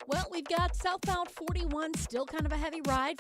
Well, we've got southbound 41, still kind of a heavy ride